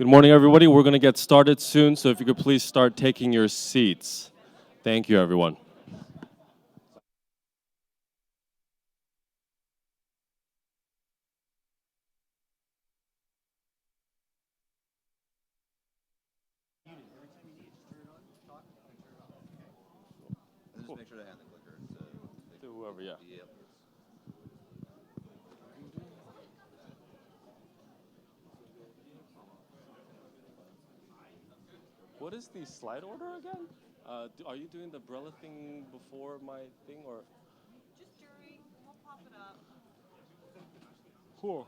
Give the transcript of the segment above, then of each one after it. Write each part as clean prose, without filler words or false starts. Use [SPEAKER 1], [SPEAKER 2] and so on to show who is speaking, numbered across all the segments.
[SPEAKER 1] Good morning, everybody. We're going to get started soon, so if you could please start taking your seats. Thank you, everyone.
[SPEAKER 2] Just make sure to hand the clicker
[SPEAKER 1] To whoever, yeah.
[SPEAKER 2] Yep.
[SPEAKER 1] What is the slide order again? Are you doing the umbrella thing before my thing, or?
[SPEAKER 3] Just during, we'll pop it up.
[SPEAKER 1] Cool.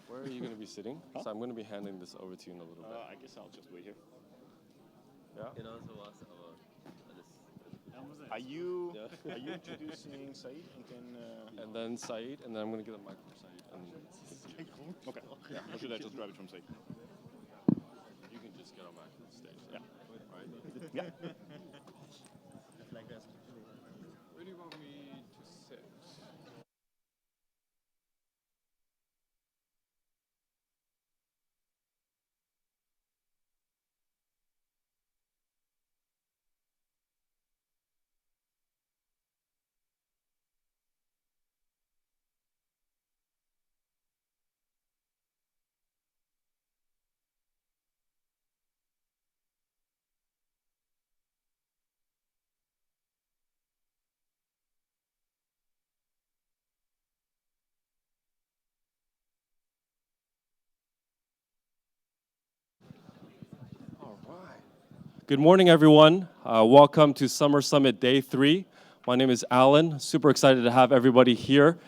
[SPEAKER 1] Where are you going to be sitting?
[SPEAKER 4] Huh?
[SPEAKER 1] So I'm going to be handing this over to you in a little bit.
[SPEAKER 4] I guess I'll just wait here.
[SPEAKER 1] Yeah?
[SPEAKER 4] Are you introducing Said
[SPEAKER 1] And then Said, and then I'm going to get a mic from Said. And
[SPEAKER 4] Okay. Yeah. Or should I just grab it from Said?
[SPEAKER 1] you can just get on back to the stage.
[SPEAKER 4] Yeah.
[SPEAKER 1] Right?
[SPEAKER 4] Yeah.
[SPEAKER 5] Where do you want me to sit?
[SPEAKER 1] All right. Good morning, everyone. Welcome to Summer Summit Day 3. My name is Alan. Super excited to have everybody here.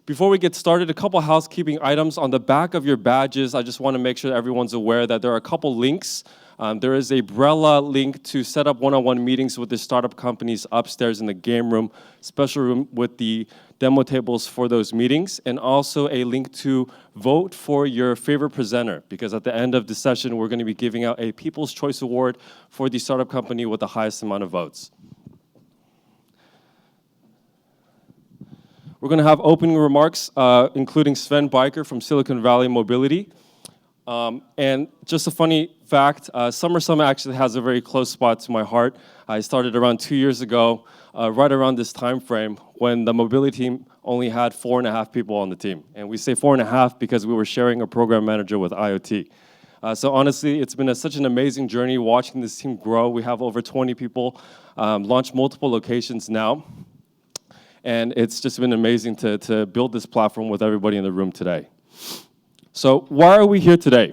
[SPEAKER 1] Before we get started, a couple housekeeping items. On the back of your badges, I just want to make sure that everyone's aware that there are a couple links. There is a Brella link to set up one-on-one meetings with the startup companies upstairs in the game room, special room with the demo tables for those meetings, and also a link to vote for your favorite presenter, because at the end of the session, we're going to be giving out a People's Choice Award for the startup company with the highest amount of votes. We're going to have opening remarks, including Sven Biker from Silicon Valley Mobility. And just a funny fact, Summer Summit actually has a very close spot to my heart. I started around 2 years ago, right around this time frame, when the mobility team only had 4.5 people on the team. And we say 4.5 because we were sharing a program manager with IoT. So honestly, it's been such an amazing journey watching this team grow. We have over 20 people, launched multiple locations now. And it's just been amazing to build this platform with everybody in the room today. So why are we here today?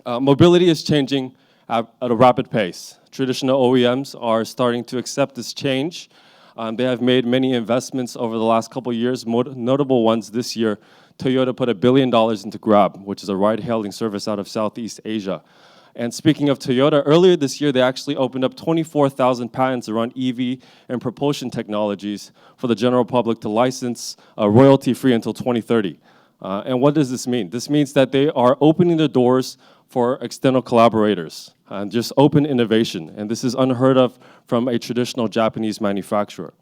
[SPEAKER 1] Mobility is changing at a rapid pace. Traditional OEMs are starting to accept this change. They have made many investments over the last couple of years, notable ones this year. Toyota put $1 billion into Grab, which is a ride-hailing service out of Southeast Asia. And speaking of Toyota, earlier this year, they actually opened up 24,000 patents around EV and propulsion technologies for the general public to license royalty-free until 2030. And what does this mean? This means that they are opening the doors for external collaborators and just open innovation. And this is unheard of from a traditional Japanese manufacturer.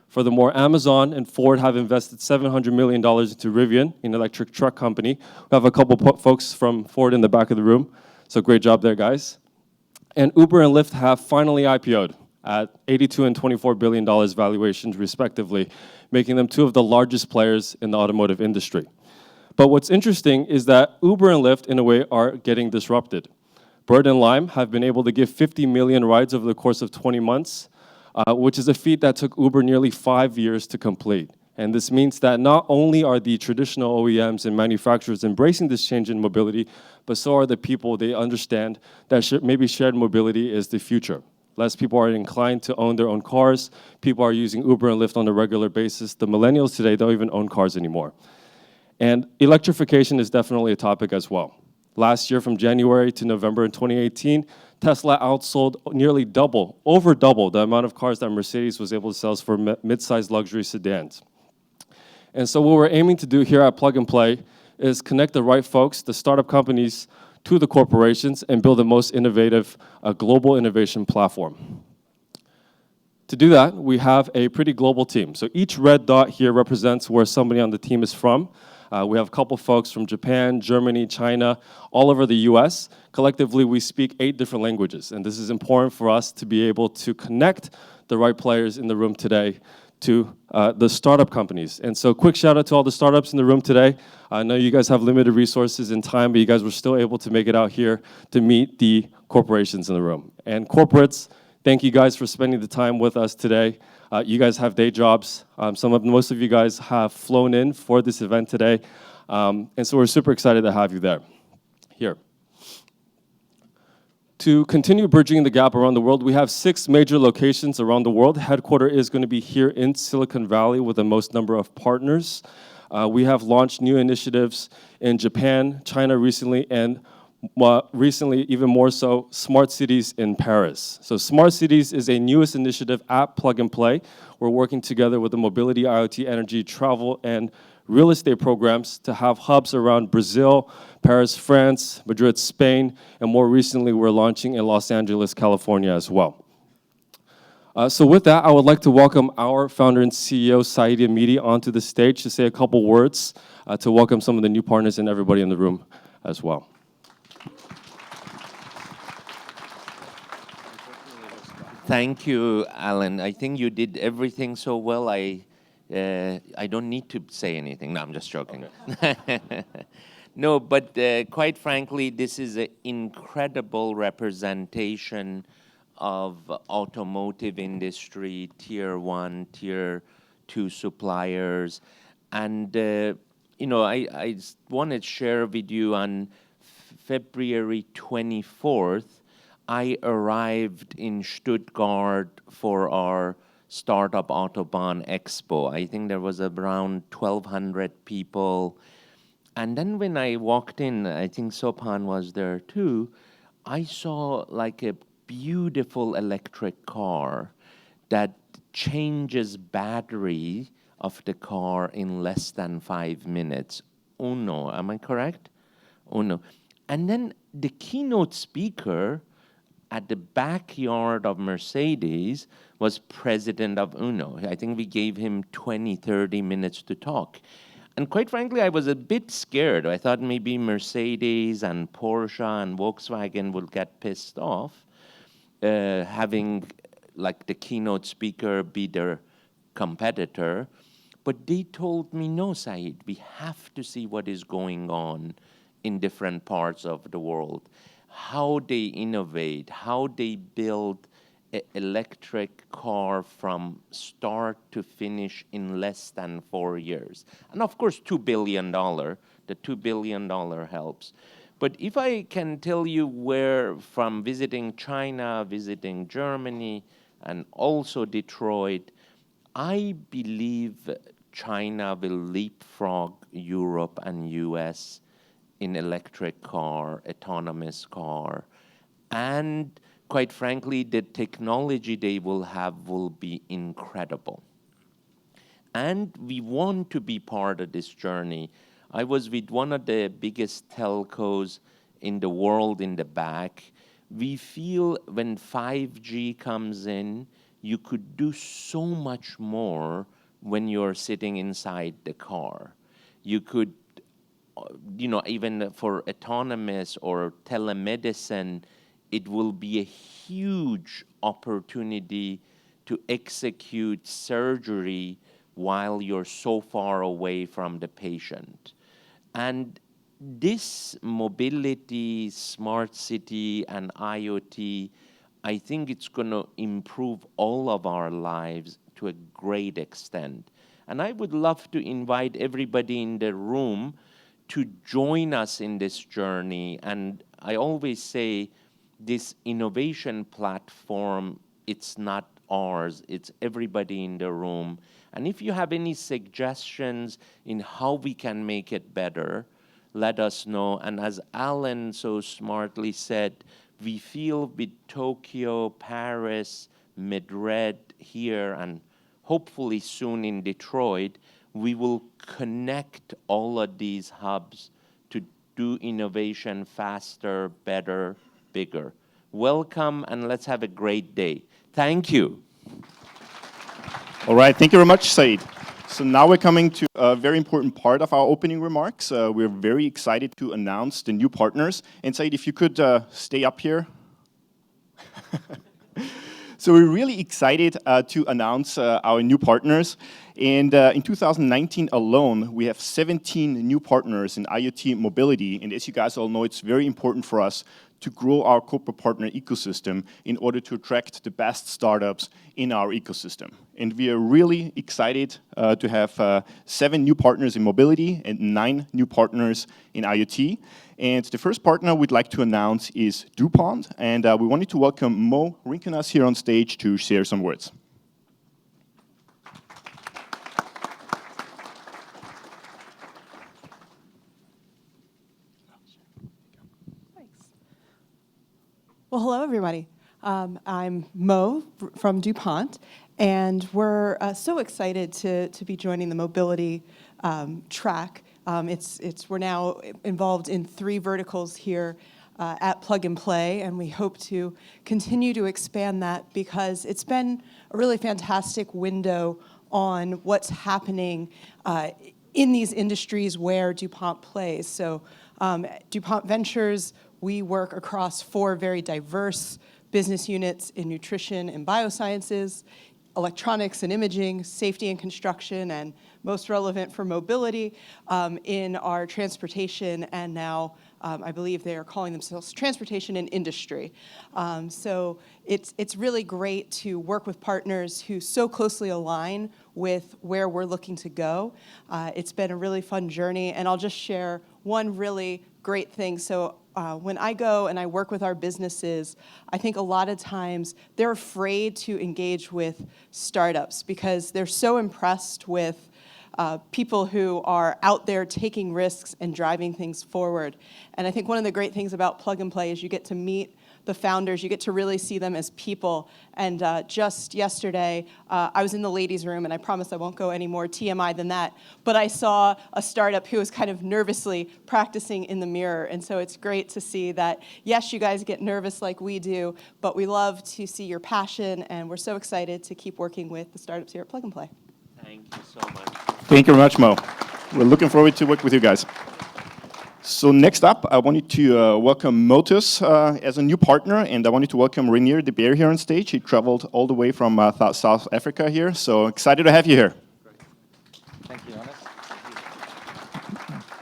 [SPEAKER 1] Furthermore, Amazon and Ford have invested $700 million into Rivian, an electric truck company. We have a couple folks from Ford in the back of the room. So great job there, guys. And Uber and Lyft have finally IPO'd at $82 and $24 billion valuations, respectively, making them two of the largest players in the automotive industry. But what's interesting is that Uber and Lyft, in a way, are getting disrupted. Bird and Lime have been able to give 50 million rides over the course of 20 months, which is a feat that took Uber nearly 5 years to complete. And this means that not only are the traditional OEMs and manufacturers embracing this change in mobility, but so are the people. They understand that maybe shared mobility is the future. Less people are inclined to own their own cars. People are using Uber and Lyft on a regular basis. The millennials today don't even own cars anymore. And electrification is definitely a topic as well. Last year, from January to November in 2018, Tesla outsold nearly over double the amount of cars that Mercedes was able to sell for mid-sized luxury sedans. And so what we're aiming to do here at Plug and Play is connect the right folks, the startup companies, to the corporations and build the most innovative global innovation platform. To do that, we have a pretty global team. So each red dot here represents where somebody on the team is from. We have a couple folks from Japan, Germany, China, all over the US. Collectively, we speak 8 different languages, and this is important for us to be able to connect the right players in the room today to the startup companies. And so quick shout out to all the startups in the room today. I know you guys have limited resources and time, but you guys were still able to make it out here to meet the corporations in the room. And corporates, thank you guys for spending the time with us today. You guys have day jobs. Most of you guys have flown in for this event today. And so we're super excited to have you there. Here. To continue bridging the gap around the world, we have 6 major locations around the world. Headquarters is going to be here in Silicon Valley with the most number of partners. We have launched new initiatives in Japan, China recently, and recently, even more so, Smart Cities in Paris. So Smart Cities is a newest initiative at Plug and Play. We're working together with the mobility, IoT, energy, travel, and real estate programs to have hubs around Brazil, Paris, France, Madrid, Spain, and more recently, we're launching in Los Angeles, California as well. So with that, I would like to welcome our founder and CEO, Saidi Amidi, onto the stage to say a couple words to welcome some of the new partners and everybody in the room as well.
[SPEAKER 6] Thank you, Alan. I think you did everything so well. I don't need to say anything. No, I'm just joking. Okay. No, but quite frankly, this is an incredible representation of automotive industry, tier 1, tier 2 suppliers. And, I want to share with you on February 24th, I arrived in Stuttgart for our Startup Autobahn Expo. I think there was around 1,200 people. And then when I walked in, I think Sopan was there too, I saw like a beautiful electric car that changes battery of the car in less than 5 minutes. Uno, am I correct? Uno. And then the keynote speaker at the backyard of Mercedes was president of Uno. I think we gave him 20, 30 minutes to talk. And quite frankly, I was a bit scared. I thought maybe Mercedes and Porsche and Volkswagen would get pissed off, having like the keynote speaker be their competitor. But they told me, no, Said, we have to see what is going on in different parts of the world, how they innovate, how they build an electric car from start to finish in less than 4 years. And of course, $2 billion, the $2 billion helps. But if I can tell you where, from visiting China, visiting Germany, and also Detroit, I believe China will leapfrog Europe and US in electric car, autonomous car, and quite frankly, the technology they will have will be incredible. And we want to be part of this journey. I was with one of the biggest telcos in the world in the back. We feel when 5G comes in, you could do so much more when you're sitting inside the car. You could, even for autonomous or telemedicine, it will be a huge opportunity to execute surgery while you're so far away from the patient. And this mobility, smart city, and IoT, I think it's going to improve all of our lives to a great extent. And I would love to invite everybody in the room to join us in this journey. And I always say this innovation platform, it's not ours, it's everybody in the room. And if you have any suggestions in how we can make it better, let us know. And as Alan so smartly said, we feel with Tokyo, Paris, Madrid here, and hopefully soon in Detroit, we will connect all of these hubs to do innovation faster, better, bigger. Welcome, and let's have a great day. Thank you.
[SPEAKER 4] All right, thank you very much, Said. So now we're coming to a very important part of our opening remarks. We're very excited to announce the new partners. And Said, if you could stay up here. So we're really excited to announce our new partners. And in 2019 alone, we have 17 new partners in IoT mobility. And as you guys all know, it's very important for us to grow our corporate partner ecosystem in order to attract the best startups in our ecosystem. And we are really excited to have 7 new partners in mobility and 9 new partners in IoT. And the first partner we'd like to announce is Dupont. And we wanted to welcome Mo Rinkenas here on stage to share some words.
[SPEAKER 3] Well, hello, everybody. I'm Mo from Dupont, and we're so excited to be joining the mobility track. We're now involved in 3 verticals here at Plug and Play, and we hope to continue to expand that because it's been a really fantastic window on what's happening in these industries where Dupont plays. So Dupont Ventures, we work across 4 very diverse business units in nutrition and biosciences, electronics and imaging, safety and construction, and most relevant for mobility in our transportation, and now I believe they are calling themselves transportation and industry. So it's really great to work with partners who so closely align with where we're looking to go. It's been a really fun journey, and I'll just share one really great thing. So when I go and I work with our businesses, I think a lot of times they're afraid to engage with startups because they're so impressed with people who are out there taking risks and driving things forward. And I think one of the great things about Plug and Play is you get to meet the founders, you get to really see them as people. And just yesterday, I was in the ladies' room, and I promise I won't go any more TMI than that, but I saw a startup who was kind of nervously practicing in the mirror. And so it's great to see that, yes, you guys get nervous like we do, but we love to see your passion, and we're so excited to keep working with the startups here at Plug and Play.
[SPEAKER 6] Thank you so much.
[SPEAKER 4] Thank you very much, Mo. We're looking forward to work with you guys. So next up, I wanted to welcome Motus as a new partner, and I wanted to welcome Veneers the bear here on stage. He traveled all the way from South Africa here, so excited to have you here.
[SPEAKER 7] Thank you, Johannes.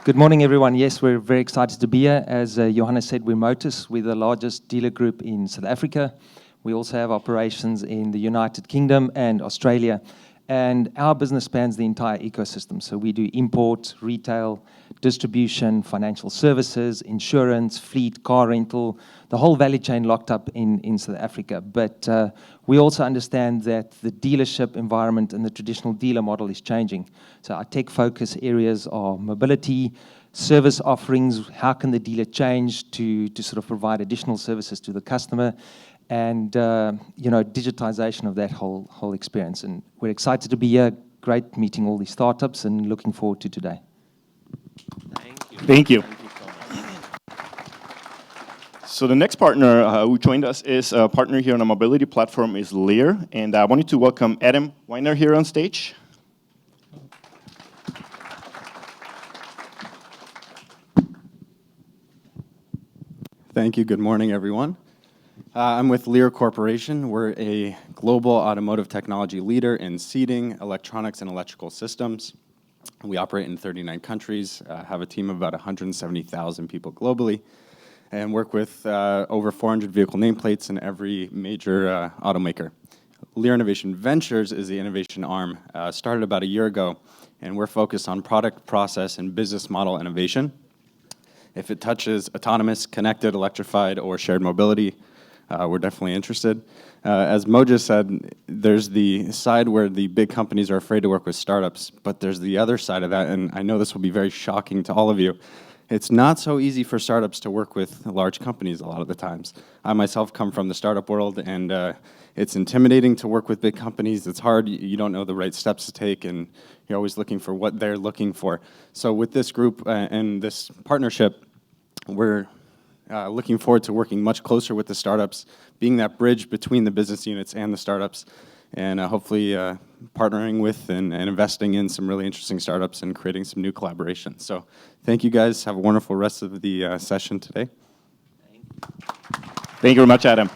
[SPEAKER 7] Good morning, everyone. Yes, we're very excited to be here. As Johannes said, we're Motus. We're the largest dealer group in South Africa. We also have operations in the United Kingdom and Australia. And our business spans the entire ecosystem. So we do import, retail, distribution, financial services, insurance, fleet, car rental, the whole value chain locked up in South Africa. But we also understand that the dealership environment and the traditional dealer model is changing. So our tech focus areas are mobility, service offerings, how can the dealer change to sort of provide additional services to the customer, and digitization of that whole experience. And we're excited to be here. Great meeting all these startups, and looking forward to today.
[SPEAKER 6] Thank you.
[SPEAKER 4] Thank you.
[SPEAKER 6] Thank you so much.
[SPEAKER 4] So the next partner who joined us is a partner here on a mobility platform is Lear, and I wanted to welcome Adam Whiner here on stage.
[SPEAKER 8] Thank you. Good morning, everyone. I'm with Lear Corporation. We're a global automotive technology leader in seating, electronics, and electrical systems. We operate in 39 countries, have a team of about 170,000 people globally, and work with over 400 vehicle nameplates in every major automaker. Lear Innovation Ventures is the innovation arm, started about a year ago, and we're focused on product, process, and business model innovation. If it touches autonomous, connected, electrified, or shared mobility, we're definitely interested. As Mo just said, there's the side where the big companies are afraid to work with startups, but there's the other side of that, and I know this will be very shocking to all of you, it's not so easy for startups to work with large companies a lot of the times. I myself come from the startup world, and it's intimidating to work with big companies. It's hard. You don't know the right steps to take, and you're always looking for what they're looking for. So with this group and this partnership, we're looking forward to working much closer with the startups, being that bridge between the business units and the startups, and hopefully partnering with and investing in some really interesting startups and creating some new collaborations. So thank you guys. Have a wonderful rest of the session today.
[SPEAKER 4] Thank you very much, Adam.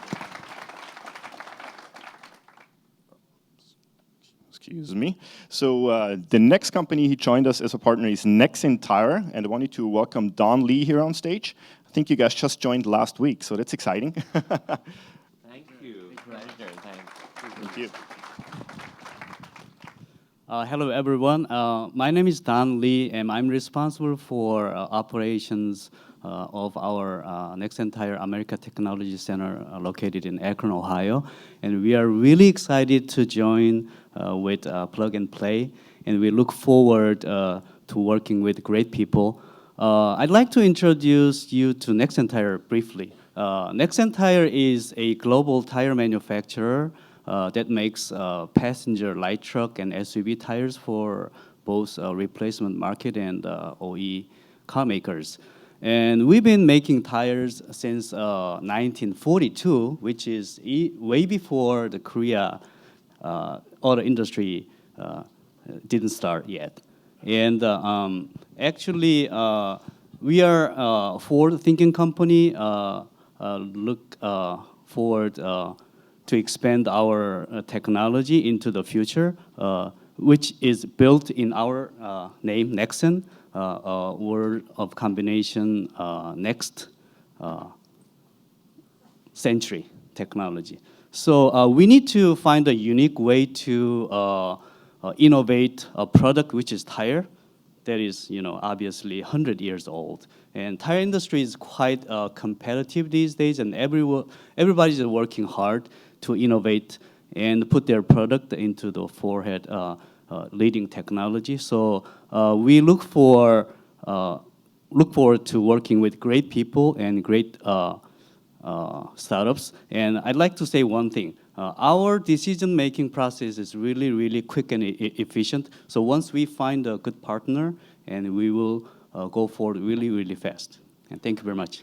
[SPEAKER 4] Excuse me. So the next company he joined us as a partner is Nexen Tire, and I wanted to welcome Don Lee here on stage. I think you guys just joined last week, so that's exciting.
[SPEAKER 6] Thank you. Pleasure. Thanks.
[SPEAKER 4] Thank you.
[SPEAKER 9] Hello, everyone. My name is Don Lee, and I'm responsible for operations of our Nexen Tire America Technology Center located in Akron, Ohio. And we are really excited to join with Plug and Play, and we look forward to working with great people. I'd like to introduce you to Nexen Tire briefly. Nexen Tire is a global tire manufacturer that makes passenger light truck and SUV tires for both replacement market and OE car makers. And we've been making tires since 1942, which is way before the Korea auto industry didn't start yet. And actually, we are a forward-thinking company. Look forward to expand our technology into the future, which is built in our name, Nexen, a word of combination, next century technology. So we need to find a unique way to innovate a product which is tire that is, obviously 100 years old. And tire industry is quite competitive these days, and everybody's working hard to innovate and put their product into the forehead leading technology. So we look forward to working with great people and great startups. And I'd like to say one thing. Our decision-making process is really, really quick and efficient. So once we find a good partner, and we will go forward really, really fast. And thank you very much.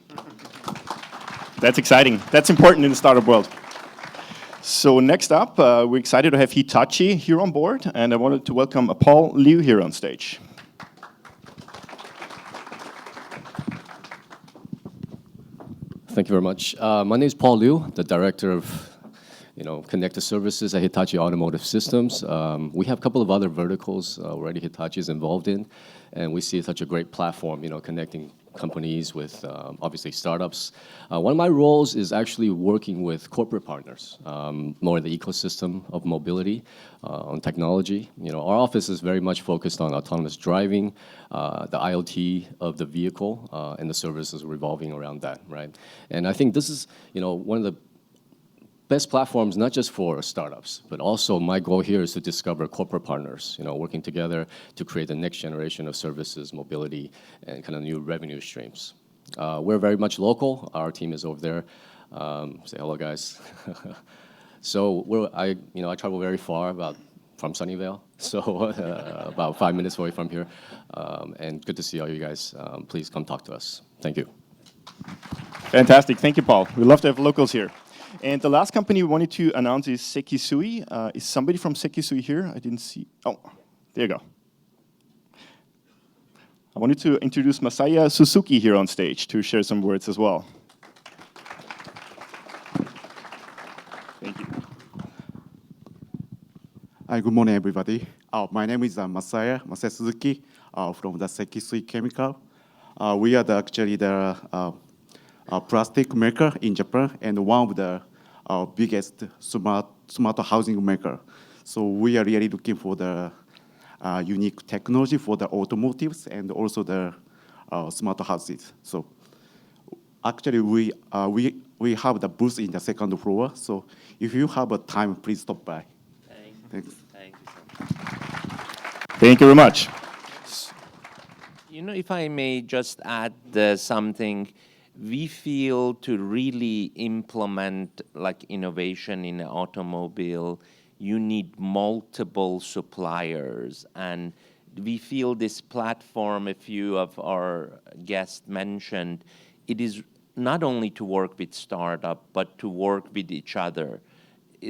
[SPEAKER 4] That's exciting. That's important in the startup world. So next up, we're excited to have Hitachi here on board, and I wanted to welcome Paul Liu here on stage.
[SPEAKER 10] Thank you very much. My name is Paul Liu, the director of connected services at Hitachi Automotive Systems. We have a couple of other verticals already Hitachi is involved in, and we see such a great platform, connecting companies with obviously startups. One of my roles is actually working with corporate partners, more in the ecosystem of mobility, on technology. Our office is very much focused on autonomous driving, the IoT of the vehicle, and the services revolving around that, right? And I think this is, one of the best platforms, not just for startups, but also my goal here is to discover corporate partners, working together to create the next generation of services, mobility, and kind of new revenue streams. We're very much local. Our team is over there. Say hello, guys. So I travel very far, from Sunnyvale, so about 5 minutes away from here. And good to see all you guys. Please come talk to us. Thank you.
[SPEAKER 4] Fantastic. Thank you, Paul. We love to have locals here. And the last company we wanted to announce is Sekisui. Is somebody from Sekisui here? I didn't see. Oh, there you go. I wanted to introduce Masaya Suzuki here on stage to share some words as well. Thank you.
[SPEAKER 11] Hi, good morning, everybody. My name is Masaya Suzuki from the Sekisui Chemical. We are actually the plastic maker in Japan and one of the biggest smart housing maker. So we are really looking for the unique technology for the automotives and also the smart houses. So actually we have the booth in the second floor. So if you have a time, please stop by. Thanks.
[SPEAKER 6] Thank you so much.
[SPEAKER 4] Thank you very much.
[SPEAKER 6] You know, if I may just add something, we feel to really implement like innovation in an automobile, you need multiple suppliers. And we feel this platform, a few of our guests mentioned, it is not only to work with startup, but to work with each other.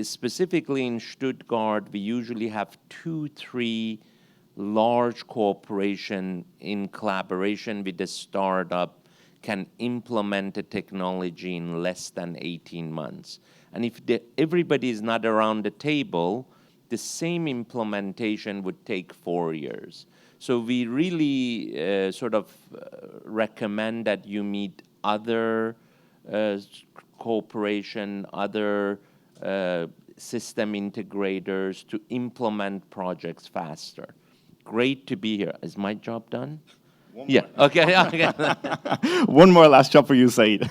[SPEAKER 6] Specifically in Stuttgart, we usually have 2, 3 large corporation in collaboration with the startup can implement a technology in less than 18 months. And if everybody is not around the table, the same implementation would take 4 years. So we really recommend that you meet other corporation, other system integrators to implement projects faster. Great to be here. Is my job done? Yeah, okay.
[SPEAKER 4] One more last job for you, Said.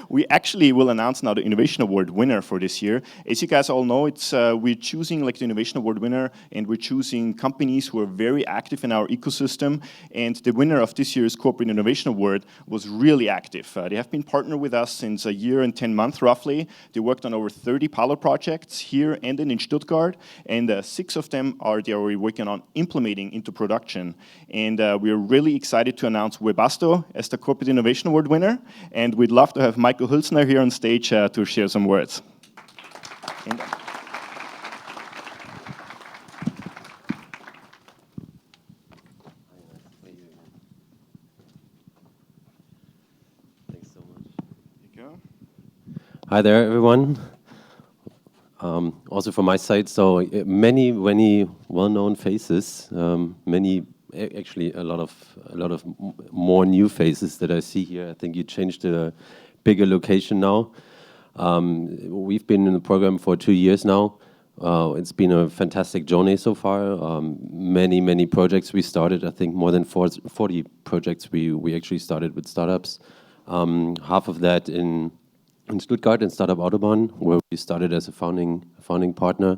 [SPEAKER 4] We actually will announce now the Innovation Award winner for this year. As you guys all know, we're choosing like the Innovation Award winner, and we're choosing companies who are very active in our ecosystem. And the winner of this year's Corporate Innovation Award was really active. They have been partnered with us since a year and 10 months, roughly. They worked on over 30 pilot projects here and in Stuttgart, and 6 of them they are working on implementing into production. And we are really excited to announce Webasto as the Corporate Innovation Award winner, and we'd love to have Michael Hülsner here on stage to share some words.
[SPEAKER 12] Thanks so much. Here you go. Hi there, everyone. Also from my side, so many well-known faces, actually a lot of more new faces that I see here. I think you changed a bigger location now. We've been in the program for 2 years now. It's been a fantastic journey so far. Many projects we started. I think more than 40 projects we actually started with startups. Half of that in Stuttgart in Startup Autobahn, where we started as a founding partner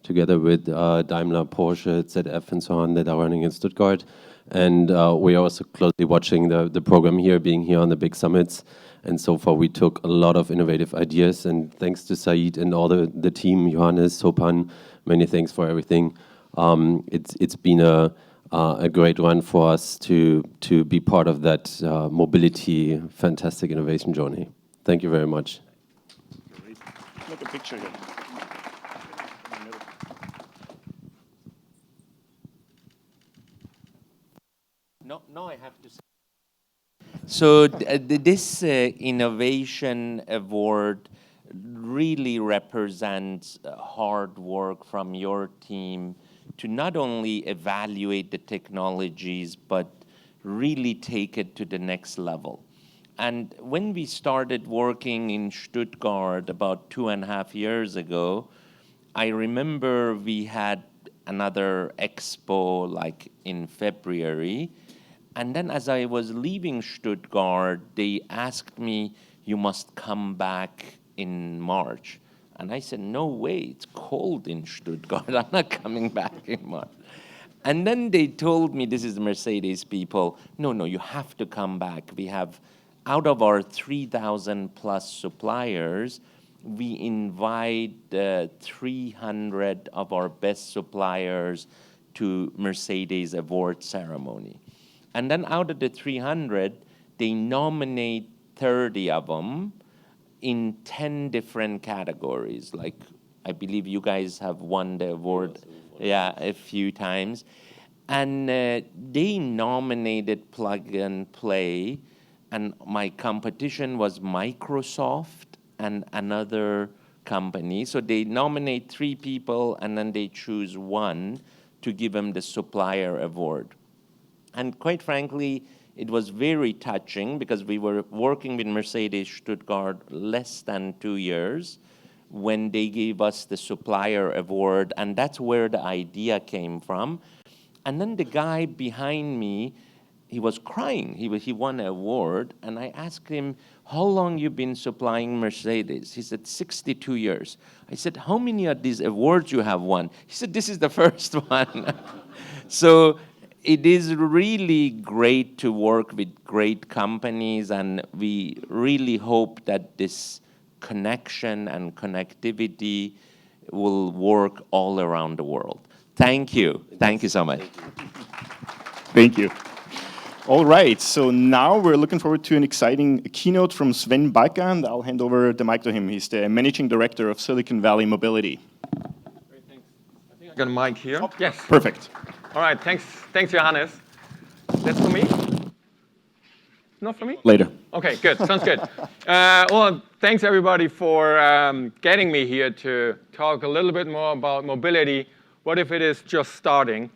[SPEAKER 12] together with Daimler, Porsche, ZF, and so on that are running in Stuttgart. And we are also closely watching the program here, being here on the big summits. And so far, we took a lot of innovative ideas. And thanks to Said and all the team, Johannes, Sopan, many thanks for everything. It's been a great run for us to be part of that mobility, fantastic innovation journey. Thank you very much.
[SPEAKER 4] Make a picture here.
[SPEAKER 6] No, I have to say. So this Innovation Award really represents hard work from your team to not only evaluate the technologies, but really take it to the next level. And when we started working in Stuttgart about 2.5 years ago, I remember we had another expo like in February. And then as I was leaving Stuttgart, they asked me, you must come back in March. And I said, no way, it's cold in Stuttgart. I'm not coming back in March. And then they told me, this is the Mercedes people, no, you have to come back. We have, out of our 3,000 plus suppliers, we invite 300 of our best suppliers to Mercedes award ceremony. And then out of the 300, they nominate 30 of them in 10 different categories. Like, I believe you guys have won the award a few times. And they nominated Plug and Play, and my competition was Microsoft and another company. So they nominate 3 people, and then they choose 1 to give them the supplier award. And quite frankly, it was very touching because we were working with Mercedes Stuttgart less than 2 years when they gave us the supplier award, and that's where the idea came from. And then the guy behind me, he was crying. He won an award, and I asked him, how long you been supplying Mercedes? He said, 62 years. I said, how many of these awards you have won? He said, this is the first one. So it is really great to work with great companies, and we really hope that this connection and connectivity will work all around the world. Thank you. Thank you so much.
[SPEAKER 4] Thank you. All right, so now we're looking forward to an exciting keynote from Sven Baika, and I'll hand over the mic to him. He's the Managing Director of Silicon Valley Mobility.
[SPEAKER 5] Great, thanks. I think I got a mic here.
[SPEAKER 4] Oh,
[SPEAKER 5] yes.
[SPEAKER 4] Perfect.
[SPEAKER 5] All right, thanks, Johannes. That's for me? Not for me?
[SPEAKER 4] Later.
[SPEAKER 5] Okay, good. Sounds good. Well, thanks everybody for getting me here to talk a little bit more about mobility. What if it is just starting?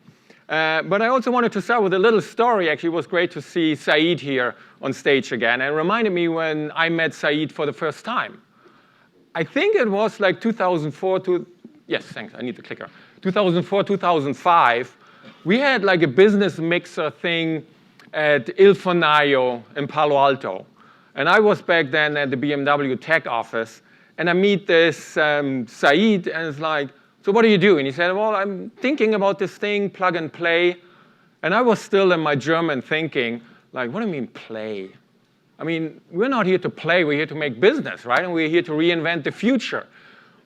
[SPEAKER 5] But I also wanted to start with a little story. Actually, it was great to see Saeed here on stage again. And it reminded me when I met Saeed for the first time. I think it was like 2004 to, yes, thanks, I need the clicker. 2004, 2005. We had like a business mixer thing at Il Fornaio in Palo Alto. And I was back then at the BMW tech office. And I meet this Saeed, and it's like, so what do you do? And he said, well, I'm thinking about this thing, plug and play. And I was still in my German thinking, like, what do you mean play? I mean, we're not here to play, we're here to make business, right? And we're here to reinvent the future.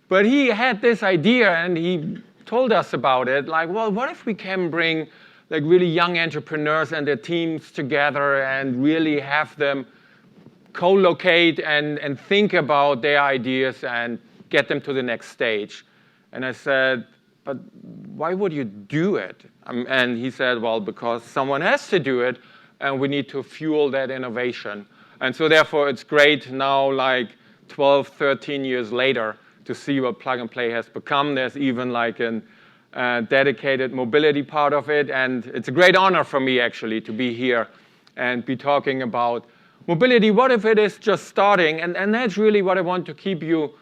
[SPEAKER 5] But he had this idea, and he told us about it, like, well, what if we can bring like really young entrepreneurs and their teams together and really have them co-locate and think about their ideas and get them to the next stage. And I said, but why would you do it? And he said, well, because someone has to do it, and we need to fuel that innovation. And so therefore, it's great now, like 12, 13 years later, to see what plug and play has become. There's even like a dedicated mobility part of it. And it's a great honor for me, actually, to be here and be talking about mobility. What if it is just starting? And that's really what I want to keep you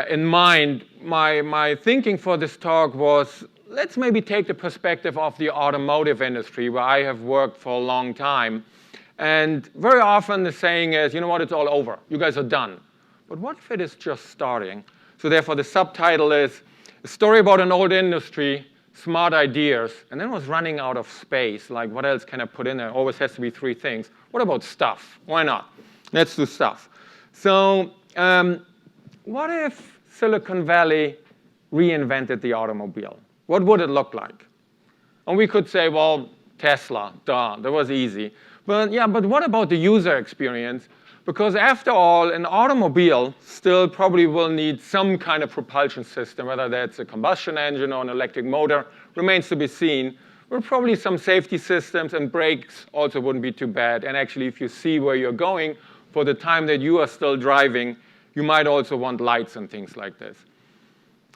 [SPEAKER 5] in mind. My thinking for this talk was, let's maybe take the perspective of the automotive industry, where I have worked for a long time. And very often the saying is, you know what, it's all over. You guys are done. But what if it is just starting? So therefore, the subtitle is a story about an old industry, smart ideas, and then was running out of space. Like, what else can I put in there? Always has to be three things. What about stuff? Why not? Let's do stuff. So what if Silicon Valley reinvented the automobile? What would it look like? And we could say, well, Tesla, duh, that was easy. But yeah, but what about the user experience? Because after all, an automobile still probably will need some kind of propulsion system, whether that's a combustion engine or an electric motor, remains to be seen. There are probably some safety systems, and brakes also wouldn't be too bad. And actually, if you see where you're going for the time that you are still driving, you might also want lights and things like this.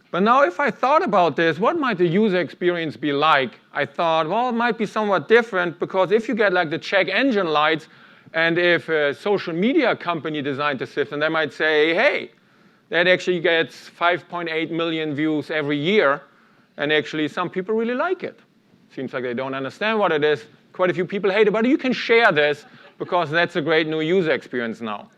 [SPEAKER 5] But now if I thought about this, what might the user experience be like? I thought, well, it might be somewhat different, because if you get like the check engine lights, and if a social media company designed the system, they might say, hey, that actually gets 5.8 million views every year, and actually some people really like it. Seems like they don't understand what it is. Quite a few people hate it, but you can share this, because that's a great new user experience now.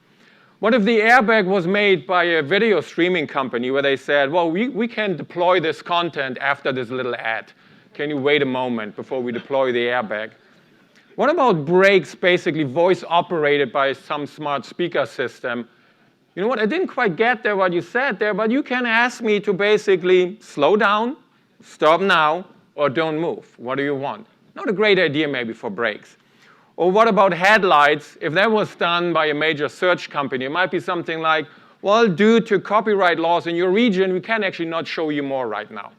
[SPEAKER 5] What if the airbag was made by a video streaming company, where they said, well, we can deploy this content after this little ad. Can you wait a moment before we deploy the airbag? What about brakes basically voice operated by some smart speaker system? You know what, I didn't quite get there what you said there, but you can ask me to basically slow down, stop now, or don't move. What do you want? Not a great idea maybe for brakes. Or what about headlights? If that was done by a major search company, it might be something like, well, due to copyright laws in your region, we can actually not show you more right now.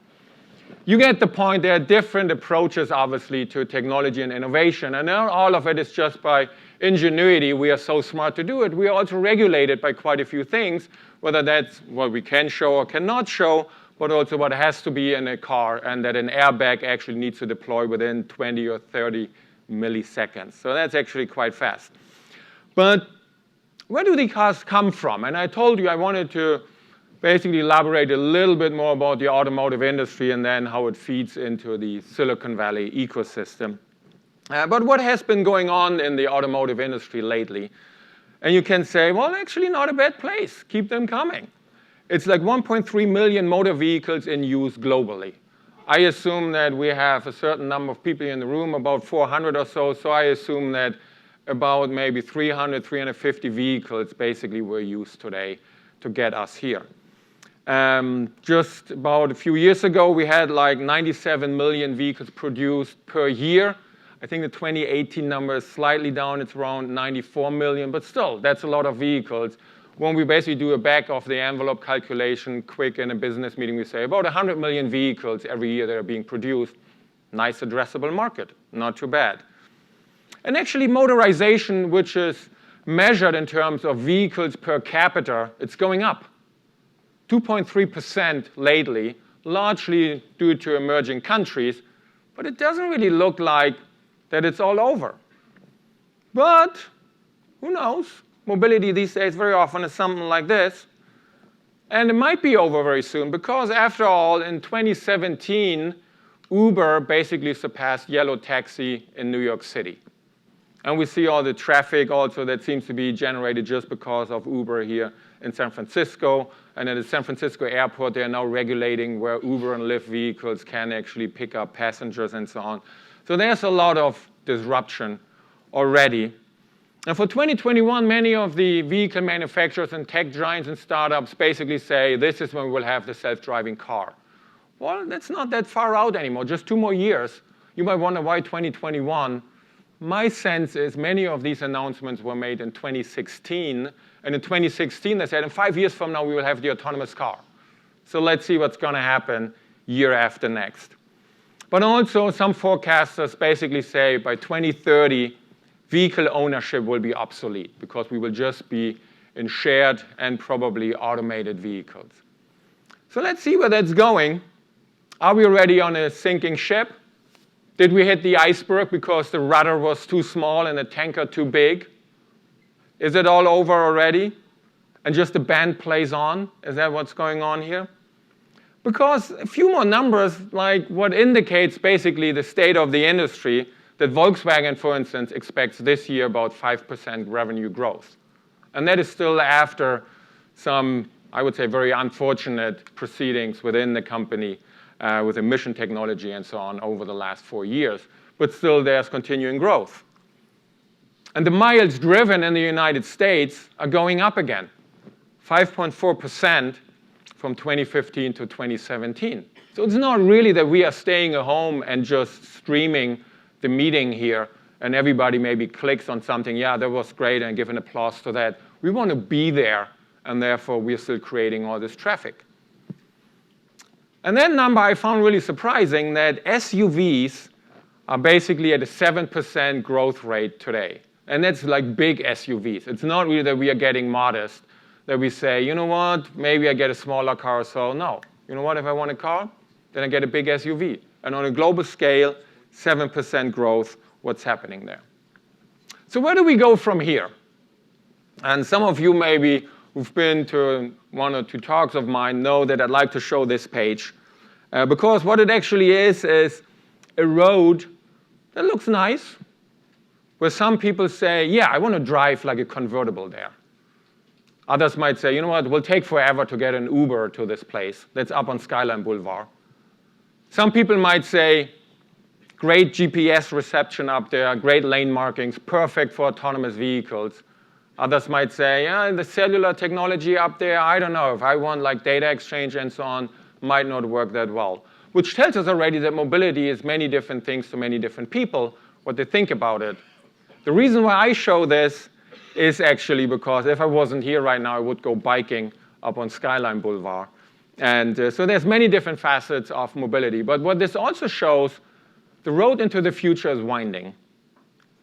[SPEAKER 5] You get the point. There are different approaches, obviously, to technology and innovation. And not all of it is just by ingenuity. We are so smart to do it. We are also regulated by quite a few things, whether that's what we can show or cannot show, but also what has to be in a car, and that an airbag actually needs to deploy within 20 or 30 milliseconds. So that's actually quite fast. But where do these cars come from? And I told you I wanted to basically elaborate a little bit more about the automotive industry and then how it feeds into the Silicon Valley ecosystem. But what has been going on in the automotive industry lately? And you can say, well, actually not a bad place. Keep them coming. It's like 1.3 million motor vehicles in use globally. I assume that we have a certain number of people in the room, about 400 or so. So I assume that about maybe 300, 350 vehicles basically were used today to get us here. Just about a few years ago, we had like 97 million vehicles produced per year. I think the 2018 number is slightly down. It's around 94 million, but still, that's a lot of vehicles. When we basically do a back-of-the-envelope calculation, quick in a business meeting, we say about 100 million vehicles every year that are being produced. Nice addressable market, not too bad. And actually, motorization, which is measured in terms of vehicles per capita, it's going up. 2.3% lately, largely due to emerging countries, but it doesn't really look like that it's all over. But who knows? Mobility these days very often is something like this. And it might be over very soon because, after all, in 2017, Uber basically surpassed yellow taxi in New York City. And we see all the traffic also that seems to be generated just because of Uber here in San Francisco. And at the San Francisco airport, they are now regulating where Uber and Lyft vehicles can actually pick up passengers and so on. So there's a lot of disruption already. And for 2021, many of the vehicle manufacturers and tech giants and startups basically say, this is when we'll have the self-driving car. Well, that's not that far out anymore, just 2 more years. You might wonder why 2021. My sense is many of these announcements were made in 2016. And in 2016, they said, in 5 years from now, we will have the autonomous car. So let's see what's going to happen year after next. But also, some forecasters basically say by 2030, vehicle ownership will be obsolete because we will just be in shared and probably automated vehicles. So let's see where that's going. Are we already on a sinking ship? Did we hit the iceberg because the rudder was too small and the tanker too big? Is it all over already? And just the band plays on? Is that what's going on here? Because a few more numbers, like what indicates basically the state of the industry, that Volkswagen, for instance, expects this year about 5% revenue growth. And that is still after some, I would say, very unfortunate proceedings within the company with emission technology and so on over the last 4 years. But still, there's continuing growth. And the miles driven in the United States are going up again, 5.4% from 2015 to 2017. So it's not really that we are staying at home and just streaming the meeting here, and everybody maybe clicks on something, yeah, that was great, and give an applause to that. We want to be there, and therefore we're still creating all this traffic. And that number I found really surprising, that SUVs are basically at a 7% growth rate today. And that's like big SUVs. It's not really that we are getting modest, that we say, you know what, maybe I get a smaller car or so. No. You know what, if I want a car, then I get a big SUV. And on a global scale, 7% growth, what's happening there? So where do we go from here? And some of you maybe who've been to 1 or 2 talks of mine know that I'd like to show this page. Because what it actually is a road that looks nice, where some people say, yeah, I want to drive like a convertible there. Others might say, you know what, it will take forever to get an Uber to this place. That's up on Skyline Boulevard. Some people might say, great GPS reception up there, great lane markings, perfect for autonomous vehicles. Others might say, yeah, the cellular technology up there, I don't know. If I want like data exchange and so on, might not work that well. Which tells us already that mobility is many different things to many different people, what they think about it. The reason why I show this is actually because if I wasn't here right now, I would go biking up on Skyline Boulevard. And so there's many different facets of mobility. But what this also shows, the road into the future is winding.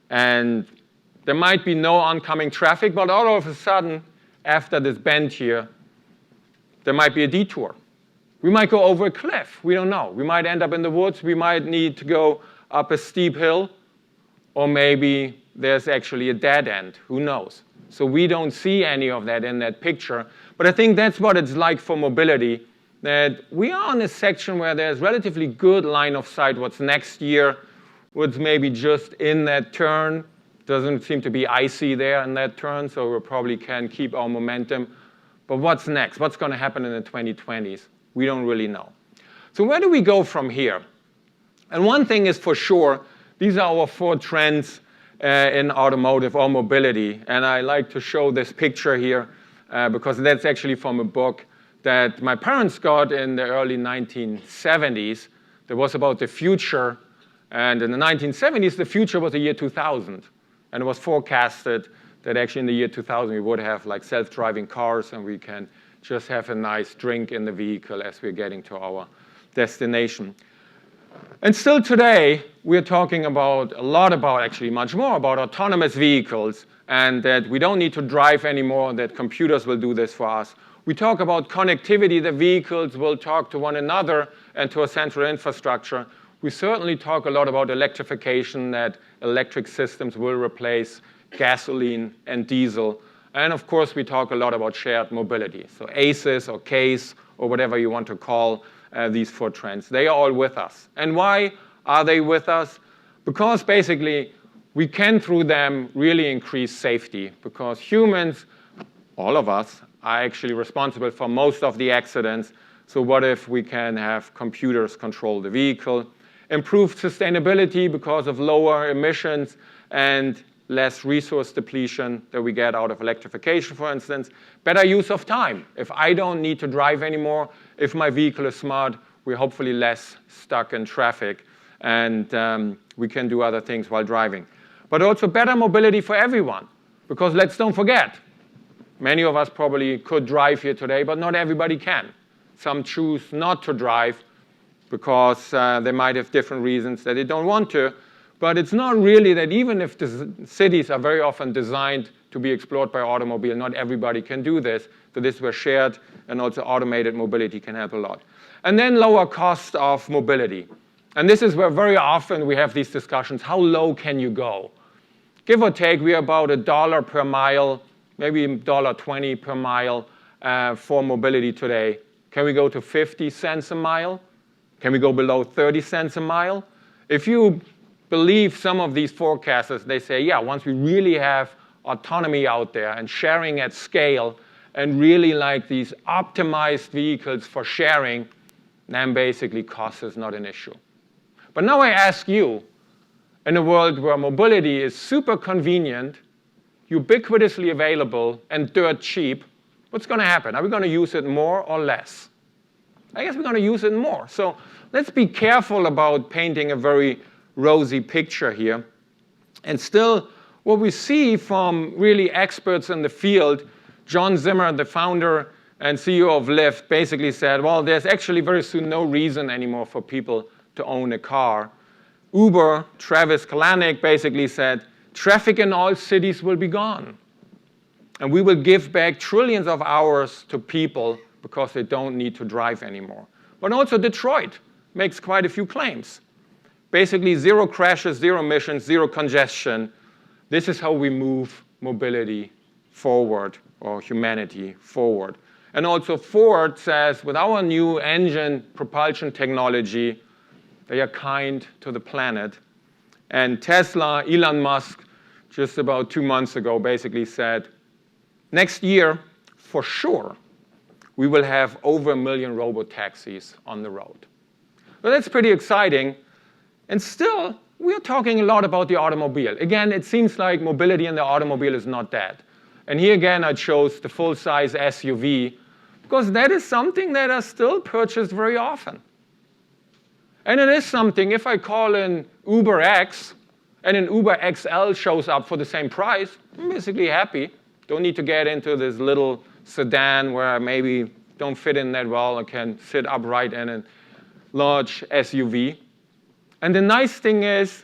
[SPEAKER 5] And there might be no oncoming traffic, but all of a sudden, after this bend here, there might be a detour. We might go over a cliff. We don't know. We might end up in the woods. We might need to go up a steep hill. Or maybe there's actually a dead end. Who knows? So we don't see any of that in that picture. But I think that's what it's like for mobility, that we are on a section where there's relatively good line of sight what's next year, what's maybe just in that turn. Doesn't seem to be icy there in that turn, so we probably can keep our momentum. But what's next? What's going to happen in the 2020s? We don't really know. So where do we go from here? And one thing is for sure, these are our 4 trends in automotive or mobility. And I like to show this picture here because that's actually from a book that my parents got in the early 1970s. That was about the future. And in the 1970s, the future was the year 2000. And it was forecasted that actually in the year 2000, we would have like self-driving cars and we can just have a nice drink in the vehicle as we're getting to our destination. And still today, we're talking actually much more about autonomous vehicles and that we don't need to drive anymore, that computers will do this for us. We talk about connectivity, the vehicles will talk to one another and to a central infrastructure. We certainly talk a lot about electrification, that electric systems will replace gasoline and diesel. And of course, we talk a lot about shared mobility. So ACEs or CASE or whatever you want to call these 4 trends. They are all with us. And why are they with us? Because basically, we can through them really increase safety because humans, all of us, are actually responsible for most of the accidents. So what if we can have computers control the vehicle? Improved sustainability because of lower emissions and less resource depletion that we get out of electrification, for instance. Better use of time. If I don't need to drive anymore, if my vehicle is smart, we're hopefully less stuck in traffic and we can do other things while driving. But also better mobility for everyone because let's don't forget, many of us probably could drive here today, but not everybody can. Some choose not to drive because they might have different reasons that they don't want to. But it's not really that even if the cities are very often designed to be explored by automobile, not everybody can do this. So this is where shared and also automated mobility can help a lot. And then lower cost of mobility. And this is where very often we have these discussions, how low can you go? Give or take, we're about $1 per mile, maybe $1.20 per mile for mobility today. Can we go to 50 cents a mile? Can we go below 30 cents a mile? If you believe some of these forecasters, they say, yeah, once we really have autonomy out there and sharing at scale and really like these optimized vehicles for sharing, then basically cost is not an issue. But now I ask you, in a world where mobility is super convenient, ubiquitously available, and dirt cheap, what's going to happen? Are we going to use it more or less? I guess we're going to use it more. So let's be careful about painting a very rosy picture here. And still, what we see from really experts in the field, John Zimmer, the founder and CEO of Lyft, basically said, well, there's actually very soon no reason anymore for people to own a car. Uber, Travis Kalanick, basically said, traffic in all cities will be gone. And we will give back trillions of hours to people because they don't need to drive anymore. But also Detroit makes quite a few claims. Basically, 0 crashes, 0 emissions, 0 congestion. This is how we move mobility forward, or humanity forward. And also Ford says, with our new engine propulsion technology, they are kind to the planet. And Tesla, Elon Musk, just about 2 months ago, basically said, next year, for sure, we will have over 1 million robo-taxis on the road. So that's pretty exciting. And still, we're talking a lot about the automobile. Again, it seems like mobility in the automobile is not dead. And here again, I chose the full-size SUV because that is something that is still purchased very often. And it is something, if I call an Uber X and an Uber XL shows up for the same price, I'm basically happy. Don't need to get into this little sedan where I maybe don't fit in that well. I can sit upright in a large SUV. And the nice thing is,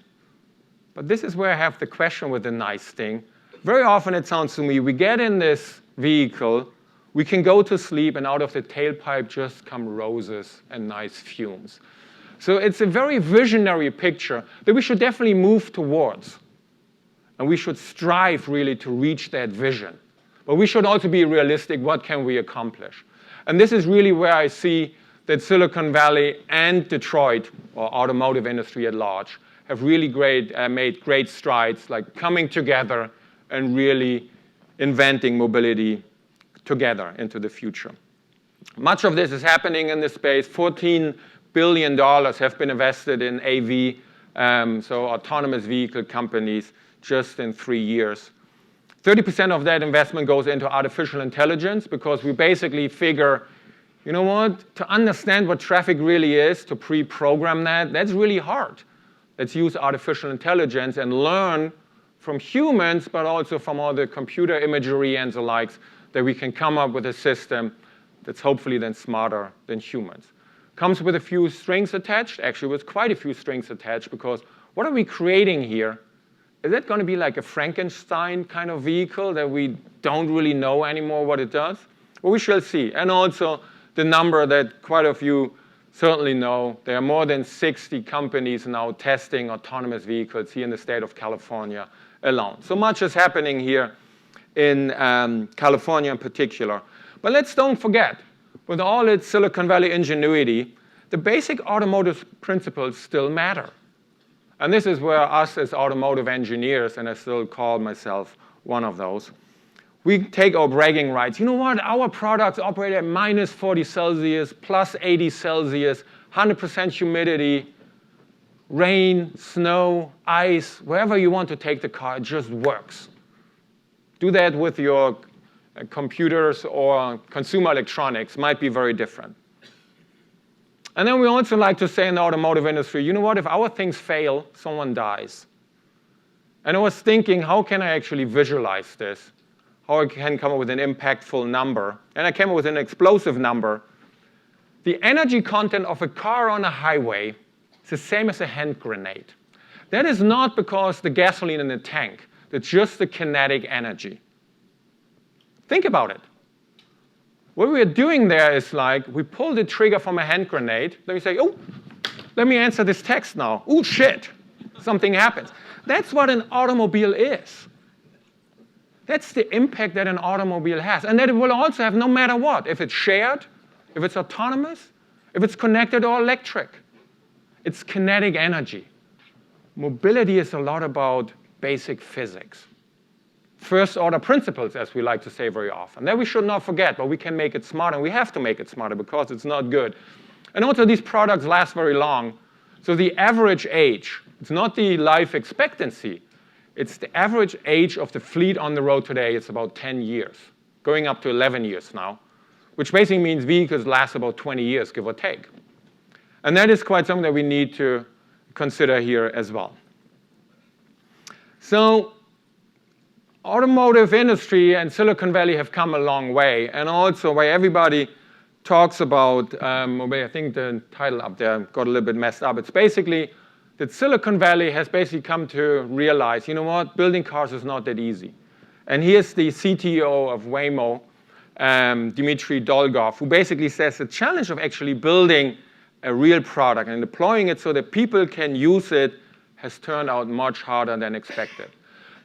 [SPEAKER 5] but this is where I have the question with the nice thing. Very often it sounds to me, we get in this vehicle, we can go to sleep, and out of the tailpipe just come roses and nice fumes. So it's a very visionary picture that we should definitely move towards. And we should strive really to reach that vision. But we should also be realistic. What can we accomplish? And this is really where I see that Silicon Valley and Detroit, or automotive industry at large, have really made great strides, like coming together and really inventing mobility together into the future. Much of this is happening in this space. $14 billion have been invested in AV, so autonomous vehicle companies, just in 3 years. 30% of that investment goes into artificial intelligence because we basically figure, you know what, to understand what traffic really is, to pre-program that, that's really hard. Let's use artificial intelligence and learn from humans, but also from all the computer imagery and the likes, that we can come up with a system that's hopefully then smarter than humans. Comes with a few strings attached, actually with quite a few strings attached, because what are we creating here? Is that going to be like a Frankenstein kind of vehicle that we don't really know anymore what it does? Well, we shall see. And also the number that quite a few certainly know, there are more than 60 companies now testing autonomous vehicles here in the state of California alone. So much is happening here in California in particular. But let's don't forget, with all its Silicon Valley ingenuity, the basic automotive principles still matter. And this is where us as automotive engineers, and I still call myself one of those, we take our bragging rights. You know what? Our products operate at minus 40 Celsius, plus 80 Celsius, 100% humidity, rain, snow, ice, wherever you want to take the car, it just works. Do that with your computers or consumer electronics, might be very different. And then we also like to say in the automotive industry, you know what, if our things fail, someone dies. And I was thinking, how can I actually visualize this? How I can come up with an impactful number. And I came up with an explosive number. The energy content of a car on a highway is the same as a hand grenade. That is not because the gasoline in the tank, that's just the kinetic energy. Think about it. What we're doing there is like, we pull the trigger from a hand grenade, then we say, oh, let me answer this text now. Oh, shit, something happens. That's what an automobile is. That's the impact that an automobile has. And that it will also have no matter what, if it's shared, if it's autonomous, if it's connected or electric. It's kinetic energy. Mobility is a lot about basic physics. First order principles, as we like to say very often. That we should not forget, but we can make it smarter, and we have to make it smarter because it's not good. And also these products last very long. So the average age, it's not the life expectancy, it's the average age of the fleet on the road today. It's about 10 years, going up to 11 years now, which basically means vehicles last about 20 years, give or take. And that is quite something that we need to consider here as well. So automotive industry and Silicon Valley have come a long way, and also where everybody talks about, I think the title up there got a little bit messed up. It's basically that Silicon Valley has basically come to realize, you know what, building cars is not that easy. And here's the CTO of Waymo, Dmitry Dolgov, who basically says the challenge of actually building a real product and deploying it so that people can use it has turned out much harder than expected.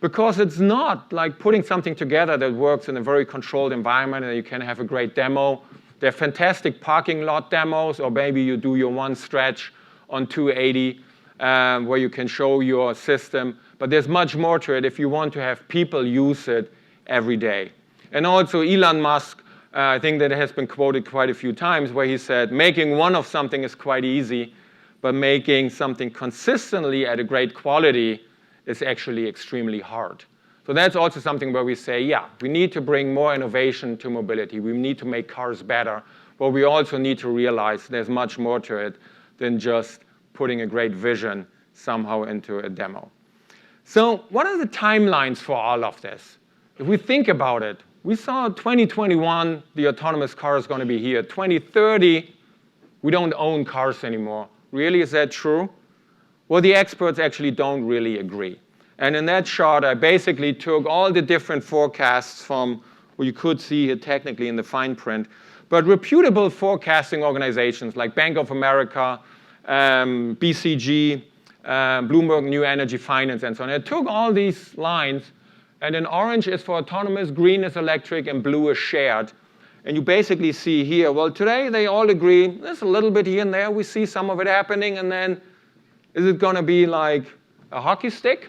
[SPEAKER 5] Because it's not like putting something together that works in a very controlled environment and you can have a great demo. They're fantastic parking lot demos, or maybe you do your one stretch on 280 where you can show your system. But there's much more to it if you want to have people use it every day. And also Elon Musk, I think that has been quoted quite a few times, where he said, making one of something is quite easy, but making something consistently at a great quality is actually extremely hard. So that's also something where we say, yeah, we need to bring more innovation to mobility. We need to make cars better, but we also need to realize there's much more to it than just putting a great vision somehow into a demo. So what are the timelines for all of this? If we think about it, we saw 2021, the autonomous car is going to be here. 2030, we don't own cars anymore. Really, is that true? Well, the experts actually don't really agree. And in that chart, I basically took all the different forecasts from, well, you could see it technically in the fine print, but reputable forecasting organizations like Bank of America, BCG, Bloomberg New Energy Finance, and so on. I took all these lines, and then orange is for autonomous, green is electric, and blue is shared. And you basically see here, well, today they all agree, there's a little bit here and there, we see some of it happening, and then is it going to be like a hockey stick?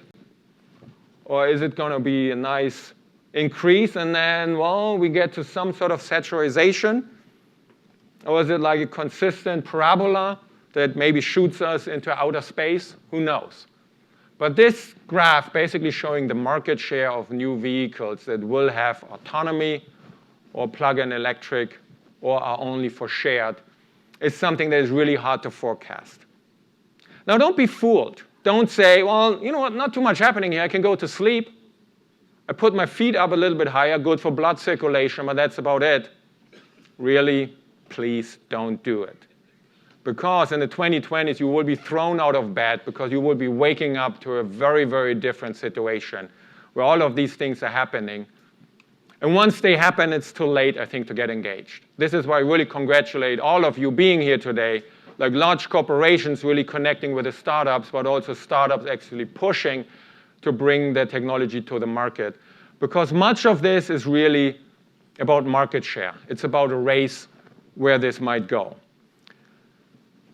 [SPEAKER 5] Or is it going to be a nice increase and then, well, we get to some sort of saturation? Or is it like a consistent parabola that maybe shoots us into outer space? Who knows? But this graph basically showing the market share of new vehicles that will have autonomy or plug-in electric or are only for shared is something that is really hard to forecast. Now, don't be fooled. Don't say, well, you know what, not too much happening here. I can go to sleep. I put my feet up a little bit higher, good for blood circulation, but that's about it. Really, please don't do it. Because in the 2020s, you will be thrown out of bed because you will be waking up to a very, very different situation where all of these things are happening. And once they happen, it's too late, I think, to get engaged. This is why I really congratulate all of you being here today, like large corporations really connecting with the startups, but also startups actually pushing to bring the technology to the market. Because much of this is really about market share. It's about a race where this might go.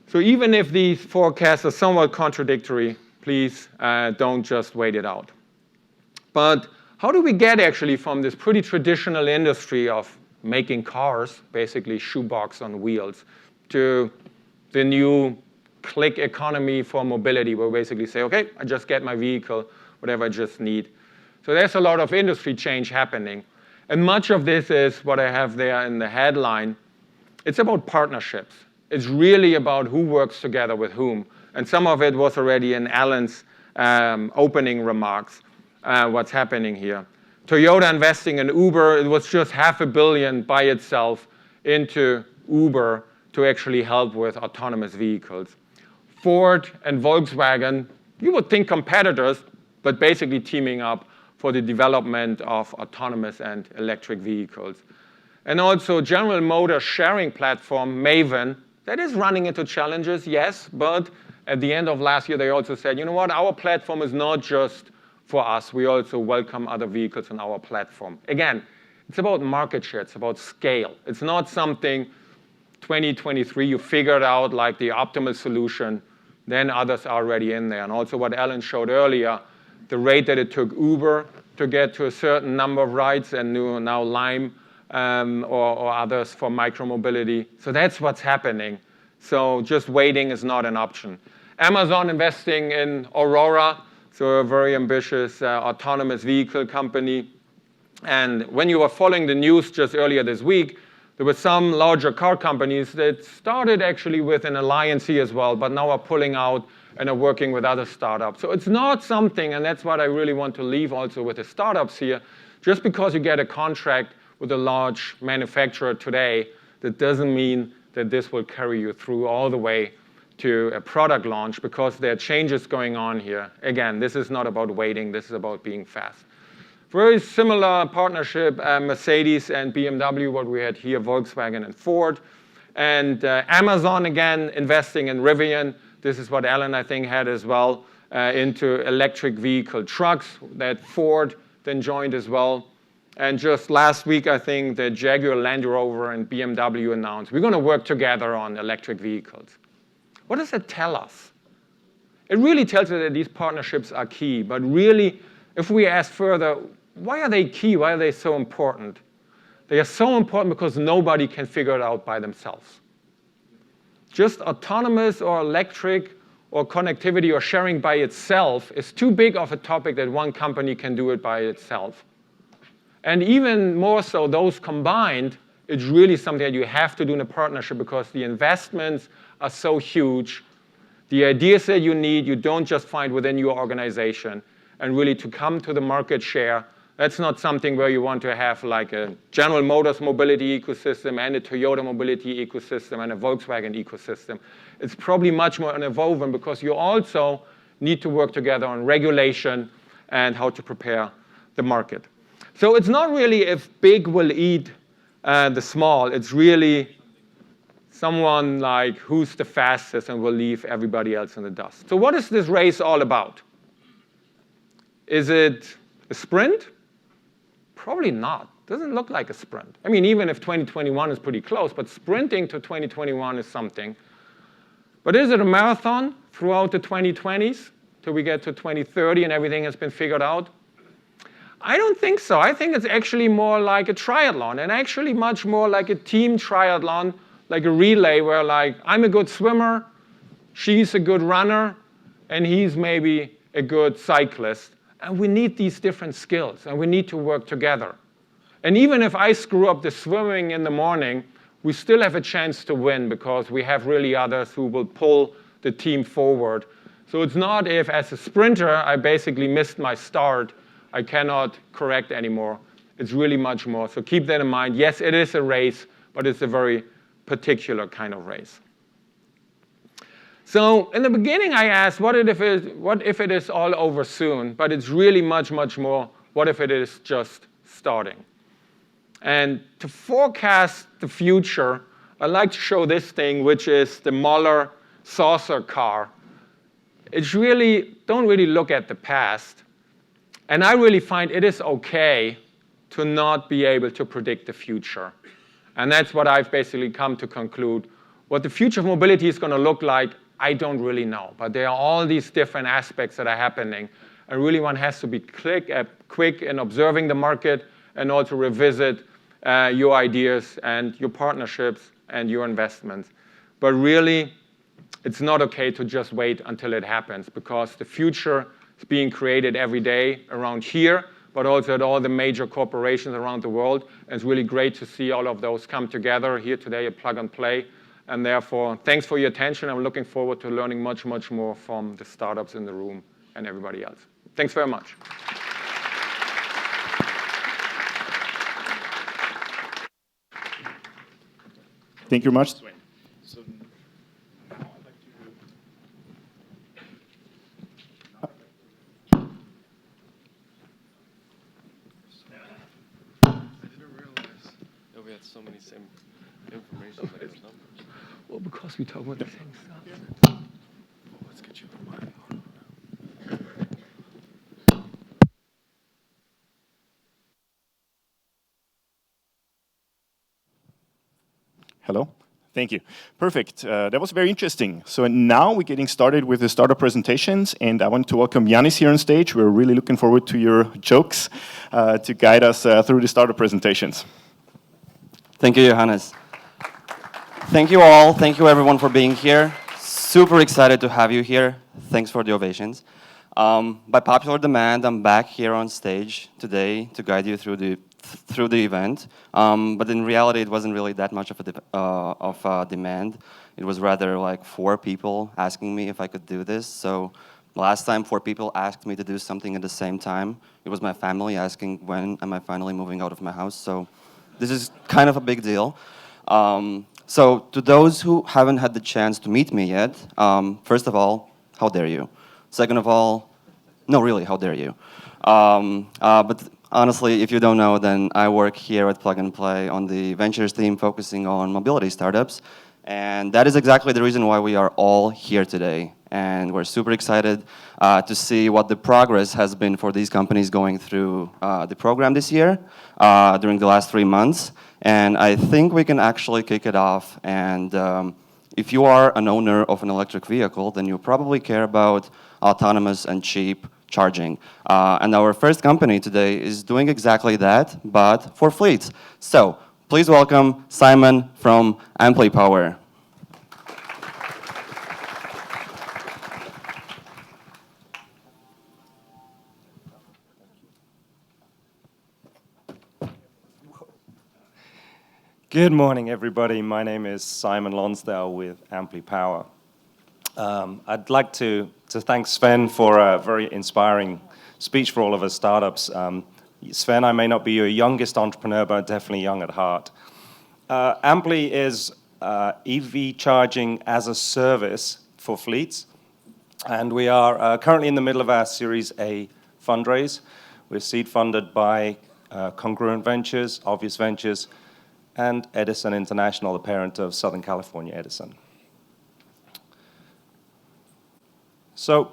[SPEAKER 5] So even if these forecasts are somewhat contradictory, please don't just wait it out. But how do we get actually from this pretty traditional industry of making cars, basically shoebox on wheels, to the new click economy for mobility, where we basically say, okay, I just get my vehicle, whatever I just need. So there's a lot of industry change happening. And much of this is what I have there in the headline. It's about partnerships. It's really about who works together with whom. And some of it was already in Alan's opening remarks, what's happening here. Toyota investing in Uber, it was just $500 million by itself into Uber to actually help with autonomous vehicles. Ford and Volkswagen, you would think competitors, but basically teaming up for the development of autonomous and electric vehicles. And also General Motors sharing platform, Maven, that is running into challenges, yes, but at the end of last year, they also said, you know what, our platform is not just for us. We also welcome other vehicles on our platform. Again, it's about market share. It's about scale. It's not something 2023 you figured out like the optimal solution, then others are already in there. And also what Alan showed earlier, the rate that it took Uber to get to a certain number of rides and now Lime or others for micromobility. So that's what's happening. So just waiting is not an option. Amazon investing in Aurora, so a very ambitious autonomous vehicle company. And when you were following the news just earlier this week, there were some larger car companies that started actually with an alliance here as well, but now are pulling out and are working with other startups. So it's not something, and that's what I really want to leave also with the startups here, just because you get a contract with a large manufacturer today, that doesn't mean that this will carry you through all the way to a product launch, because there are changes going on here. Again, this is not about waiting, this is about being fast. Very similar partnership, Mercedes and BMW, what we had here, Volkswagen and Ford. And Amazon, again, investing in Rivian. This is what Alan, I think, had as well, into electric vehicle trucks that Ford then joined as well. And just last week, I think, the Jaguar Land Rover and BMW announced, we're going to work together on electric vehicles. What does it tell us? It really tells us that these partnerships are key. But really, if we ask further, why are they key? Why are they so important? They are so important because nobody can figure it out by themselves. Just autonomous or electric or connectivity or sharing by itself is too big of a topic that one company can do it by itself. And even more so, those combined, it's really something that you have to do in a partnership because the investments are so huge. The ideas that you need, you don't just find within your organization. And really to come to the market share, that's not something where you want to have like a General Motors mobility ecosystem and a Toyota mobility ecosystem and a Volkswagen ecosystem. It's probably much more unevolved because you also need to work together on regulation and how to prepare the market. So it's not really if big will eat the small. It's really someone like who's the fastest and will leave everybody else in the dust. So what is this race all about? Is it a sprint? Probably not. Doesn't look like a sprint. I mean, even if 2021 is pretty close, but sprinting to 2021 is something. But is it a marathon throughout the 2020s till we get to 2030 and everything has been figured out? I don't think so. I think it's actually more like a triathlon, and actually much more like a team triathlon, like a relay where like I'm a good swimmer, she's a good runner, and he's maybe a good cyclist. And we need these different skills, and we need to work together. And even if I screw up the swimming in the morning, we still have a chance to win because we have really others who will pull the team forward. So it's not if, as a sprinter, I basically missed my start, I cannot correct anymore. It's really much more. So keep that in mind. Yes, it is a race, but it's a very particular kind of race. So in the beginning, I asked, what if it is all over soon? But it's really much, much more, what if it is just starting? And to forecast the future, I'd like to show this thing, which is the Muller saucer car. It's really, don't really look at the past. And I really find it is okay to not be able to predict the future. And that's what I've basically come to conclude. What the future of mobility is going to look like, I don't really know. But there are all these different aspects that are happening. And really one has to be quick in observing the market and also revisit your ideas and your partnerships and your investments. But really, it's not okay to just wait until it happens because the future is being created every day around here, but also at all the major corporations around the world. And it's really great to see all of those come together here today at Plug and Play. And therefore, thanks for your attention. I'm looking forward to learning much, much more from the startups in the room and everybody else. Thanks very much.
[SPEAKER 4] Thank you very much, Sven. So now I'd like
[SPEAKER 1] I didn't realize that we had so many same information.
[SPEAKER 5] Well, because we talk about the same stuff.
[SPEAKER 1] Let's get you on mine.
[SPEAKER 4] Hello. Thank you. Perfect. That was very interesting. So now we're getting started with the startup presentations, and I want to welcome Yannis here on stage. We're really looking forward to your jokes to guide us through the startup presentations.
[SPEAKER 13] Thank you, Johannes. Thank you all. Thank you, everyone, for being here. Super excited to have you here. Thanks for the ovations. By popular demand, I'm back here on stage today to guide you through the event. But in reality, it wasn't really that much of a demand. It was rather like 4 people asking me if I could do this. So last time 4 people asked me to do something at the same time. It was my family asking when am I finally moving out of my house. So this is kind of a big deal. So to those who haven't had the chance to meet me yet, first of all, how dare you? Second of all, no, really, how dare you? But honestly, if you don't know, then I work here at Plug and Play on the Ventures team focusing on mobility startups. And that is exactly the reason why we are all here today. And we're super excited to see what the progress has been for these companies going through the program this year, during the last 3 months. And I think we can actually kick it off. And if you are an owner of an electric vehicle, then you probably care about autonomous and cheap charging. And our first company today is doing exactly that, but for fleets. So please welcome Simon from Ampli Power.
[SPEAKER 14] Good morning, everybody. My name is Simon Lonsdale with Ampli Power. I'd like to thank Sven for a very inspiring speech for all of us startups. Sven, I may not be your youngest entrepreneur, but definitely young at heart. Ampli is EV charging as a service for fleets, and we are currently in the middle of our Series A fundraise. We're seed funded by Congruent Ventures, Obvious Ventures, and Edison International, the parent of Southern California Edison. So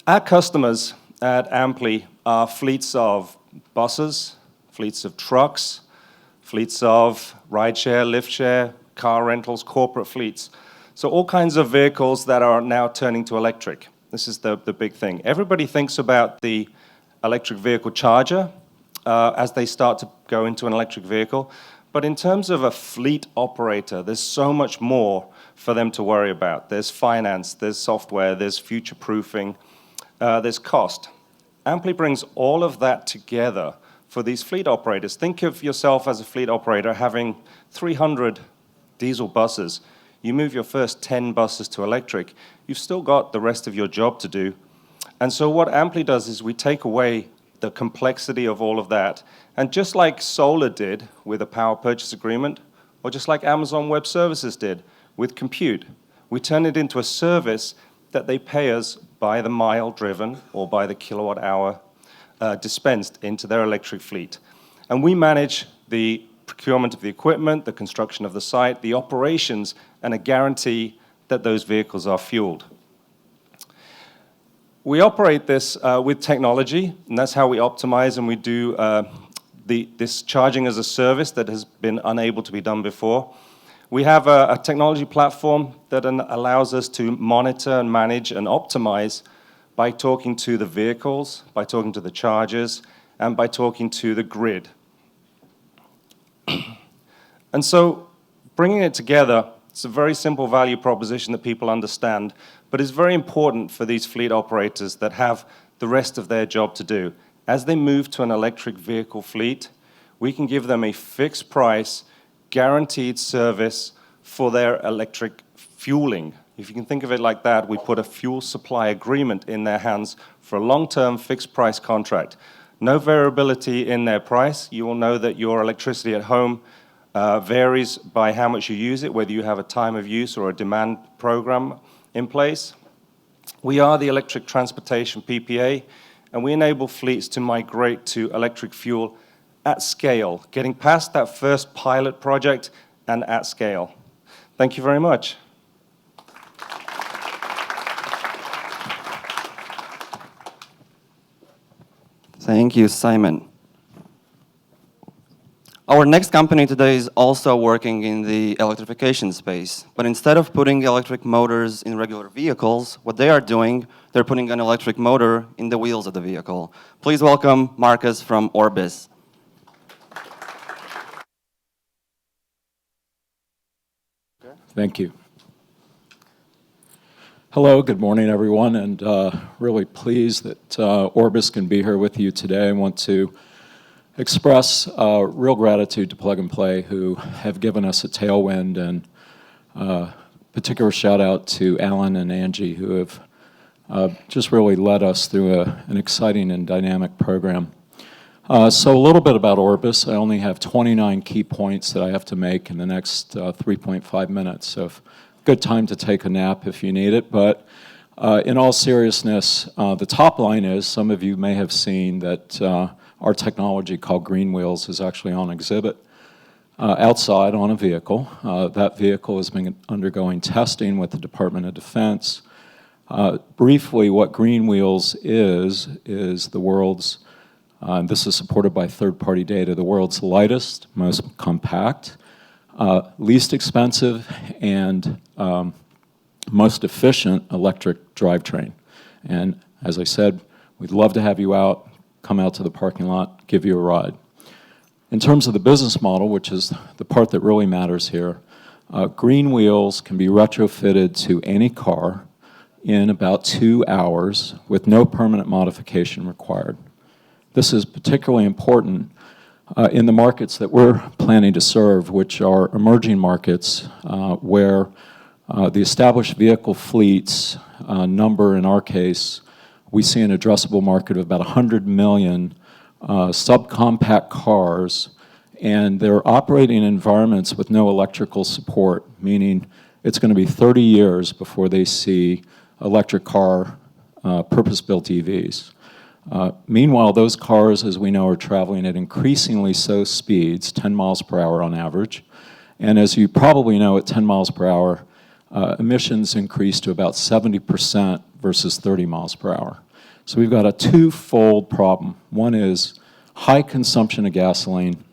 [SPEAKER 14] our customers at Ampli are fleets of buses, fleets of trucks, fleets of rideshare, lift share, car rentals, corporate fleets. So all kinds of vehicles that are now turning to electric. This is the big thing. Everybody thinks about the electric vehicle charger as they start to go into an electric vehicle, But in terms of a fleet operator, there's so much more for them to worry about. There's finance, there's software, there's future-proofing, there's cost. Ampli brings all of that together for these fleet operators. Think of yourself as a fleet operator having 300 diesel buses. You move your first 10 buses to electric, you've still got the rest of your job to do. And so what Ampli does is we take away the complexity of all of that. And just like solar did with a power purchase agreement, or just like Amazon Web Services did with compute, we turn it into a service that they pay us by the mile driven or by the kilowatt hour dispensed into their electric fleet. And we manage the procurement of the equipment, the construction of the site, the operations, and a guarantee that those vehicles are fueled. We operate this with technology, and that's how we optimize and we do this charging as a service that has been unable to be done before. We have a technology platform that allows us to monitor and manage and optimize by talking to the vehicles, by talking to the chargers, and by talking to the grid. And so bringing it together, it's a very simple value proposition that people understand, but it's very important for these fleet operators that have the rest of their job to do. As they move to an electric vehicle fleet, we can give them a fixed price, guaranteed service for their electric fueling. If you can think of it like that, we put a fuel supply agreement in their hands for a long-term fixed price contract. No variability in their price. You will know that your electricity at home varies by how much you use it, whether you have a time of use or a demand program in place. We are the electric transportation PPA, and we enable fleets to migrate to electric fuel at scale, getting past that first pilot project and at scale. Thank you very much.
[SPEAKER 13] Thank you, Simon. Our next company today is also working in the electrification space, but instead of putting electric motors in regular vehicles, what they are doing, they're putting an electric motor in the wheels of the vehicle. Please welcome Marcus from Orbis.
[SPEAKER 15] Thank you. Hello, good morning, everyone, and really pleased that Orbis can be here with you today. I want to express real gratitude to Plug and Play, who have given us a tailwind, and particular shout out to Alan and Angie, who have just really led us through an exciting and dynamic program. So a little bit about Orbis. I only have 29 key points that I have to make in the next 3.5 minutes, so good time to take a nap if you need it. But in all seriousness, the top line is, some of you may have seen that our technology called Green Wheels is actually on exhibit outside on a vehicle. That vehicle has been undergoing testing with the Department of Defense. Briefly, what Green Wheels is the world's, this is supported by third-party data, the world's lightest, most compact, least expensive, and most efficient electric drivetrain. And as I said, we'd love to have you out, come out to the parking lot, give you a ride. In terms of the business model, which is the part that really matters here, Green Wheels can be retrofitted to any car in about 2 hours with no permanent modification required. This is particularly important in the markets that we're planning to serve, which are emerging markets where the established vehicle fleets number, in our case, we see an addressable market of about 100 million subcompact cars, and they're operating in environments with no electrical support, meaning it's going to be 30 years before they see electric car purpose-built EVs. Meanwhile, those cars, as we know, are traveling at increasingly slow speeds, 10 miles per hour on average. And as you probably know, at 10 miles per hour, emissions increase to about 70% versus 30 miles per hour. So we've got a twofold problem. One is high consumption of gasoline,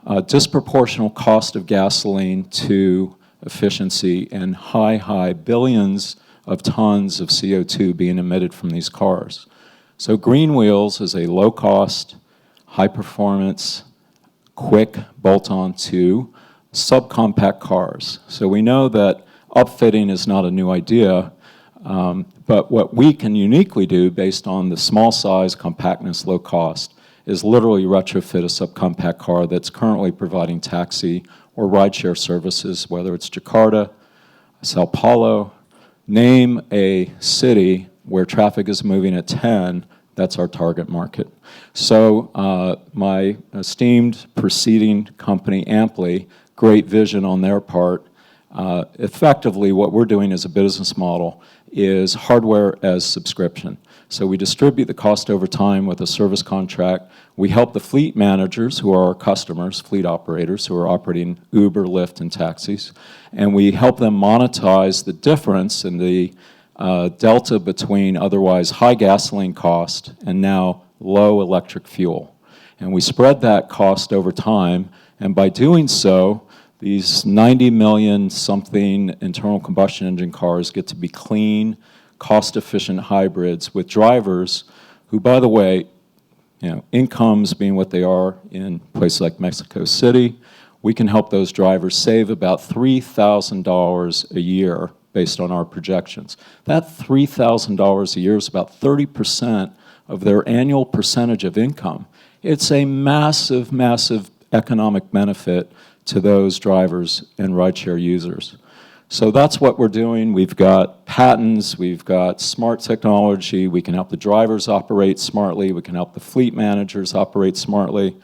[SPEAKER 15] disproportional cost of gasoline to efficiency, and high billions of tons of CO2 being emitted from these cars. So Green Wheels is a low-cost, high-performance, quick bolt-on to subcompact cars. So we know that upfitting is not a new idea, but what we can uniquely do based on the small size, compactness, low cost is literally retrofit a subcompact car that's currently providing taxi or rideshare services, whether it's Jakarta, Sao Paulo. Name a city where traffic is moving at 10, that's our target market. So my esteemed preceding company, Amply, great vision on their part. Effectively, what we're doing as a business model is hardware as subscription. So we distribute the cost over time with a service contract. We help the fleet managers, who are our customers, fleet operators, who are operating Uber, Lyft, and taxis, and we help them monetize the difference in the delta between otherwise high gasoline cost and now low electric fuel. And we spread that cost over time, and by doing so, these 90 million something internal combustion engine cars get to be clean, cost-efficient hybrids with drivers who, by the way, incomes being what they are in places like Mexico City, we can help those drivers save about $3,000 a year based on our projections. That $3,000 a year is about 30% of their annual percentage of income. It's a massive, massive economic benefit to those drivers and rideshare users. So that's what we're doing. We've got patents, we've got smart technology, we can help the drivers operate smartly, we can help the fleet managers operate smartly.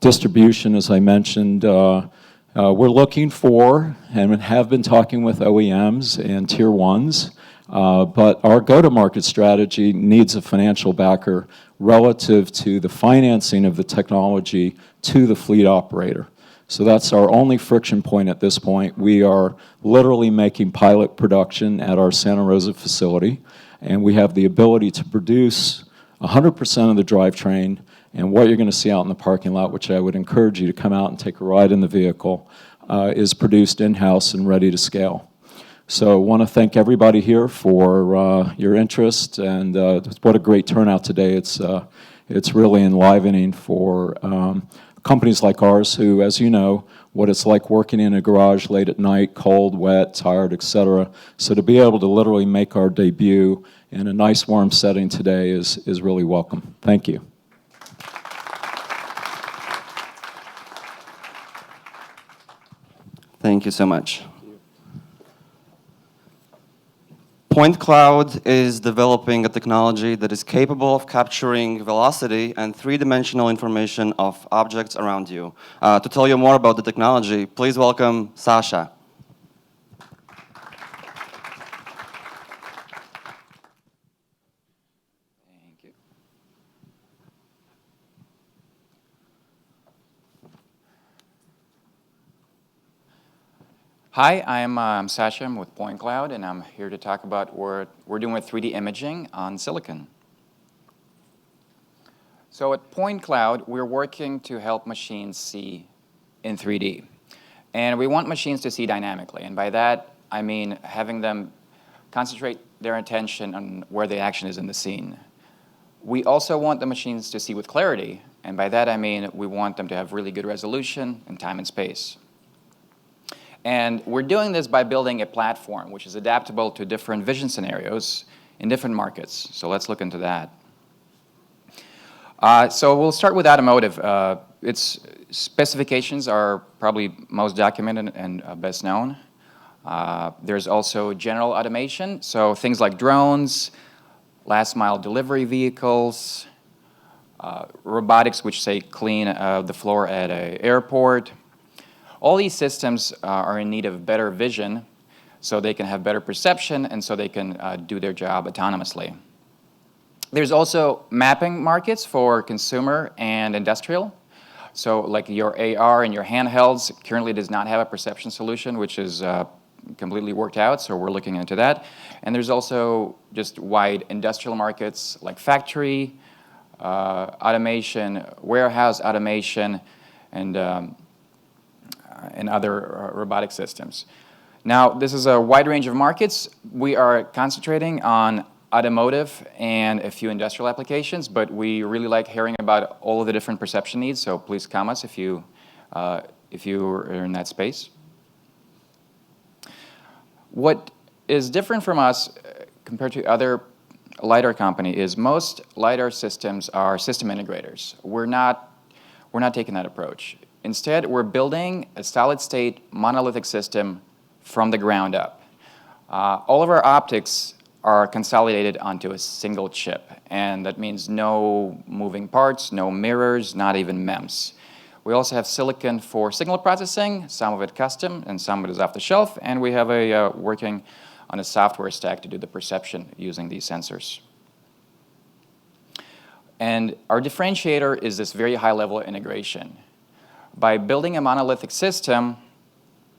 [SPEAKER 15] Distribution, as I mentioned, we're looking for and have been talking with OEMs and tier ones, but our go-to-market strategy needs a financial backer relative to the financing of the technology to the fleet operator. So that's our only friction point at this point. We are literally making pilot production at our Santa Rosa facility, and we have the ability to produce 100% of the drivetrain, and what you're going to see out in the parking lot, which I would encourage you to come out and take a ride in the vehicle, is produced in-house and ready to scale. So I want to thank everybody here for your interest, and what a great turnout today. It's really enlivening for companies like ours who, as you know, what it's like working in a garage late at night, cold, wet, tired, etc. So to be able to literally make our debut in a nice warm setting today is really welcome. Thank you.
[SPEAKER 13] Thank you so much. Point Cloud is developing a technology that is capable of capturing velocity and three-dimensional information of objects around you. To tell you more about the technology, please welcome Sasha.
[SPEAKER 16] Thank you. Hi, I'm Sasha. I'm with Point Cloud, and I'm here to talk about what we're doing with 3D imaging on silicon. So at Point Cloud, we're working to help machines see in 3D. And we want machines to see dynamically. And by that, I mean having them concentrate their attention on where the action is in the scene. We also want the machines to see with clarity. And by that, I mean we want them to have really good resolution in time and space. And we're doing this by building a platform which is adaptable to different vision scenarios in different markets. So let's look into that. So we'll start with automotive. Its specifications are probably most documented and best known. There's also general automation, so things like drones, last mile delivery vehicles, robotics which say clean the floor at an airport. All these systems are in need of better vision so they can have better perception and so they can do their job autonomously. There's also mapping markets for consumer and industrial. So like your AR and your handhelds currently does not have a perception solution, which is completely worked out, so we're looking into that. And there's also just wide industrial markets like factory, automation, warehouse automation, and other robotic systems. Now, this is a wide range of markets. We are concentrating on automotive and a few industrial applications, but we really like hearing about all of the different perception needs, so please come us if you if you are in that space. What is different from us compared to other LiDAR company is most LiDAR systems are system integrators. We're not taking that approach. Instead, we're building a solid-state monolithic system from the ground up. All of our optics are consolidated onto a single chip, and that means no moving parts, no mirrors, not even MEMS. We also have silicon for signal processing, some of it custom and some of it is off the shelf, and we have a working on a software stack to do the perception using these sensors. And our differentiator is this very high level of integration. By building a monolithic system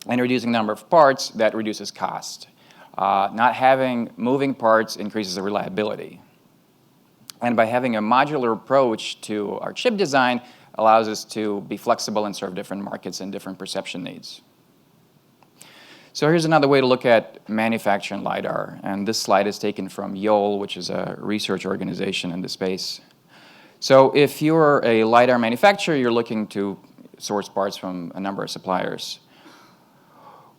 [SPEAKER 16] and reducing the number of parts, that reduces cost. Not having moving parts increases the reliability. And by having a modular approach to our chip design allows us to be flexible and serve different markets and different perception needs. So here's another way to look at manufacturing LiDAR. And this slide is taken from Yole, which is a research organization in the space. So if you're a LiDAR manufacturer, you're looking to source parts from a number of suppliers.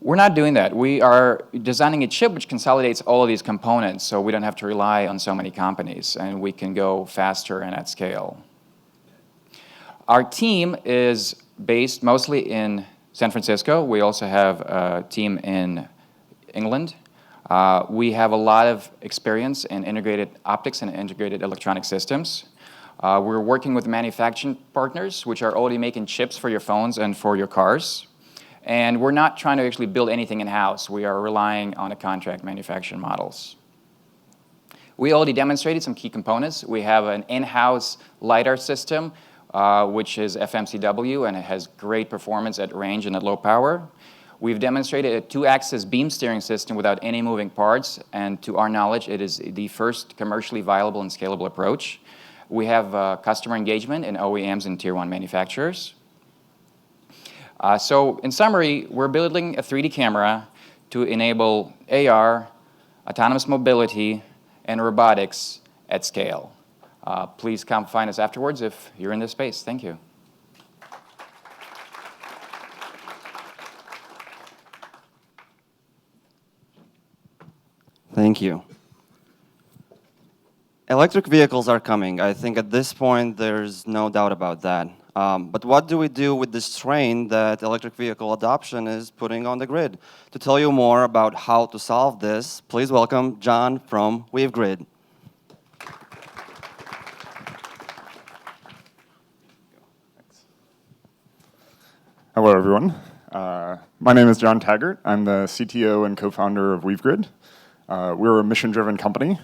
[SPEAKER 16] We're not doing that. We are designing a chip which consolidates all of these components so we don't have to rely on so many companies and we can go faster and at scale. Our team is based mostly in San Francisco. We also have a team in England. We have a lot of experience in integrated optics and integrated electronic systems. We're working with manufacturing partners which are already making chips for your phones and for your cars. And we're not trying to actually build anything in-house. We are relying on a contract manufacturing models. We already demonstrated some key components. We have an in-house LiDAR system which is FMCW, and it has great performance at range and at low power. We've demonstrated a 2-axis beam steering system without any moving parts, and to our knowledge, it is the first commercially viable and scalable approach. We have customer engagement in OEMs and Tier 1 manufacturers. So in summary, we're building a 3D camera to enable AR, autonomous mobility, and robotics at scale. Please come find us afterwards if you're in this space. Thank you.
[SPEAKER 13] Thank you. Electric vehicles are coming. I think at this point there's no doubt about that. But what do we do with this strain that electric vehicle adoption is putting on the grid? To tell you more about how to solve this, please welcome John from WaveGrid.
[SPEAKER 17] Hello, everyone. My name is John Taggart. I'm the CTO and co-founder of WaveGrid. We're a mission-driven company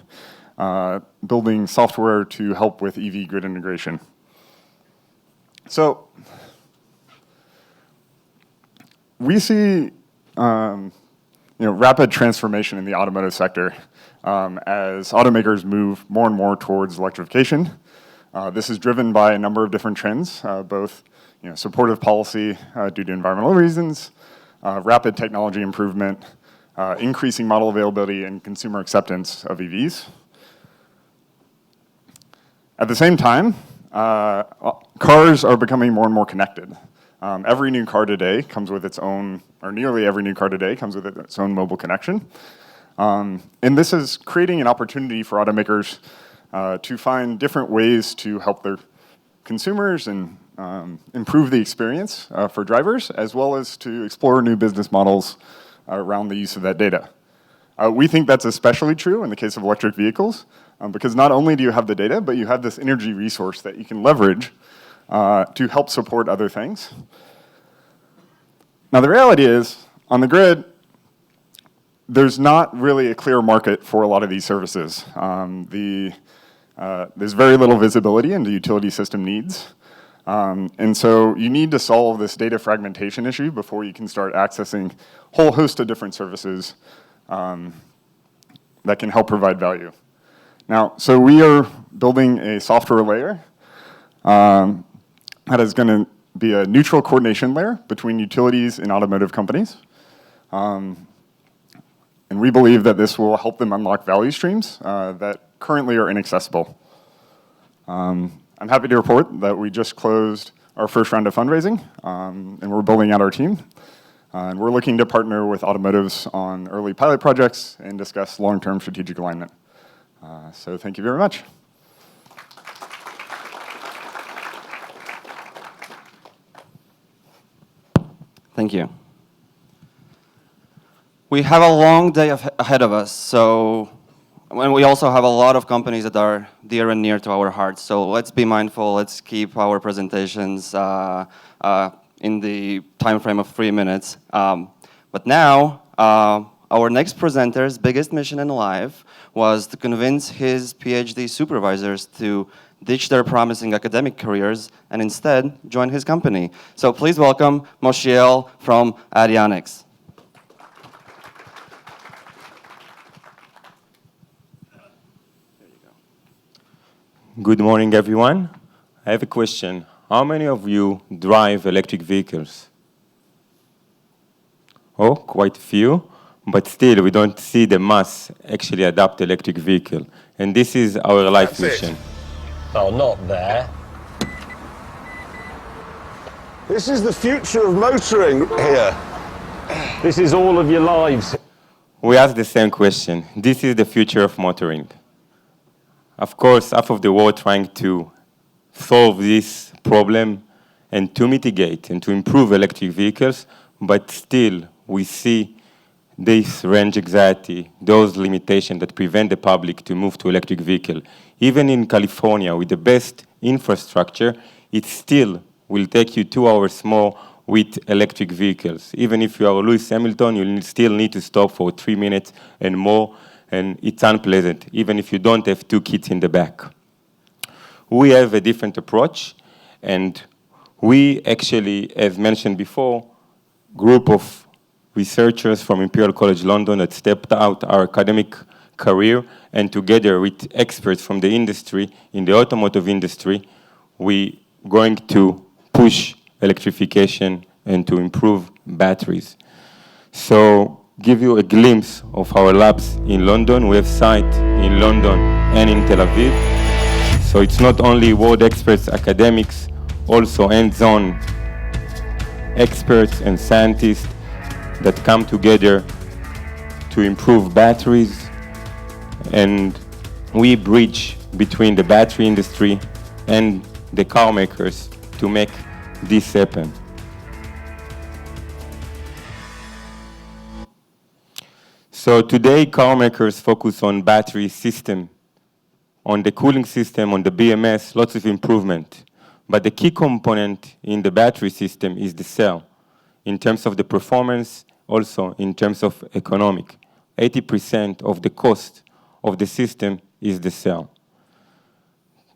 [SPEAKER 17] building software to help with EV grid integration. So we see rapid transformation in the automotive sector as automakers move more and more towards electrification. This is driven by a number of different trends, both supportive policy due to environmental reasons, rapid technology improvement, increasing model availability, and consumer acceptance of EVs. At the same time, cars are becoming more and more connected. Every new car today comes with its own, or nearly every new car today comes with its own mobile connection. And this is creating an opportunity for automakers to find different ways to help their consumers and improve the experience for drivers, as well as to explore new business models around the use of that data. We think that's especially true in the case of electric vehicles, because not only do you have the data, but you have this energy resource that you can leverage to help support other things. Now, the reality is, on the grid, there's not really a clear market for a lot of these services. There's very little visibility into utility system needs. And so you need to solve this data fragmentation issue before you can start accessing a whole host of different services that can help provide value. Now, so we are building a software layer that is going to be a neutral coordination layer between utilities and automotive companies. And we believe that this will help them unlock value streams that currently are inaccessible. I'm happy to report that we just closed our first round of fundraising, and we're building out our team. And we're looking to partner with automotives on early pilot projects and discuss long-term strategic alignment. So thank you very much.
[SPEAKER 13] Thank you. We have a long day ahead of us, and we also have a lot of companies that are dear and near to our hearts. So let's be mindful. Let's keep our presentations in the time frame of 3 minutes. But now, our next presenter's biggest mission in life was to convince his PhD supervisors to ditch their promising academic careers and instead join his company. So please welcome Moshiel from Adionics.
[SPEAKER 18] Good morning, everyone. I have a question. How many of you drive electric vehicles? Oh, quite a few, but still we don't see the mass actually adopt electric vehicle. And this is our life mission.
[SPEAKER 19] Oh, not there. This is the future of motoring here. This is all of your lives.
[SPEAKER 18] We ask the same question. This is the future of motoring. Of course, half of the world trying to solve this problem and to mitigate and to improve electric vehicles, but still we see this range anxiety, those limitations that prevent the public to move to electric vehicle. Even in California, with the best infrastructure, it still will take you 2 hours more with electric vehicles. Even if you are Lewis Hamilton, you still need to stop for 3 minutes and more, and it's unpleasant, even if you don't have 2 kids in the back. We have a different approach, and we actually, as mentioned before, group of researchers from Imperial College London that stepped out our academic career, and together with experts from the industry, in the automotive industry, we going to push electrification and to improve batteries. So, give you a glimpse of our labs in London. We have sites in London and in Tel Aviv. So it's not only world experts, academics, also hands-on experts and scientists that come together to improve batteries, and we bridge between the battery industry and the car makers to make this happen. So today, car makers focus on battery system, on the cooling system, on the BMS, lots of improvement. But the key component in the battery system is the cell, in terms of the performance, also in terms of economic. 80% of the cost of the system is the cell.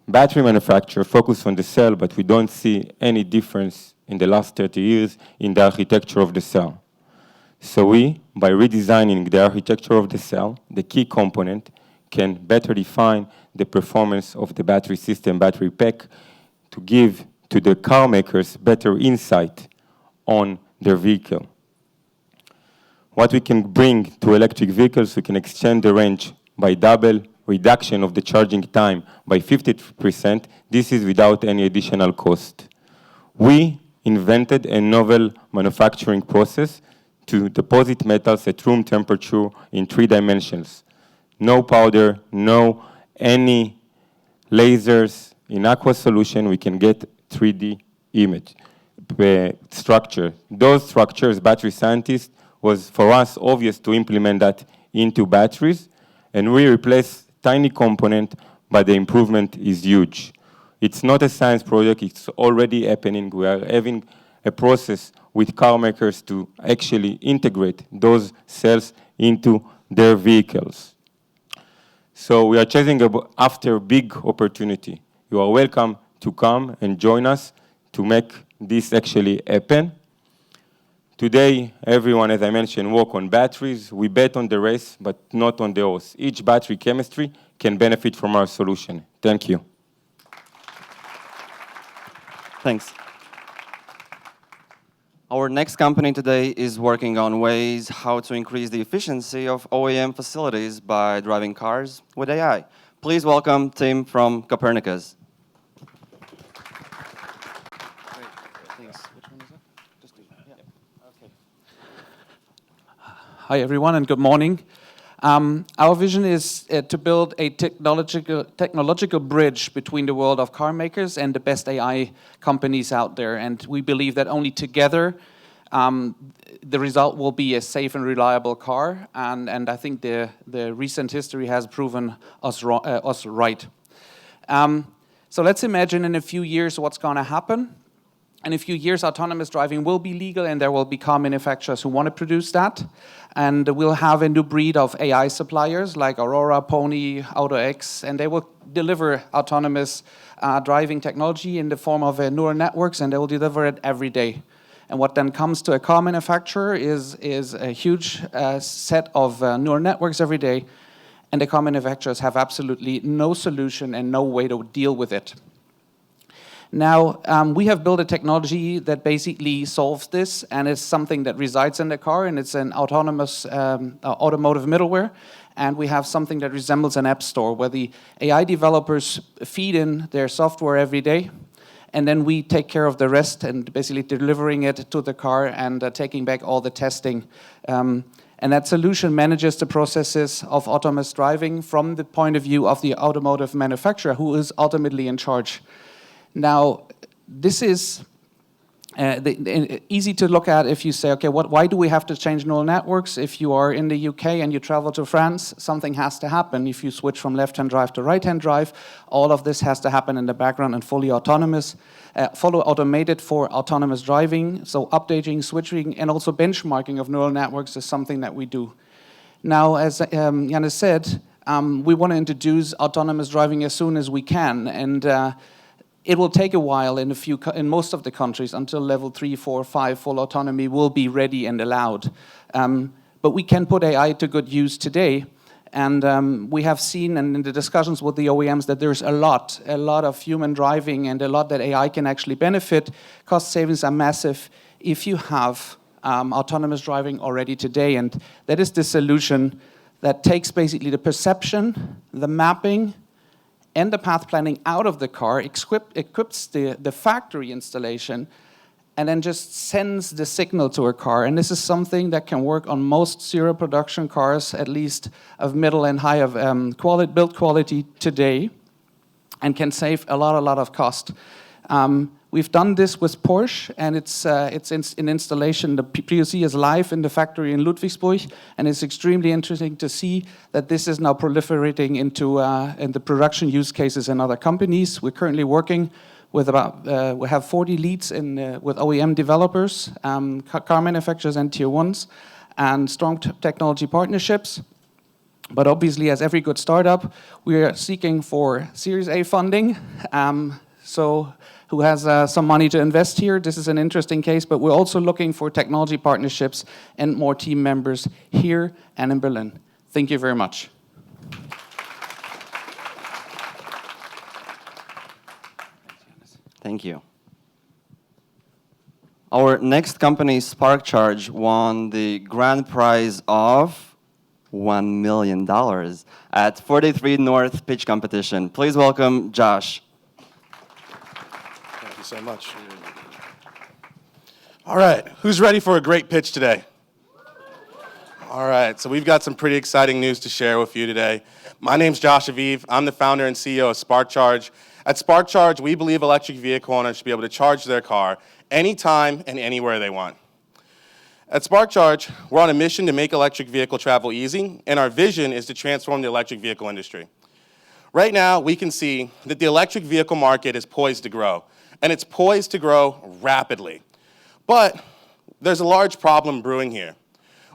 [SPEAKER 18] Battery manufacturers focus on the cell, but we don't see any difference in the last 30 years in the architecture of the cell. So we, by redesigning the architecture of the cell, the key component, can better define the performance of the battery system, battery pack, to give to the car makers better insight on their vehicle. What we can bring to electric vehicles, we can extend the range by double reduction of the charging time by 50%. This is without any additional cost. We invented a novel manufacturing process to deposit metals at room temperature in 3 dimensions. No powder, no any lasers. In aqua solution, we can get 3D image structure. Those structures, battery scientists, was for us obvious to implement that into batteries, and we replace tiny component, but the improvement is huge. It's not a science project, it's already happening. We are having a process with car makers to actually integrate those cells into their vehicles. So we are chasing after a big opportunity. You are welcome to come and join us to make this actually happen. Today, everyone, as I mentioned, work on batteries. We bet on the race, but not on the horse. Each battery chemistry can benefit from our solution. Thank you.
[SPEAKER 13] Thanks. Our next company today is working on ways how to increase the efficiency of OEM facilities by driving cars with AI. Please welcome Tim from Copernicus.
[SPEAKER 20] Hi, everyone, and good morning. Our vision is to build a technological bridge between the world of car makers and the best AI companies out there. And we believe that only together the result will be a safe and reliable car. And I think the recent history has proven us right. So let's imagine in a few years what's going to happen. In a few years, autonomous driving will be legal, and there will be car manufacturers who want to produce that. And we'll have a new breed of AI suppliers like Aurora, Pony, AutoX, and they will deliver autonomous driving technology in the form of neural networks, and they will deliver it every day. And what then comes to a car manufacturer is a huge set of neural networks every day, and the car manufacturers have absolutely no solution and no way to deal with it. Now, we have built a technology that basically solves this, and it's something that resides in the car, and it's an autonomous automotive middleware. And we have something that resembles an app store where the AI developers feed in their software every day, and then we take care of the rest and basically delivering it to the car and taking back all the testing. And that solution manages the processes of autonomous driving from the point of view of the automotive manufacturer, who is ultimately in charge. Now, this is easy to look at if you say, okay, why do we have to change neural networks? If you are in the UK and you travel to France, something has to happen. If you switch from left-hand drive to right-hand drive, all of this has to happen in the background and fully autonomous, fully automated for autonomous driving. So updating, switching, and also benchmarking of neural networks is something that we do. Now, as Janne said, we want to introduce autonomous driving as soon as we can, and it will take a while in most of the countries until level 3, 4, 5 full autonomy will be ready and allowed. But we can put AI to good use today. And we have seen, and in the discussions with the OEMs, that there's a lot of human driving and a lot that AI can actually benefit. Cost savings are massive if you have autonomous driving already today. And that is the solution that takes basically the perception, the mapping, and the path planning out of the car, equips the factory installation, and then just sends the signal to a car. And this is something that can work on most serial production cars, at least of middle and high of build quality today, and can save a lot of cost. We've done this with Porsche, and it's in installation. The POC is live in the factory in Ludwigsburg, and it's extremely interesting to see that this is now proliferating into in the production use cases in other companies. We're currently working with we have 40 leads with OEM developers, car manufacturers, and tier ones, and strong technology partnerships. But obviously, as every good startup, we are seeking for Series A funding. So who has some money to invest here? This is an interesting case, but we're also looking for technology partnerships and more team members here and in Berlin. Thank you very much.
[SPEAKER 13] Thank you. Our next company, SparkCharge, won the grand prize of $1 million at 43 North pitch competition. Please welcome Josh.
[SPEAKER 21] Thank you so much. All right, who's ready for a great pitch today? All right, so we've got some pretty exciting news to share with you today. My name's Josh Aviv. I'm the founder and CEO of SparkCharge. At SparkCharge, we believe electric vehicle owners should be able to charge their car anytime and anywhere they want. At SparkCharge, we're on a mission to make electric vehicle travel easy, and our vision is to transform the electric vehicle industry. Right now, we can see that the electric vehicle market is poised to grow, and it's poised to grow rapidly. But there's a large problem brewing here.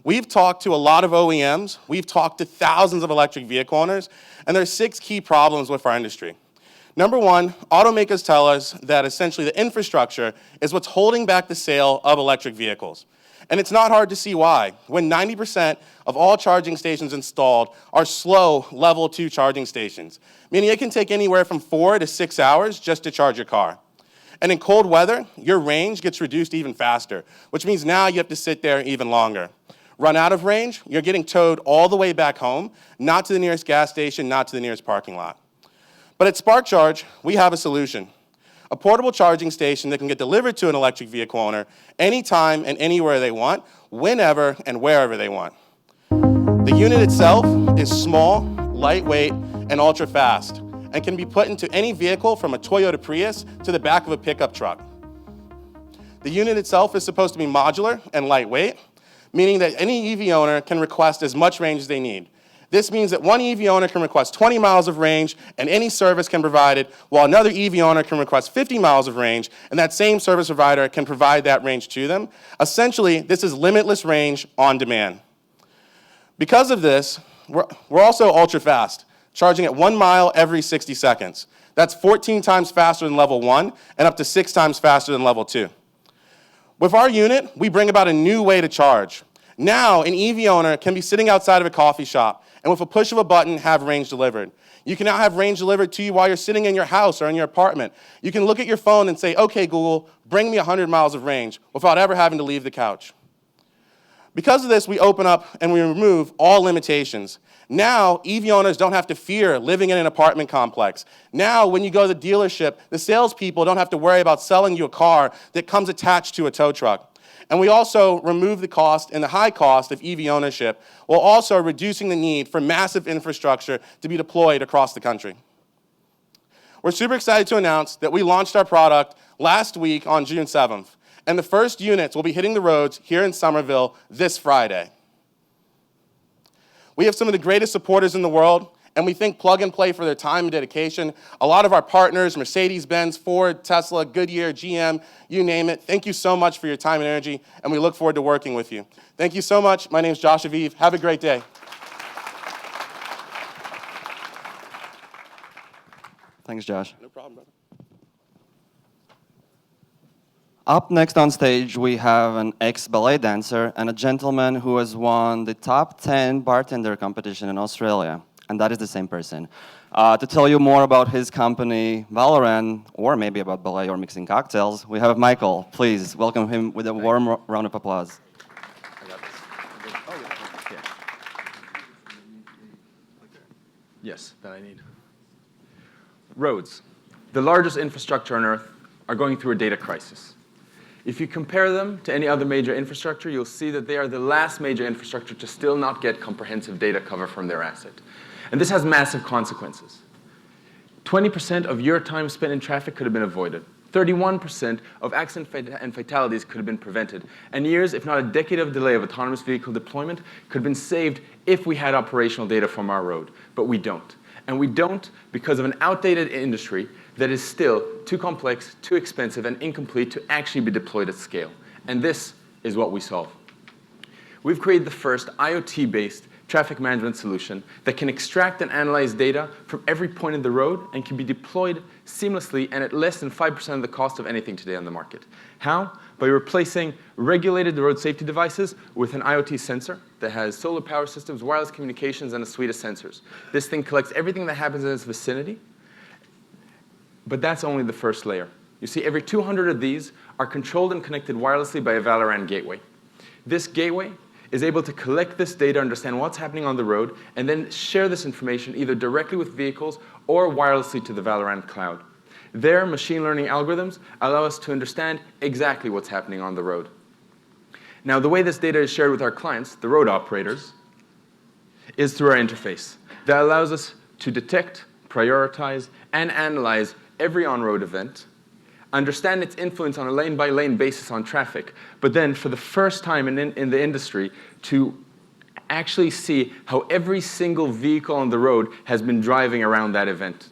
[SPEAKER 21] We've talked to a lot of OEMs, we've talked to thousands of electric vehicle owners, and there's 6 key problems with our industry. Number one, automakers tell us that essentially the infrastructure is what's holding back the sale of electric vehicles. And it's not hard to see why, when 90% of all charging stations installed are slow level 2 charging stations, meaning it can take anywhere from 4 to 6 hours just to charge your car. And in cold weather, your range gets reduced even faster, which means now you have to sit there even longer. Run out of range, you're getting towed all the way back home, not to the nearest gas station, not to the nearest parking lot. But at SparkCharge, we have a solution. A portable charging station that can get delivered to an electric vehicle owner anytime and anywhere they want, whenever and wherever they want. The unit itself is small, lightweight, and ultra fast, and can be put into any vehicle from a Toyota Prius to the back of a pickup truck. The unit itself is supposed to be modular and lightweight, meaning that any EV owner can request as much range as they need. This means that one EV owner can request 20 miles of range and any service can provide it, while another EV owner can request 50 miles of range and that same service provider can provide that range to them. Essentially, this is limitless range on demand. Because of this, we're also ultra fast, charging at 1 mile every 60 seconds. That's 14 times faster than level 1 and up to 6 times faster than level 2. With our unit, we bring about a new way to charge. Now, an EV owner can be sitting outside of a coffee shop and with a push of a button have range delivered. You can now have range delivered to you while you're sitting in your house or in your apartment. You can look at your phone and say, okay, Google, bring me 100 miles of range without ever having to leave the couch. Because of this, we open up and we remove all limitations. Now, EV owners don't have to fear living in an apartment complex. Now, when you go to the dealership, the salespeople don't have to worry about selling you a car that comes attached to a tow truck. And we also remove the cost and the high cost of EV ownership, while also reducing the need for massive infrastructure to be deployed across the country. We're super excited to announce that we launched our product last week on June 7th, and the first units will be hitting the roads here in Somerville this Friday. We have some of the greatest supporters in the world, and we thank Plug and Play for their time and dedication. A lot of our partners, Mercedes-Benz, Ford, Tesla, Goodyear, GM, you name it. Thank you so much for your time and energy, and we look forward to working with you. Thank you so much. My name is Josh Aviv. Have a great day.
[SPEAKER 13] Thanks, Josh.
[SPEAKER 21] No problem, brother.
[SPEAKER 13] Up next on stage, we have an ex-ballet dancer and a gentleman who has won the top 10 bartender competition in Australia. And that is the same person. To tell you more about his company, Valorant, or maybe about ballet or mixing cocktails, we have Michael. Please welcome him with a warm round of applause.
[SPEAKER 2] Yes, that I need. Roads, the largest infrastructure on Earth, are going through a data crisis. If you compare them to any other major infrastructure, you'll see that they are the last major infrastructure to still not get comprehensive data cover from their asset. And this has massive consequences. 20% of your time spent in traffic could have been avoided. 31% of accidents and fatalities could have been prevented. And years, if not a decade of delay of autonomous vehicle deployment could have been saved if we had operational data from our road. But we don't. And we don't because of an outdated industry that is still too complex, too expensive, and incomplete to actually be deployed at scale. And this is what we solve. We've created the first IoT-based traffic management solution that can extract and analyze data from every point in the road and can be deployed seamlessly and at less than 5% of the cost of anything today on the market. How? By replacing regulated road safety devices with an IoT sensor that has solar power systems, wireless communications, and a suite of sensors. This thing collects everything that happens in its vicinity, but that's only the first layer. You see, every 200 of these are controlled and connected wirelessly by a Valorant gateway. This gateway is able to collect this data, understand what's happening on the road, and then share this information either directly with vehicles or wirelessly to the Valorant cloud. Their machine learning algorithms allow us to understand exactly what's happening on the road. Now, the way this data is shared with our clients, the road operators, is through our interface. That allows us to detect, prioritize, and analyze every on-road event, understand its influence on a lane-by-lane basis on traffic, but then for the first time in the industry to actually see how every single vehicle on the road has been driving around that event.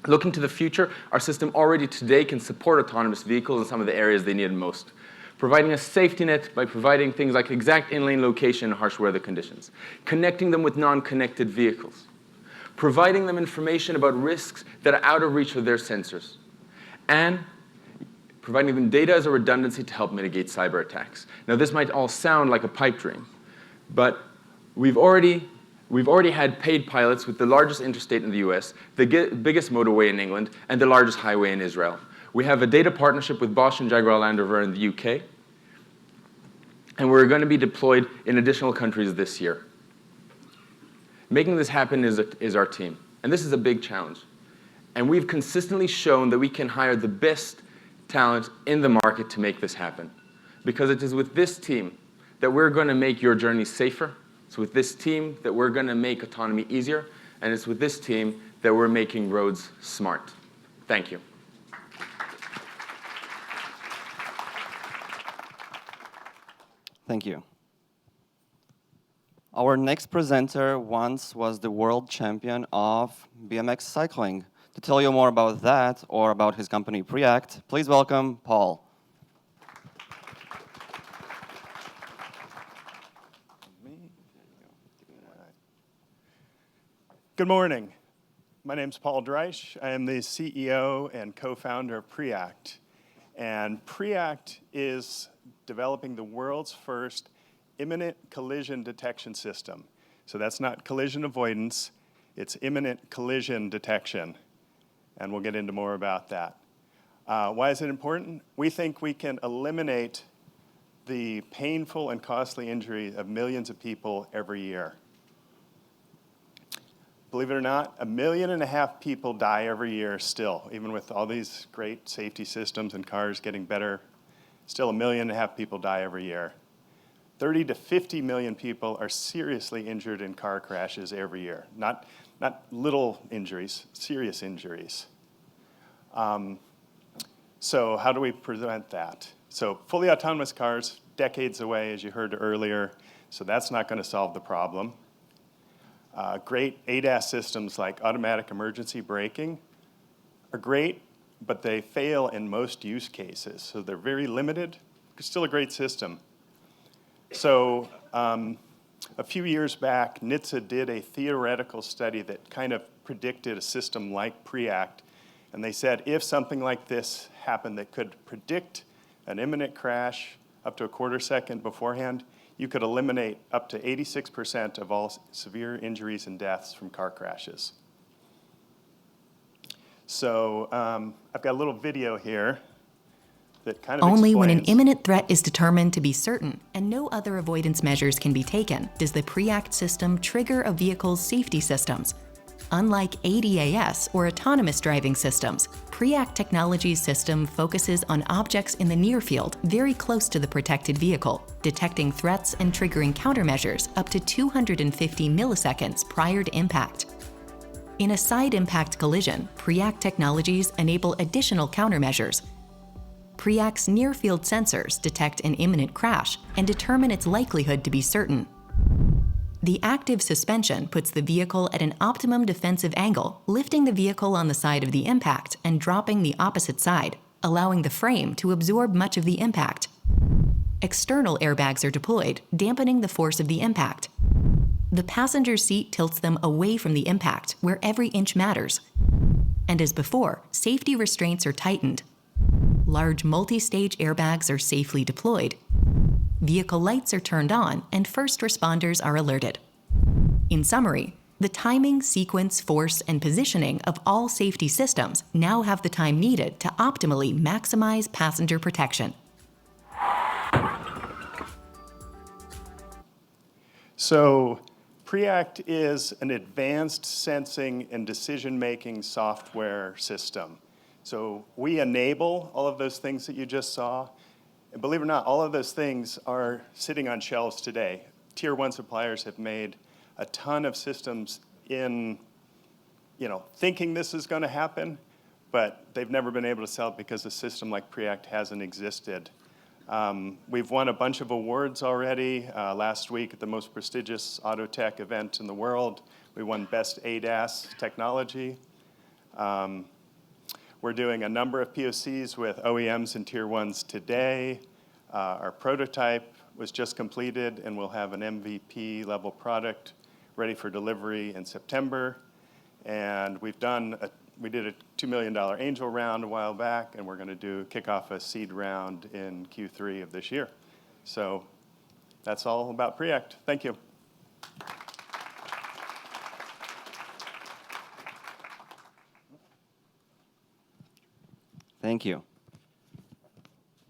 [SPEAKER 2] Looking to the future, our system already today can support autonomous vehicles in some of the areas they need most, providing a safety net by providing things like exact in-lane location in harsh weather conditions, connecting them with non-connected vehicles, providing them information about risks that are out of reach of their sensors, and providing them data as a redundancy to help mitigate cyber attacks. Now, this might all sound like a pipe dream, but we've already had paid pilots with the largest interstate in the US, the biggest motorway in England, and the largest highway in Israel. We have a data partnership with Bosch and Jaguar Land Rover in the UK, and we're going to be deployed in additional countries this year. Making this happen is our team, and this is a big challenge. And we've consistently shown that we can hire the best talent in the market to make this happen. Because it is with this team that we're going to make your journey safer. It's with this team that we're going to make autonomy easier. And it's with this team that we're making roads smart. Thank you.
[SPEAKER 13] Thank you. Our next presenter once was the world champion of BMX cycling. To tell you more about that or about his company Preact, please welcome Paul.
[SPEAKER 3] Good morning. My name's Paul Dreisch. I am the CEO and co-founder of Preact. And Preact is developing the world's first imminent collision detection system. So that's not collision avoidance, it's imminent collision detection. And we'll get into more about that. Why is it important? We think we can eliminate the painful and costly injury of millions of people every year. Believe it or not, 1.5 million people die every year still, even with all these great safety systems and cars getting better. Still 1.5 million people die every year. 30 to 50 million people are seriously injured in car crashes every year. Not little injuries, serious injuries. So how do we prevent that? So fully autonomous cars, decades away, as you heard earlier, so that's not going to solve the problem. Great ADAS systems like automatic emergency braking are great, but they fail in most use cases. So they're very limited. It's still a great system. So a few years back, NHTSA did a theoretical study that kind of predicted a system like Preact. And they said if something like this happened that could predict an imminent crash up to a quarter second beforehand, you could eliminate up to 86% of all severe injuries and deaths from car crashes. So I've got a little video here that kind of
[SPEAKER 22] Only when an
[SPEAKER 3] explains.
[SPEAKER 22] imminent threat is determined to be certain and no other avoidance measures can be taken does the Preact system trigger a vehicle's safety systems. Unlike ADAS or autonomous driving systems, Preact Technology's system focuses on objects in the near field very close to the protected vehicle, detecting threats and triggering countermeasures up to 250 milliseconds prior to impact. In a side impact collision, Preact Technologies enable additional countermeasures. Preact's near-field sensors detect an imminent crash and determine its likelihood to be certain. The active suspension puts the vehicle at an optimum defensive angle, lifting the vehicle on the side of the impact and dropping the opposite side, allowing the frame to absorb much of the impact. External airbags are deployed, dampening the force of the impact. The passenger seat tilts them away from the impact, where every inch matters. And as before, safety restraints are tightened. Large multi-stage airbags are safely deployed. Vehicle lights are turned on, and first responders are alerted. In summary, the timing, sequence, force, and positioning of all safety systems now have the time needed to optimally maximize passenger protection.
[SPEAKER 3] So Preact is an advanced sensing and decision-making software system. So we enable all of those things that you just saw. And believe it or not, all of those things are sitting on shelves today. Tier 1 suppliers have made a ton of systems in, thinking this is going to happen, but they've never been able to sell it because a system like Preact hasn't existed. We've won a bunch of awards already. Last week at the most prestigious auto tech event in the world, we won Best ADAS Technology. We're doing a number of POCs with OEMs and Tier 1s today. Our prototype was just completed, and we'll have an MVP level product ready for delivery in September. And we did a $2 million angel round a while back, and we're going to kick off a seed round in Q3 of this year. So that's all about Preact. Thank you.
[SPEAKER 13] Thank you.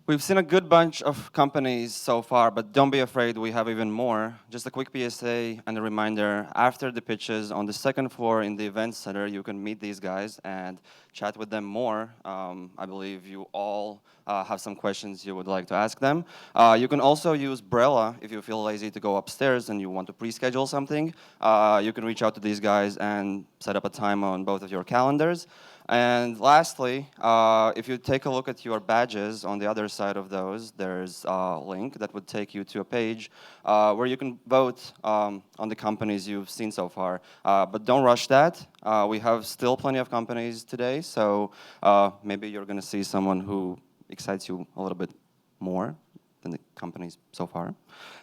[SPEAKER 13] We've seen a good bunch of companies so far, but don't be afraid, we have even more. Just a quick PSA and a reminder, after the pitches on the second floor in the event center, you can meet these guys and chat with them more. I believe you all have some questions you would like to ask them. You can also use Brella if you feel lazy to go upstairs and you want to pre-schedule something. You can reach out to these guys and set up a time on both of your calendars. And lastly, if you take a look at your badges on the other side of those, there's a link that would take you to a page where you can vote on the companies you've seen so far. But don't rush that. We have still plenty of companies today, so maybe you're going to see someone who excites you a little bit more than the companies so far.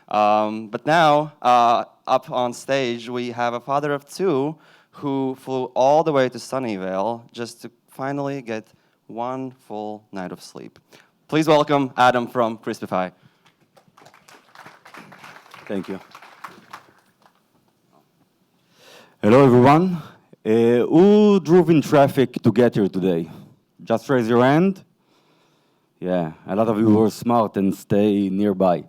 [SPEAKER 13] But now, up on stage, we have a father of two who flew all the way to Sunnyvale just to finally get one full night of sleep. Please welcome Adam from Crispify.
[SPEAKER 7] Thank you. Hello, everyone. Who drove in traffic to get here today? Just raise your hand. Yeah, a lot of you were smart and stay nearby.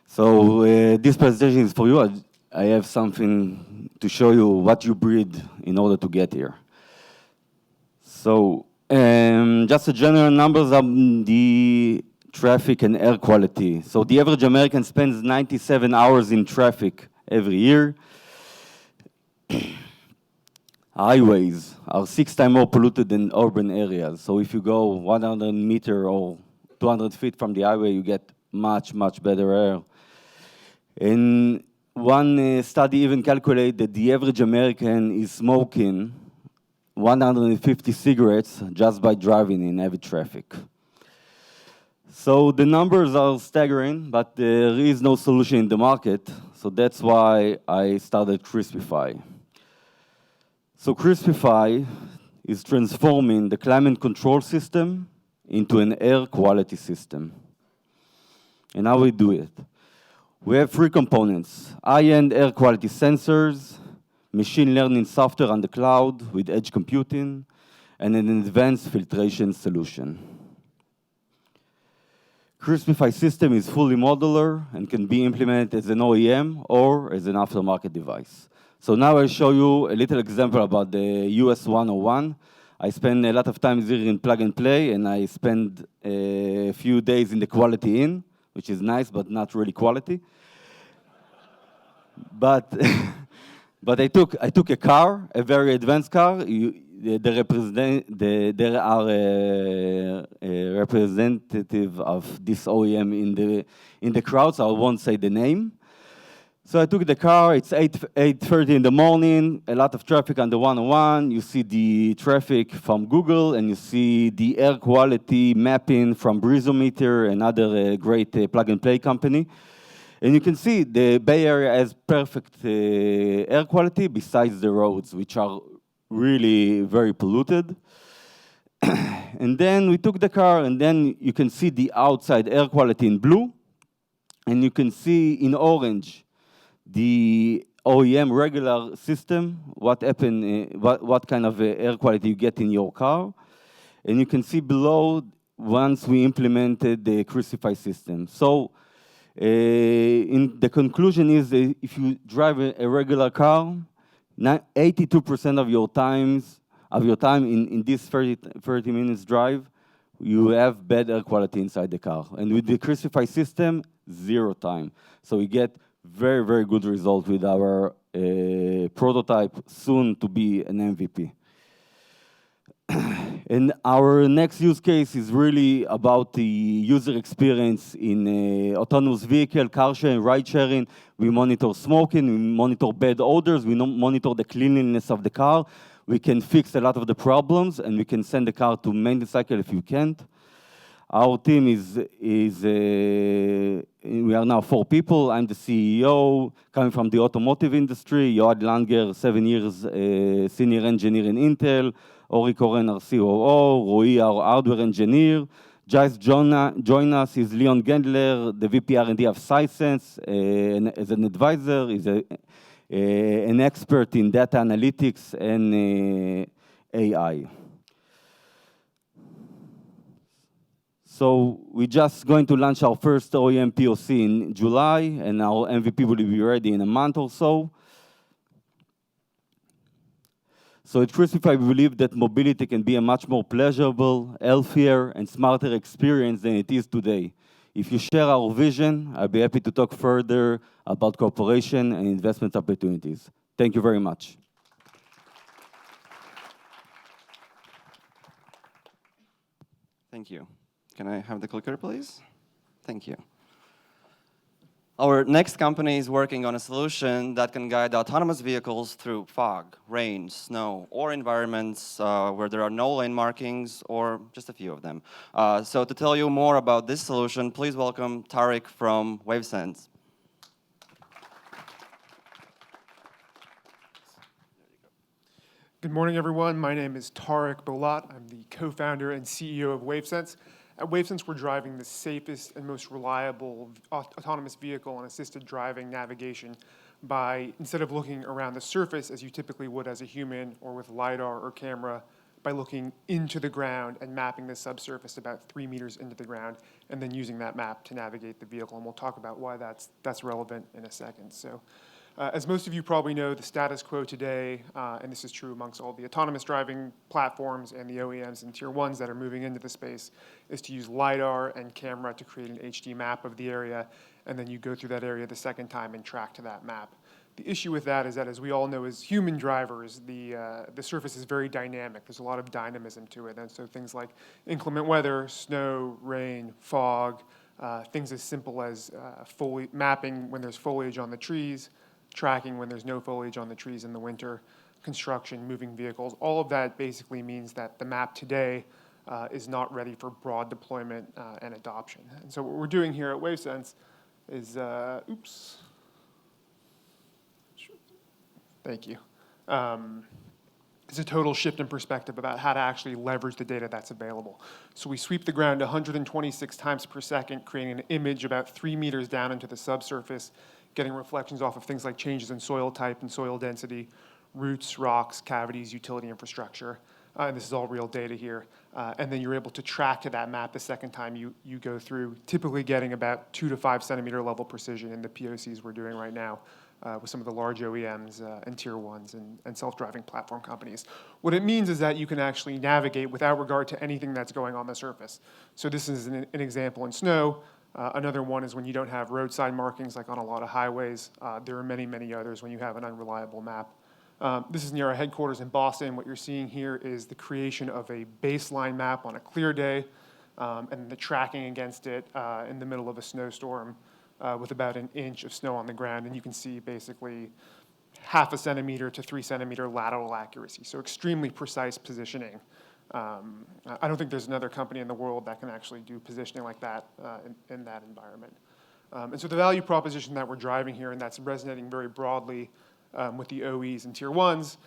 [SPEAKER 7] So this presentation is for you. I have something to show you what you breathe in order to get here. So just the general numbers of the traffic and air quality. So the average American spends 97 hours in traffic every year. Highways are 6 times more polluted than urban areas. So if you go 100 meters or 200 feet from the highway, you get much, much better air. And one study even calculated that the average American is smoking 150 cigarettes just by driving in heavy traffic. So the numbers are staggering, but there is no solution in the market. So that's why I started Crispify. So Crispify is transforming the climate control system into an air quality system. And how we do it? We have 3 components: high-end air quality sensors, machine learning software on the cloud with edge computing, and an advanced filtration solution. Crispify system is fully modular and can be implemented as an OEM or as an aftermarket device. So now I'll show you a little example about the US 101. I spend a lot of time here in Plug and Play, and I spend a few days in the Quality Inn, which is nice, but not really quality. But I took a car, a very advanced car. There are a representative of this OEM in the crowd, so I won't say the name. So I took the car. It's 8:30 in the morning. A lot of traffic on the 101. You see the traffic from Google, and you see the air quality mapping from Breezometer, another great plug-and-play company. And you can see the Bay Area has perfect air quality besides the roads, which are really very polluted. And then we took the car, and then you can see the outside air quality in blue, and you can see in orange the OEM regular system, what happened, what kind of air quality you get in your car. And you can see below once we implemented the Crispify system. So in the conclusion is that if you drive a regular car, 82% of your time in this 30 minutes drive, you have bad air quality inside the car. And with the Crispify system, 0 time. So we get very, very good result with our prototype, soon to be an MVP. And our next use case is really about the user experience in autonomous vehicle, car sharing, ride sharing. We monitor smoking, we monitor bad odors, we monitor the cleanliness of the car. We can fix a lot of the problems, and we can send the car to maintenance cycle if you can't. Our team we are now 4 people. I'm the CEO, coming from the automotive industry. Yoad Langer, 7 years senior engineer in Intel. Ori Koren, our COO. Rui, our hardware engineer. Jais join us. He's Leon Gendler, the VP R&D of Sisense, as an advisor. He's an expert in data analytics and AI. So we're just going to launch our first OEM POC in July, and our MVP will be ready in a month or so. So at Crucify, we believe that mobility can be a much more pleasurable, healthier, and smarter experience than it is today. If you share our vision, I'll be happy to talk further about cooperation and investment opportunities. Thank you very much.
[SPEAKER 13] Thank you. Can I have the clicker, please? Thank you. Our next company is working on a solution that can guide autonomous vehicles through fog, rain, snow, or environments where there are no lane markings, or just a few of them. So to tell you more about this solution, please welcome Tariq from WaveSense.
[SPEAKER 8] Good morning, everyone. My name is Tariq Bolat. I'm the co-founder and CEO of WaveSense. At WaveSense, we're driving the safest and most reliable autonomous vehicle and assisted driving navigation by, instead of looking around the surface as you typically would as a human or with Lidar or camera, by looking into the ground and mapping the subsurface about 3 meters into the ground, and then using that map to navigate the vehicle. And we'll talk about why that's relevant in a second. So, as most of you probably know, the status quo today, and this is true amongst all the autonomous driving platforms and the OEMs and tier ones that are moving into the space, is to use Lidar and camera to create an HD map of the area, and then you go through that area the second time and track to that map. The issue with that is that, as we all know as human drivers, the surface is very dynamic. There's a lot of dynamism to it, and so things like inclement weather, snow, rain, fog, things as simple as mapping when there's foliage on the trees, tracking when there's no foliage on the trees in the winter, construction, moving vehicles. All of that basically means that the map today is not ready for broad deployment and adoption. And so what we're doing here at WaveSense is, thank you. It's a total shift in perspective about how to actually leverage the data that's available. So we sweep the ground 126 times per second, creating an image about 3 meters down into the subsurface, getting reflections off of things like changes in soil type and soil density, roots, rocks, cavities, utility infrastructure. And this is all real data here. And then you're able to track to that map the second time you go through, typically getting about 2 to 5 centimeter level precision in the POCs we're doing right now with some of the large OEMs and tier ones and self-driving platform companies. What it means is that you can actually navigate without regard to anything that's going on the surface. So this is an example in snow. Another one is when you don't have roadside markings, like on a lot of highways. There are many, many others when you have an unreliable map. This is near our headquarters in Boston. What you're seeing here is the creation of a baseline map on a clear day, and the tracking against it in the middle of a snowstorm with about 1 inch of snow on the ground. And you can see basically 0.5 centimeter to 3 centimeter lateral accuracy, so extremely precise positioning. I don't think there's another company in the world that can actually do positioning like that in that environment. And so the value proposition that we're driving here, and that's resonating very broadly with the OEs and tier ones,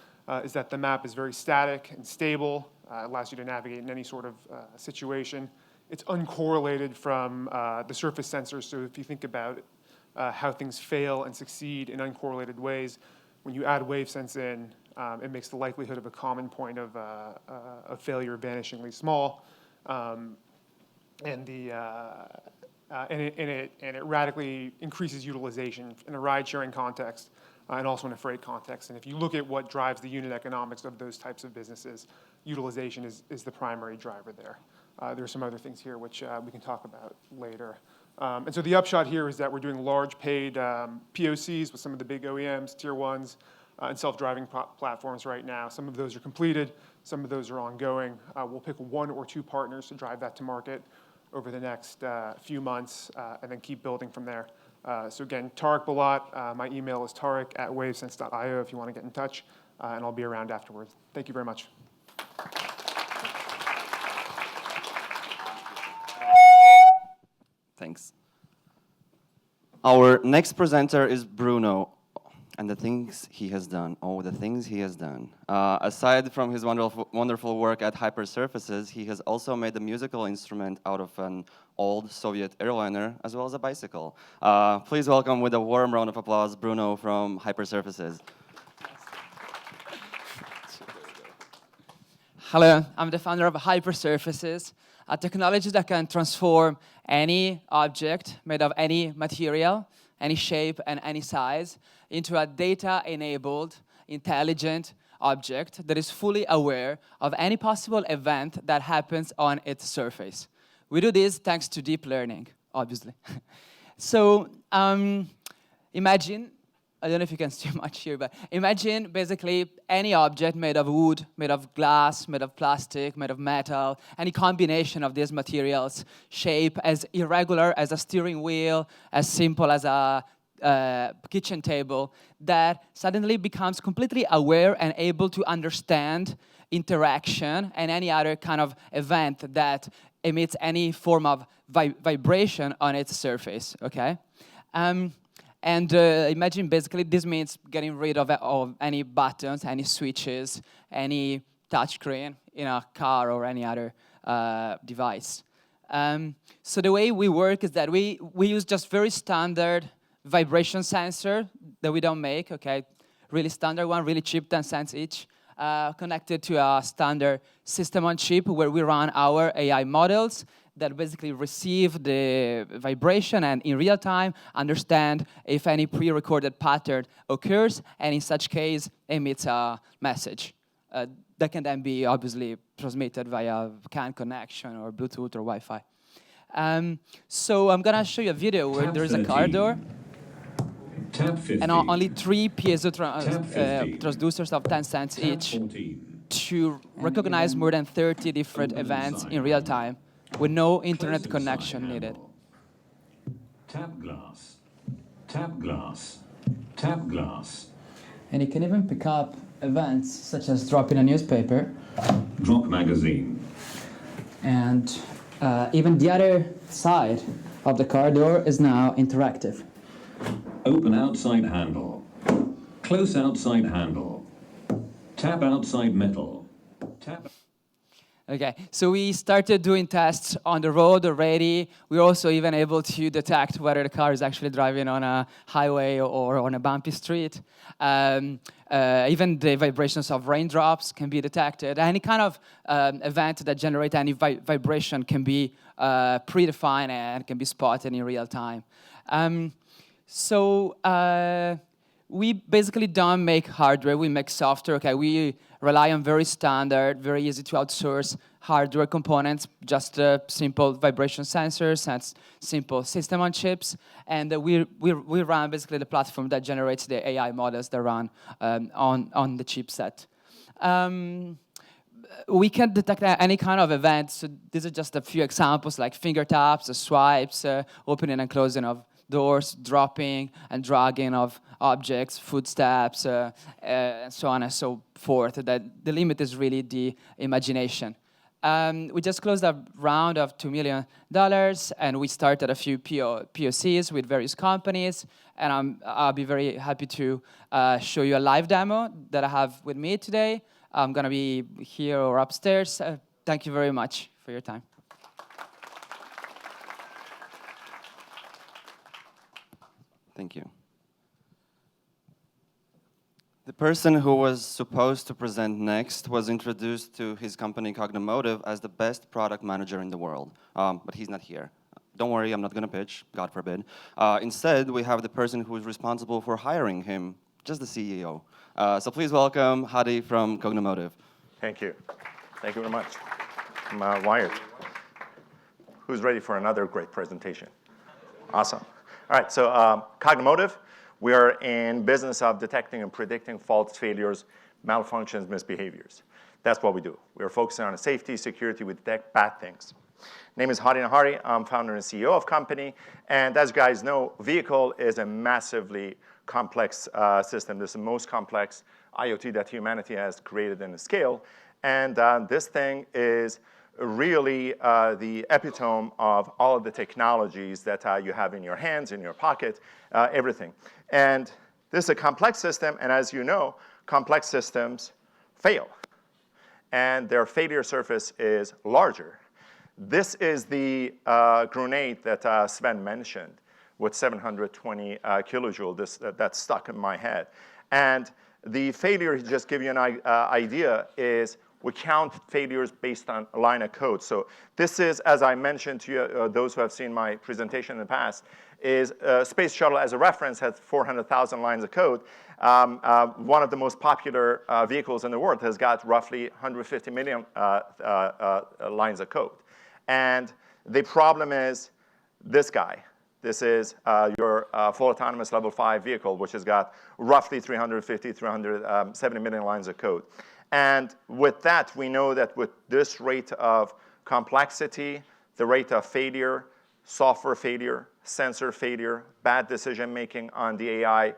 [SPEAKER 8] is that the map is very static and stable, allows you to navigate in any sort of situation. It's uncorrelated from the surface sensors, so if you think about how things fail and succeed in uncorrelated ways, when you add WaveSense in, it makes the likelihood of a common point of failure vanishingly small, and it radically increases utilization in a ride-sharing context and also in a freight context. And if you look at what drives the unit economics of those types of businesses, utilization is the primary driver there. There are some other things here which we can talk about later. And so the upshot here is that we're doing large paid POCs with some of the big OEMs, tier ones, and self-driving platforms right now. Some of those are completed, some of those are ongoing. We'll pick 1 or 2 partners to drive that to market over the next few months, and then keep building from there. So again, Tariq Bolat, my email is tariq@wavesense.io if you want to get in touch, and I'll be around afterwards. Thank you very much.
[SPEAKER 13] Thanks. Our next presenter is Bruno, and the things he has done. Oh, the things he has done. Aside from his wonderful work at Hypersurfaces, he has also made a musical instrument out of an old Soviet airliner, as well as a bicycle. Please welcome with a warm round of applause, Bruno from Hypersurfaces.
[SPEAKER 9] Hello, I'm the founder of Hypersurfaces. a technology that can transform any object made of any material, any shape, and any size into a data-enabled, intelligent object that is fully aware of any possible event that happens on its surface. We do this thanks to deep learning, obviously. So imagine, I don't know if you can see much here, but imagine basically any object made of wood, made of glass, made of plastic, made of metal, any combination of these materials, shape as irregular as a steering wheel, as simple as a kitchen table, that suddenly becomes completely aware and able to understand interaction and any other kind of event that emits any form of vibration on its surface, okay? And imagine basically this means getting rid of any buttons, any switches, any touchscreen in a car or any other device. So the way we work is that we use just very standard vibration sensor that we don't make, okay? Really standard one, really cheap, 10 cents each, connected to a standard system on chip where we run our AI models that basically receive the vibration and in real time understand if any pre-recorded pattern occurs, and in such case emits a message that can then be obviously transmitted via CAN connection or Bluetooth or Wi-Fi. So I'm gonna show you a video where there is a car door and only 3 piezo transducers of 10 cents each to recognize more than 30 different events in real time, with no internet connection needed.
[SPEAKER 10] Tap glass, tap glass, tap glass.
[SPEAKER 23] And it can even pick up events such as dropping a newspaper.
[SPEAKER 10] Drop magazine.
[SPEAKER 23] And even the other side of the car door is now interactive.
[SPEAKER 10] Open outside handle. Close outside handle. Tap outside metal. Tap.
[SPEAKER 9] Okay, so we started doing tests on the road already. We're also even able to detect whether the car is actually driving on a highway or on a bumpy street. Even the vibrations of raindrops can be detected. Any kind of event that generates any vibration can be predefined and can be spotted in real time. We basically don't make hardware, we make software. Okay, we rely on very standard, very easy to outsource hardware components, just simple vibration sensors and simple system on chips. And we run basically the platform that generates the AI models that run on the chipset. We can detect any kind of events. So these are just a few examples, like finger taps, swipes, opening and closing of doors, dropping and dragging of objects, footsteps, and so on and so forth. That the limit is really the imagination. We just closed a round of $2 million, and we started a few POCs with various companies. And I'll be very happy to show you a live demo that I have with me today. I'm going to be here or upstairs. Thank you very much for your time.
[SPEAKER 13] Thank you. The person who was supposed to present next was introduced to his company Automotive as the best product manager in the world, but he's not here. Don't worry, I'm not going to pitch, God forbid. Instead, we have the person who is responsible for hiring him, just the CEO. So please welcome Hadi from Automotive.
[SPEAKER 24] Thank you. Thank you very much. I'm wired. Who's ready for another great presentation? Awesome. All right, so Automotive, we are in business of detecting and predicting faults, failures, malfunctions, misbehaviors. That's what we do. We are focusing on safety, security, we detect bad things. Name is Hadi Nahari. I'm founder and CEO of company. And as you guys know, vehicle is a massively complex system. This is the most complex IoT that humanity has created in a scale. And this thing is really the epitome of all of the technologies that you have in your hands, in your pocket, everything. And this is a complex system, and as you know, complex systems fail. And their failure surface is larger. This is the grenade that Sven mentioned with 720 kilojoule. That's stuck in my head. And the failure, just give you an idea, is we count failures based on a line of code. So this is, as I mentioned to you, those who have seen my presentation in the past, is Space Shuttle as a reference has 400,000 lines of code. One of the most popular vehicles in the world has got roughly 150 million lines of code. And the problem is this guy. This is your full autonomous level 5 vehicle, which has got roughly 350, 370 million lines of code. And with that, we know that with this rate of complexity, the rate of failure, software failure, sensor failure, bad decision making on the AI,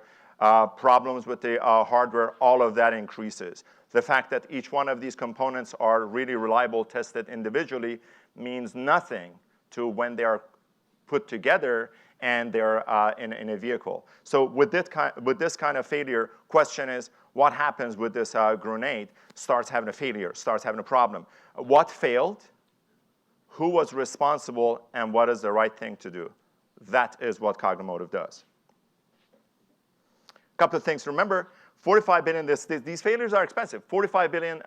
[SPEAKER 24] problems with the hardware, all of that increases. The fact that each one of these components are really reliable, tested individually, means nothing to when they are put together and they're in a vehicle. So with this kind of failure, question is, what happens with this grenade? Starts having a failure, starts having a problem. What failed? Who was responsible? And what is the right thing to do? That is what Cognomotive does. A couple of things to remember. $45 billion, these failures are expensive. $45 billion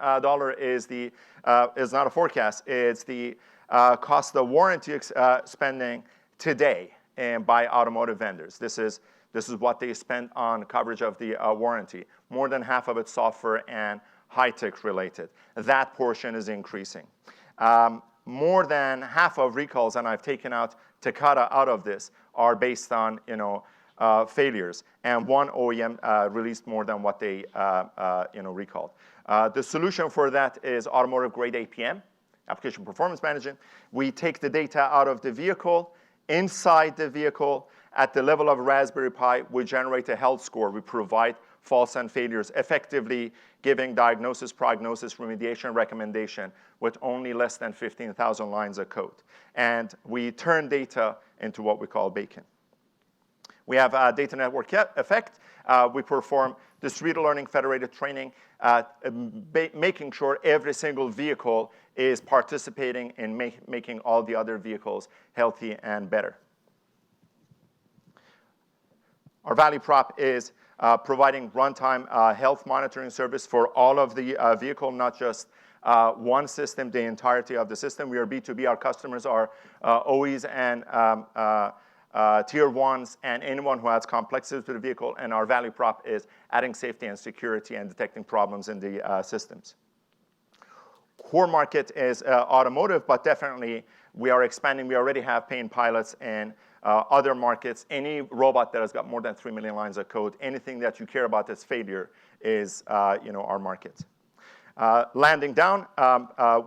[SPEAKER 24] is not a forecast. It's the cost of warranty spending today and by automotive vendors. This is what they spend on coverage of the warranty. More than half of it's software and high-tech related. That portion is increasing. More than half of recalls, and I've taken out Takata out of this, are based on failures. And one OEM released more than what they recalled. The solution for that is automotive grade APM, application performance management. We take the data out of the vehicle. Inside the vehicle, at the level of Raspberry Pi, we generate a health score. We provide faults and failures, effectively giving diagnosis, prognosis, remediation recommendation with only less than 15,000 lines of code. And we turn data into what we call bacon. We have a data network effect. We perform distributed learning, federated training, making sure every single vehicle is participating in making all the other vehicles healthy and better. Our value prop is providing runtime health monitoring service for all of the vehicle, not just one system, the entirety of the system. We are B2B. Our customers are OEs and tier ones and anyone who has complexities with the vehicle. And our value prop is adding safety and security and detecting problems in the systems. Core market is automotive, but definitely we are expanding. We already have paying pilots in other markets. Any robot that has got more than 3 million lines of code, anything that you care about as failure is our market. Landing down,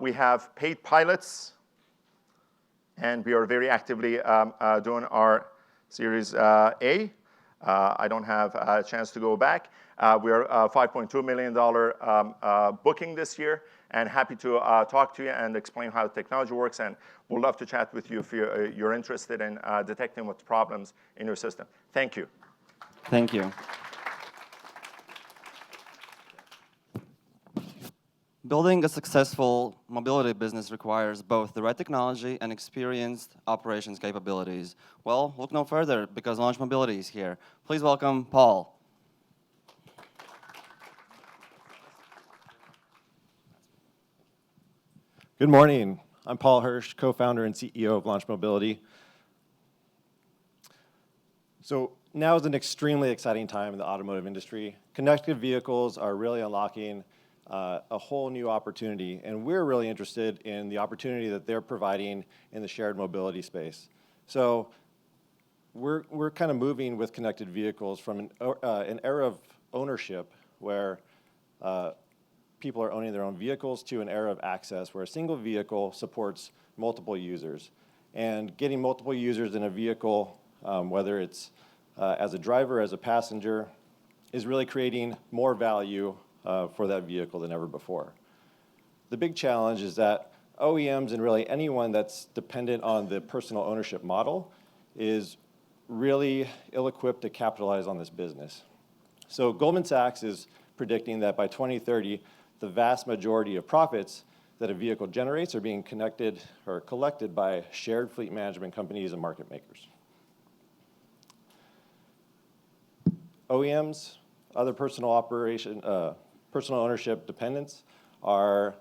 [SPEAKER 24] we have paid pilots, and we are very actively doing our Series A. I don't have a chance to go back. We are $5.2 million booking this year, and happy to talk to you and explain how the technology works, and we'd love to chat with you if you're interested in detecting what's problems in your system. Thank you.
[SPEAKER 13] Thank you. Building a successful mobility business requires both the right technology and experienced operations capabilities. Well, look no further, because Launch Mobility is here. Please welcome Paul.
[SPEAKER 5] Good morning. I'm Paul Hirsch, co-founder and CEO of Launch Mobility. So now is an extremely exciting time in the automotive industry. Connected vehicles are really unlocking a whole new opportunity, and we're really interested in the opportunity that they're providing in the shared mobility space. So we're kind of moving with connected vehicles from an era of ownership where people are owning their own vehicles to an era of access where a single vehicle supports multiple users. And getting multiple users in a vehicle, whether it's as a driver, as a passenger, is really creating more value for that vehicle than ever before. The big challenge is that OEMs and really anyone that's dependent on the personal ownership model is really ill-equipped to capitalize on this business. So Goldman Sachs is predicting that by 2030, the vast majority of profits that a vehicle generates are being connected or collected by shared fleet management companies and market makers. OEMs, other personal ownership dependents are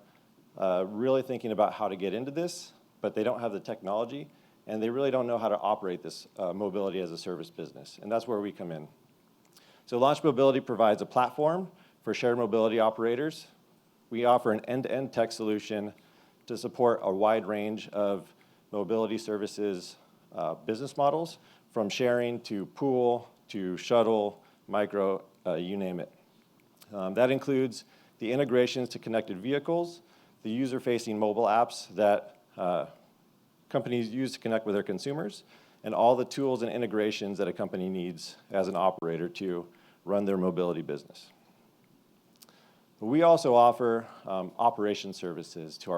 [SPEAKER 5] really thinking about how to get into this, but they don't have the technology, and they really don't know how to operate this mobility as a service business, and that's where we come in. So Launch Mobility provides a platform for shared mobility operators. We offer an end-to-end tech solution to support a wide range of mobility services business models, from sharing to pool to shuttle, micro, you name it. That includes the integrations to connected vehicles, the user-facing mobile apps that companies use to connect with their consumers, and all the tools and integrations that a company needs as an operator to run their mobility business. We also offer operation services to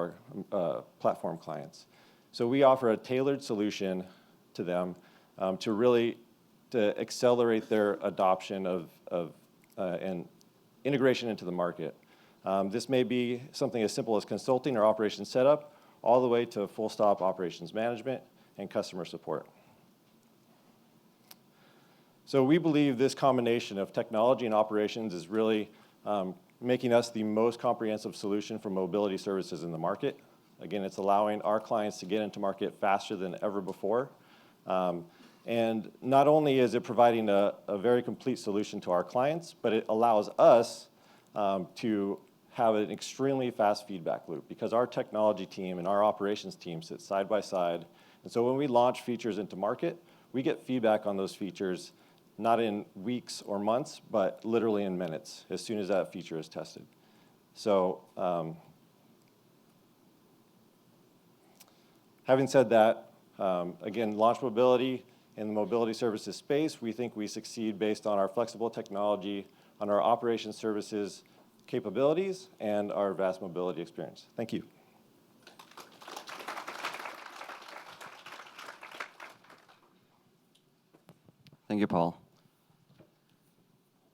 [SPEAKER 5] our platform clients. So we offer a tailored solution to them to accelerate their adoption and integration into the market. This may be something as simple as consulting or operations setup, all the way to full stop operations management and customer support. So we believe this combination of technology and operations is really making us the most comprehensive solution for mobility services in the market. Again, it's allowing our clients to get into market faster than ever before. And not only is it providing a very complete solution to our clients, but it allows us to have an extremely fast feedback loop, because our technology team and our operations team sit side by side. And so when we launch features into market, we get feedback on those features, not in weeks or months, but literally in minutes, as soon as that feature is tested. So having said that, again, Launch Mobility in the mobility services space, we think we succeed based on our flexible technology, on our operations services capabilities, and our vast mobility experience. Thank you.
[SPEAKER 13] Thank you, Paul.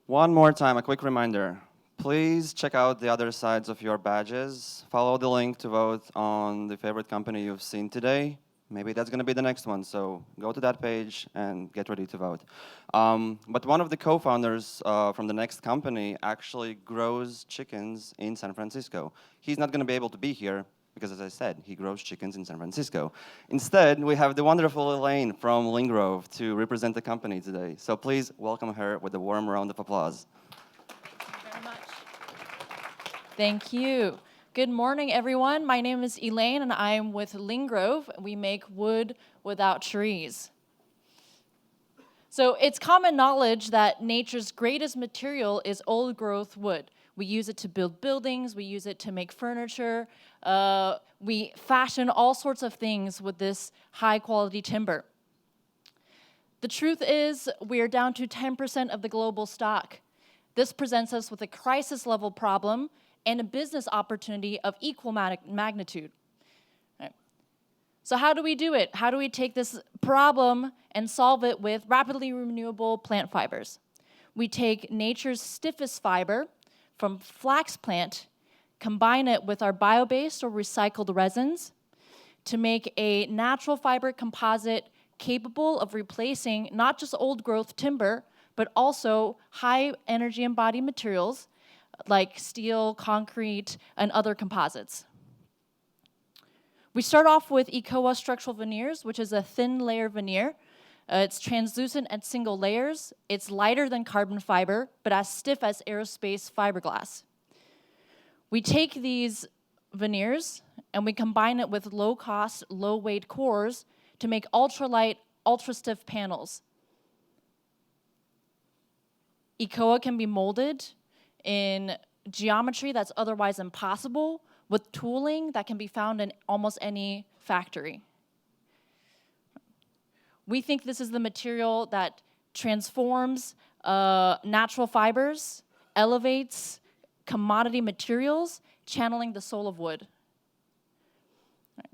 [SPEAKER 13] One more time, a quick reminder. Please check out the other sides of your badges. Follow the link to vote on the favorite company you've seen today. Maybe that's going to be the next one, so go to that page and get ready to vote. But one of the co-founders from the next company actually grows chickens in San Francisco. He's not going to be able to be here because, as I said, he grows chickens in San Francisco. Instead, we have the wonderful Elaine from Lingrove to represent the company today. So please welcome her with a warm round of applause.
[SPEAKER 1] Thank you very much. Thank you. Good morning, everyone. My name is Elaine, and I'm with Lingrove. We make wood without trees. So it's common knowledge that nature's greatest material is old-growth wood. We use it to build buildings. We use it to make furniture. We fashion all sorts of things with this high-quality timber. The truth is, we are down to 10% of the global stock. This presents us with a crisis-level problem and a business opportunity of equal magnitude. Right. So how do we do it? How do we take this problem and solve it with rapidly renewable plant fibers? We take nature's stiffest fiber from flax plant, combine it with our bio-based or recycled resins to make a natural fiber composite capable of replacing not just old-growth timber, but also high-energy embodied materials like steel, concrete, and other composites. We start off with ECOA structural veneers, which is a thin layer veneer. It's translucent at single layers. It's lighter than carbon fiber, but as stiff as aerospace fiberglass. We take these veneers and we combine it with low-cost, low-weight cores to make ultralight, ultra-stiff panels. ECOA can be molded in geometry that's otherwise impossible, with tooling that can be found in almost any factory. We think this is the material that transforms natural fibers, elevates commodity materials, channeling the soul of wood. Right.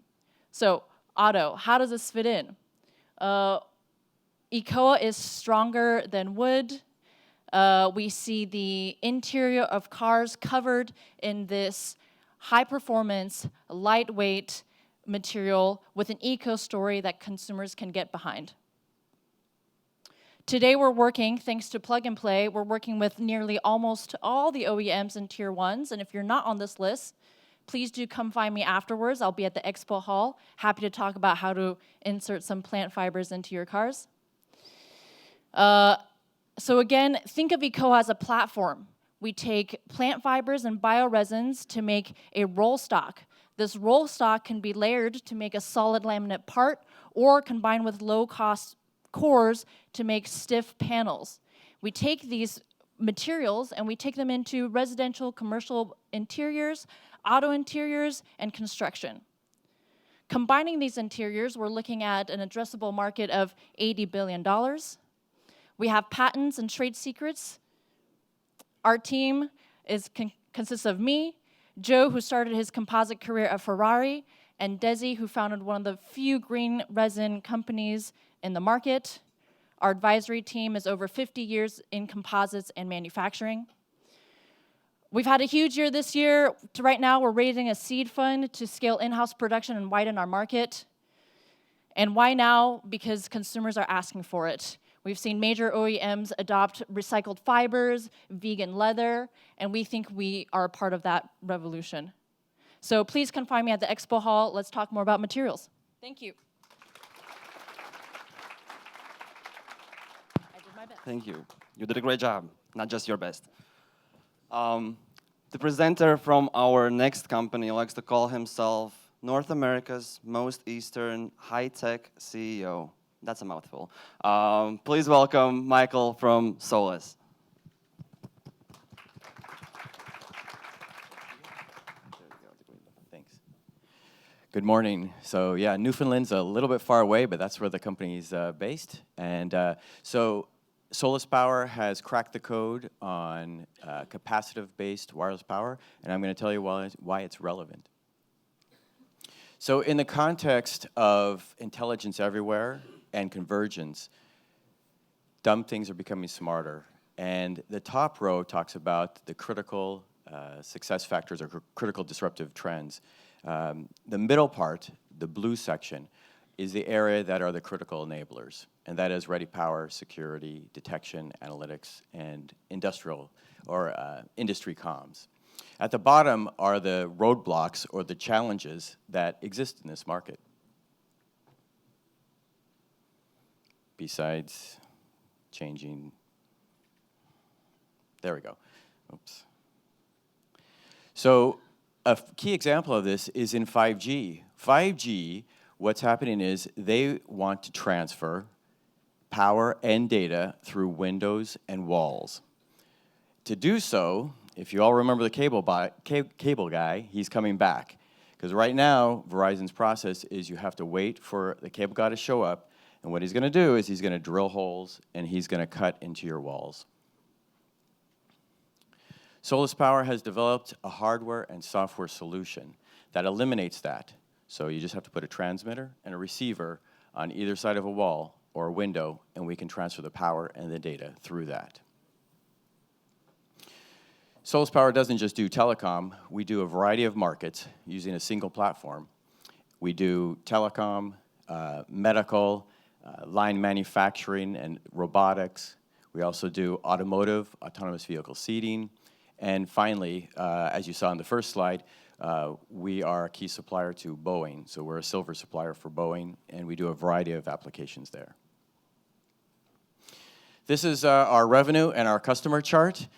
[SPEAKER 1] So, Otto, how does this fit in? ECOA is stronger than wood. We see the interior of cars covered in this high-performance, lightweight material with an eco-story that consumers can get behind. Today we're working, thanks to Plug and Play, we're working with nearly almost all the OEMs and Tier 1s, and if you're not on this list, please do come find me afterwards. I'll be at the expo hall. Happy to talk about how to insert some plant fibers into your cars. So again, think of ECO as a platform. We take plant fibers and bioresins to make a roll stock. This roll stock can be layered to make a solid laminate part or combined with low-cost cores to make stiff panels. We take these materials and we take them into residential, commercial interiors, auto interiors, and construction. Combining these interiors, we're looking at an addressable market of $80 billion. We have patents and trade secrets. Our team consists of me, Joe, who started his composite career at Ferrari, and Desi, who founded one of the few green resin companies in the market. Our advisory team is over 50 years in composites and manufacturing. We've had a huge year this year. Right now, we're raising a seed fund to scale in-house production and widen our market. And why now? Because consumers are asking for it. We've seen major OEMs adopt recycled fibers, vegan leather, and we think we are a part of that revolution. So please come find me at the expo hall. Let's talk more about materials. Thank you. I did my best.
[SPEAKER 13] Thank you. You did a great job, not just your best. The presenter from our next company likes to call himself North America's most Eastern high-tech CEO. That's a mouthful. Please welcome Michael from Solus.
[SPEAKER 4] Thanks. Good morning. So yeah, Newfoundland's a little bit far away, but that's where the company's based. And so Solus Power has cracked the code on capacitive-based wireless power, and I'm going to tell you why it's relevant. So in the context of intelligence everywhere and convergence, dumb things are becoming smarter. And the top row talks about the critical success factors or critical disruptive trends. The middle part, the blue section, is the area that are the critical enablers. And that is ready power, security, detection, analytics, and industrial or industry comms. At the bottom are the roadblocks or the challenges that exist in this market. Besides changing, there we go. Oops. So a key example of this is in 5G. 5G, what's happening is they want to transfer power and data through windows and walls. To do so, if you all remember the cable guy, he's coming back. Because right now, Verizon's process is you have to wait for the cable guy to show up, and what he's going to do is he's going to drill holes and he's going to cut into your walls. Solus Power has developed a hardware and software solution that eliminates that. So you just have to put a transmitter and a receiver on either side of a wall or a window, and we can transfer the power and the data through that. Solus Power doesn't just do telecom. We do a variety of markets using a single platform. We do telecom, medical, line manufacturing, and robotics. We also do automotive, autonomous vehicle seating. And finally, as you saw in the first slide, we are a key supplier to Boeing. So we're a silver supplier for Boeing, and we do a variety of applications there. This is our revenue and our customer chart.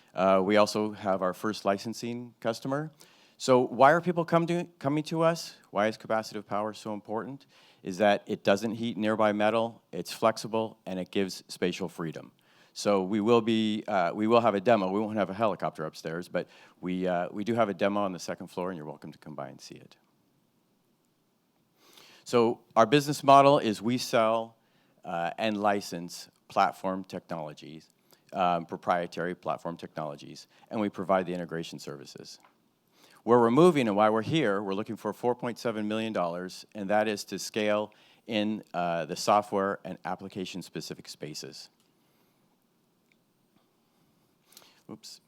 [SPEAKER 4] We also have our first licensing customer. So why are people coming to us? Why is capacitive power so important? Is that it doesn't heat nearby metal, it's flexible, and it gives spatial freedom. So we will have a demo. We won't have a helicopter upstairs, but we do have a demo on the second floor, and you're welcome to come by and see it. So our business model is we sell and license platform technologies, proprietary platform technologies, and we provide the integration services. Where we're moving and why we're here, we're looking for $4.7 million, and that is to scale in the software and application-specific spaces. Oops.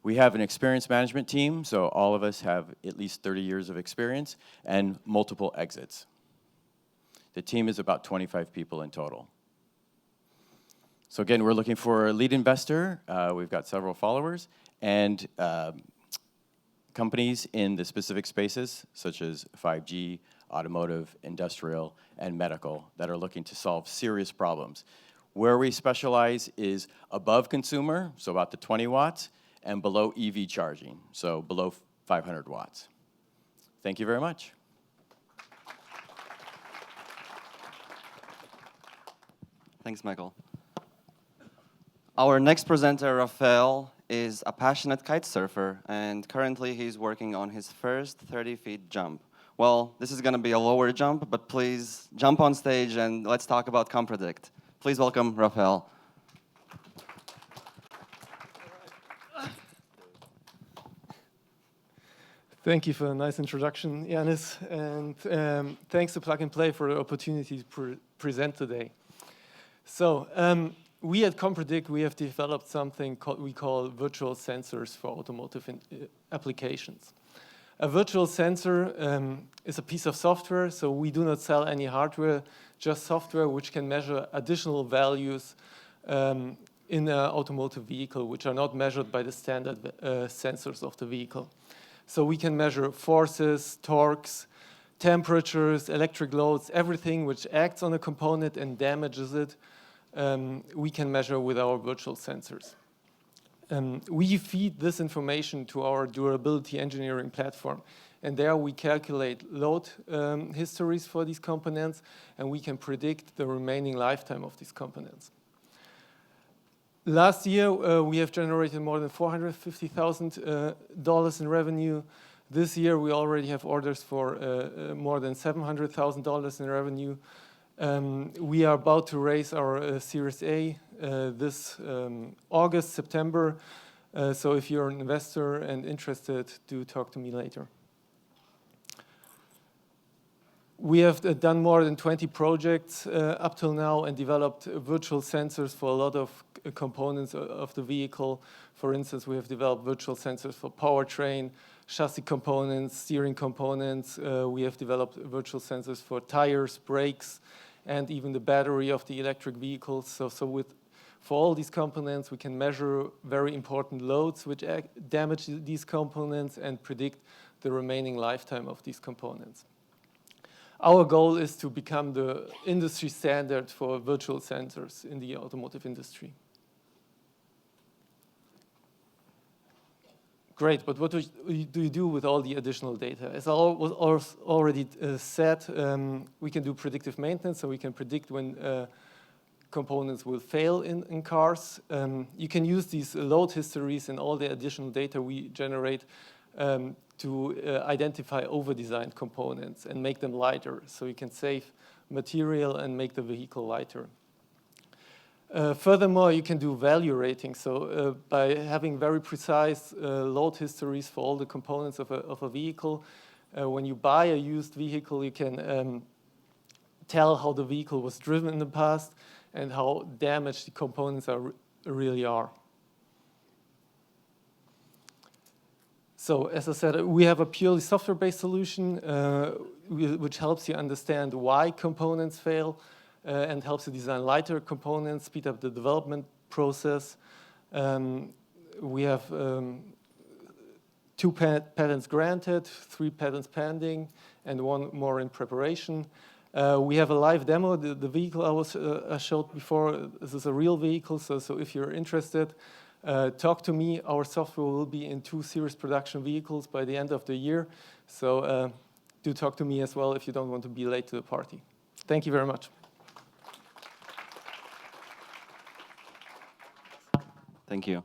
[SPEAKER 4] We have an experienced management team, so all of us have at least 30 years of experience and multiple exits. The team is about 25 people in total. So again, we're looking for a lead investor. We've got several followers, and companies in the specific spaces, such as 5G, automotive, industrial, and medical, that are looking to solve serious problems. Where we specialize is above consumer, so about the 20 watts, and below EV charging, so below 500 watts. Thank you very much.
[SPEAKER 13] Thanks, Michael. Our next presenter, Rafael, is a passionate kite surfer, and currently he's working on his first 30-feet jump. Well, this is going to be a lower jump, but please jump on stage and let's talk about ComPredict. Please welcome Rafael.
[SPEAKER 6] Thank you for a nice introduction, Yanis, and thanks to Plug and Play for the opportunity to present today. So, we at ComPredict, we have developed something we call virtual sensors for automotive applications. A virtual sensor is a piece of software, so we do not sell any hardware, just software which can measure additional values in an automotive vehicle, which are not measured by the standard sensors of the vehicle. So we can measure forces, torques, temperatures, electric loads, everything which acts on a component and damages it, we can measure with our virtual sensors. We feed this information to our durability engineering platform, and there we calculate load histories for these components, and we can predict the remaining lifetime of these components. Last year, we have generated more than $450,000 in revenue. This year, we already have orders for more than $700,000 in revenue. We are about to raise our Series A this August, September. So if you're an investor and interested, do talk to me later. We have done more than 20 projects up till now and developed virtual sensors for a lot of components of the vehicle. For instance, we have developed virtual sensors for powertrain, chassis components, steering components. We have developed virtual sensors for tires, brakes, and even the battery of the electric vehicles. So for all these components, we can measure very important loads which damage these components and predict the remaining lifetime of these components. Our goal is to become the industry standard for virtual sensors in the automotive industry. Great, but what do you do with all the additional data? As I was already said, we can do predictive maintenance, so we can predict when components will fail in cars. You can use these load histories and all the additional data we generate to identify over-designed components and make them lighter, so you can save material and make the vehicle lighter. Furthermore, you can do value rating. So by having very precise load histories for all the components of a vehicle, when you buy a used vehicle, you can tell how the vehicle was driven in the past and how damaged the components really are. So as I said, we have a purely software-based solution which helps you understand why components fail and helps you design lighter components, speed up the development process. We have 2 patents granted, 3 patents pending, and 1 more in preparation. We have a live demo. The vehicle I showed before, this is a real vehicle, so if you're interested, talk to me. Our software will be in 2 series production vehicles by the end of the year. So do talk to me as well if you don't want to be late to the party. Thank you very much.
[SPEAKER 13] Thank you.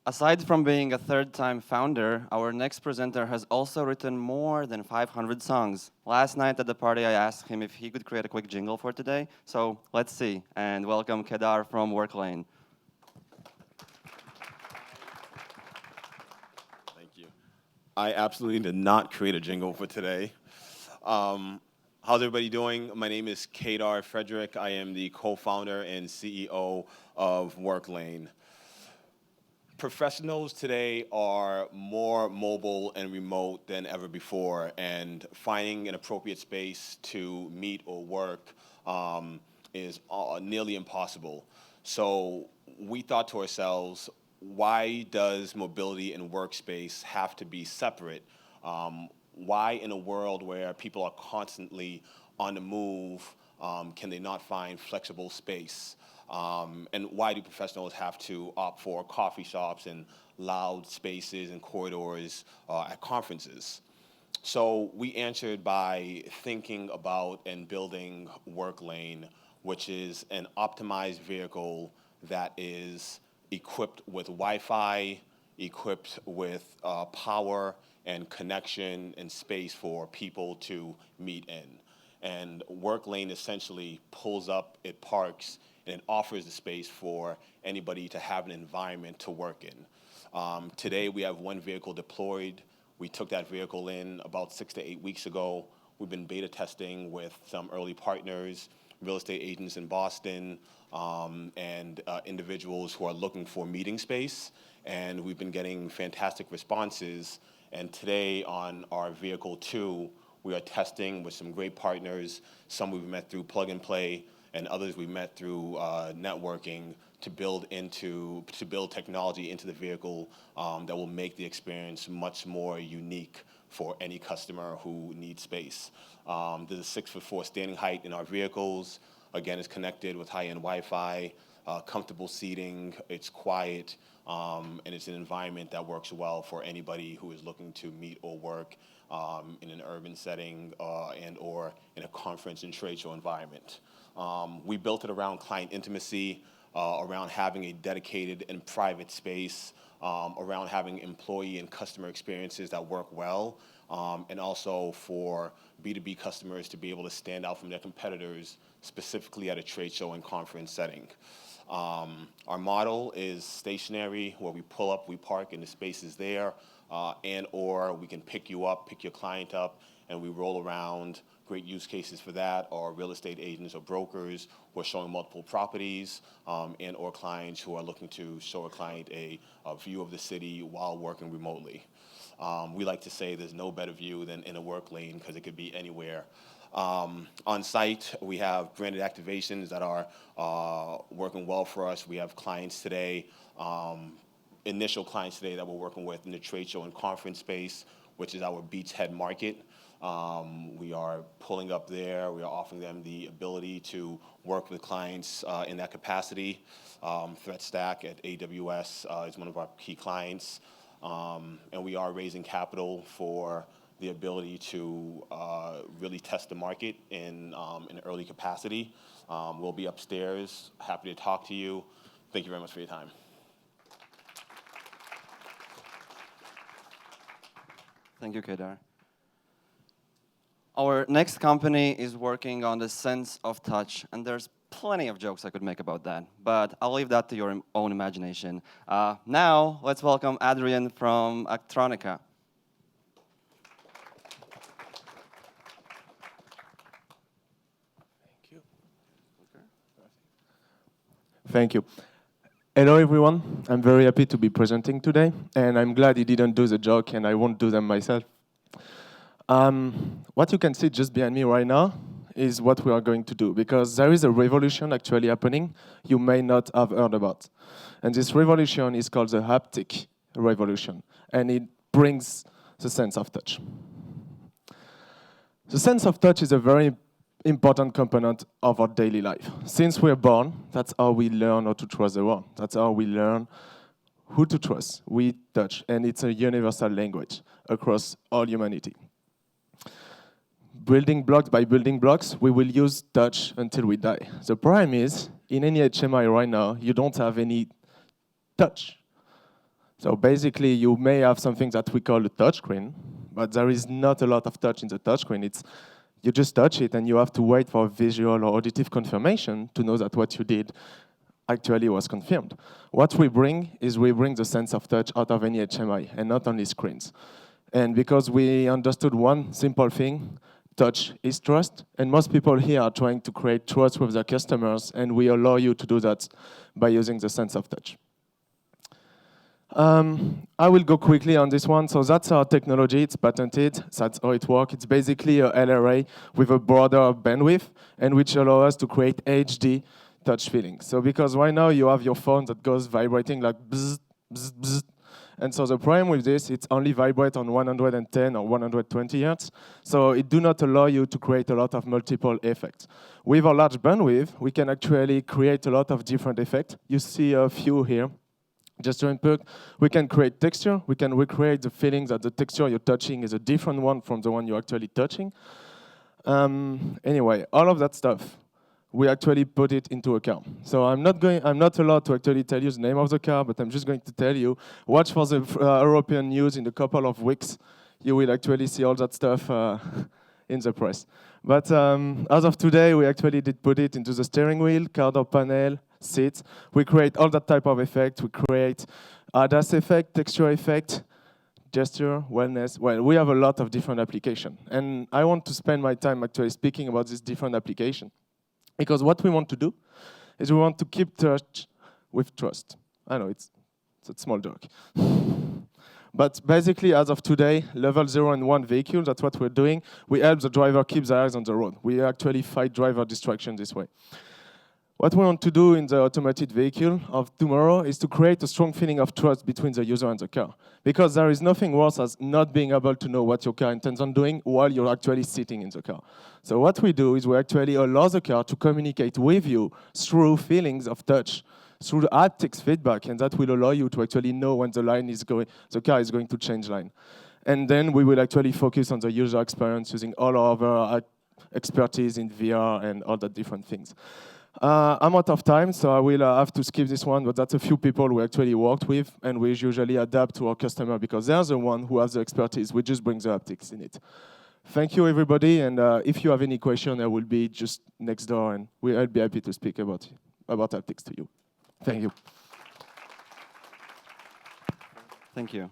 [SPEAKER 13] Aside from being a third-time founder, our next presenter has also written more than 500 songs. Last night at the party, I asked him if he could create a quick jingle for today. So let's see. And welcome Kedar from Worklane.
[SPEAKER 11] I absolutely did not create a jingle for today. How's everybody doing? My name is Kedar Frederick. I am the co-founder and CEO of Worklane. Professionals today are more mobile and remote than ever before, and finding an appropriate space to meet or work is nearly impossible. So we thought to ourselves, why does mobility and workspace have to be separate? Why in a world where people are constantly on the move, can they not find flexible space? And why do professionals have to opt for coffee shops and loud spaces and corridors at conferences? So we answered by thinking about and building WorkLane, which is an optimized vehicle that is equipped with Wi-Fi, equipped with power and connection and space for people to meet in. And WorkLane essentially pulls up, it parks, and it offers the space for anybody to have an environment to work in. Today we have one vehicle deployed. We took that vehicle in about 6 to 8 weeks ago. We've been beta testing with some early partners, real estate agents in Boston, and individuals who are looking for meeting space. And we've been getting fantastic responses. And today on our vehicle 2, we are testing with some great partners. Some we've met through Plug and Play, and others we met through networking to build technology into the vehicle that will make the experience much more unique for any customer who needs space. There's a 6'4" standing height in our vehicles. Again, it's connected with high-end Wi-Fi, comfortable seating, it's quiet, and it's an environment that works well for anybody who is looking to meet or work in an urban setting and or in a conference and trade show environment. We built it around client intimacy, around having a dedicated and private space, around having employee and customer experiences that work well, and also for B2B customers to be able to stand out from their competitors, specifically at a trade show and conference setting. Our model is stationary, where we pull up, we park, and the space is there, and or we can pick you up, pick your client up, and we roll around. Great use cases for that are real estate agents or brokers who are showing multiple properties, and or clients who are looking to show a client a view of the city while working remotely. We like to say there's no better view than in a work lane because it could be anywhere. On site, we have branded activations that are working well for us. We have clients today, initial clients today that we're working with in the trade show and conference space, which is our beachhead market. We are pulling up there. We are offering them the ability to work with clients in that capacity. ThreatStack at AWS is one of our key clients. And we are raising capital for the ability to really test the market in an early capacity. We'll be upstairs. Happy to talk to you. Thank you very much for your time.
[SPEAKER 13] Thank you, Kedar. Our next company is working on the sense of touch, and there's plenty of jokes I could make about that, but I'll leave that to your own imagination. Now, let's welcome Adrian from Actronica.
[SPEAKER 12] Thank you. Hello, everyone. I'm very happy to be presenting today, and I'm glad he didn't do the joke, and I won't do them myself. What you can see just behind me right now is what we are going to do, because there is a revolution actually happening you may not have heard about. And this revolution is called the Haptic Revolution, and it brings the sense of touch. The sense of touch is a very important component of our daily life. Since we're born, that's how we learn how to trust the world. That's how we learn who to trust. We touch, and it's a universal language across all humanity. Building blocks by building blocks, we will use touch until we die. The problem is, in any HMI right now, you don't have any touch. So basically, you may have something that we call a touch screen, but there is not a lot of touch in the touch screen. You just touch it, and you have to wait for visual or auditive confirmation to know that what you did actually was confirmed. What we bring is we bring the sense of touch out of any HMI, and not only screens. And because we understood one simple thing, touch is trust, and most people here are trying to create trust with their customers, and we allow you to do that by using the sense of touch. I will go quickly on this one. So that's our technology. It's patented. That's how it works. It's basically a LRA with a broader bandwidth, and which allows us to create HD touch feeling. So because right now you have your phone that goes vibrating like bzzz, bzz, bzz. And so the problem with this, it's only vibrate on 110 or 120 hertz. So it do not allow you to create a lot of multiple effects. With a large bandwidth, we can actually create a lot of different effects. You see a few here. Just to input, we can create texture. We can recreate the feeling that the texture you're touching is a different one from the one you're actually touching. Anyway, all of that stuff, we actually put it into a car. So I'm not allowed to actually tell you the name of the car, but I'm just going to tell you, watch for the European news in a couple of weeks. You will actually see all that stuff in the press. But as of today, we actually did put it into the steering wheel, car door panel, seats. We create all that type of effect. We create ADAS effect, texture effect, gesture, wellness. Well, we have a lot of different applications. And I want to spend my time actually speaking about these different applications. Because what we want to do is we want to keep touch with trust. I know it's a small joke. But basically, as of today, level 0 and 1 vehicle, that's what we're doing. We help the driver keep their eyes on the road. We actually fight driver distraction this way. What we want to do in the automated vehicle of tomorrow is to create a strong feeling of trust between the user and the car. Because there is nothing worse as not being able to know what your car intends on doing while you're actually sitting in the car. So what we do is we actually allow the car to communicate with you through feelings of touch, through the haptics feedback, and that will allow you to actually know when the car is going to change line. And then we will actually focus on the user experience using all of our expertise in VR and all the different things. I'm out of time, so I will have to skip this one, but that's a few people we actually worked with, and we usually adapt to our customer because they're the one who has the expertise. We just bring the haptics in it. Thank you, everybody, and if you have any question, I will be just next door, and I'll be happy to speak about haptics to you. Thank you.
[SPEAKER 13] Thank you.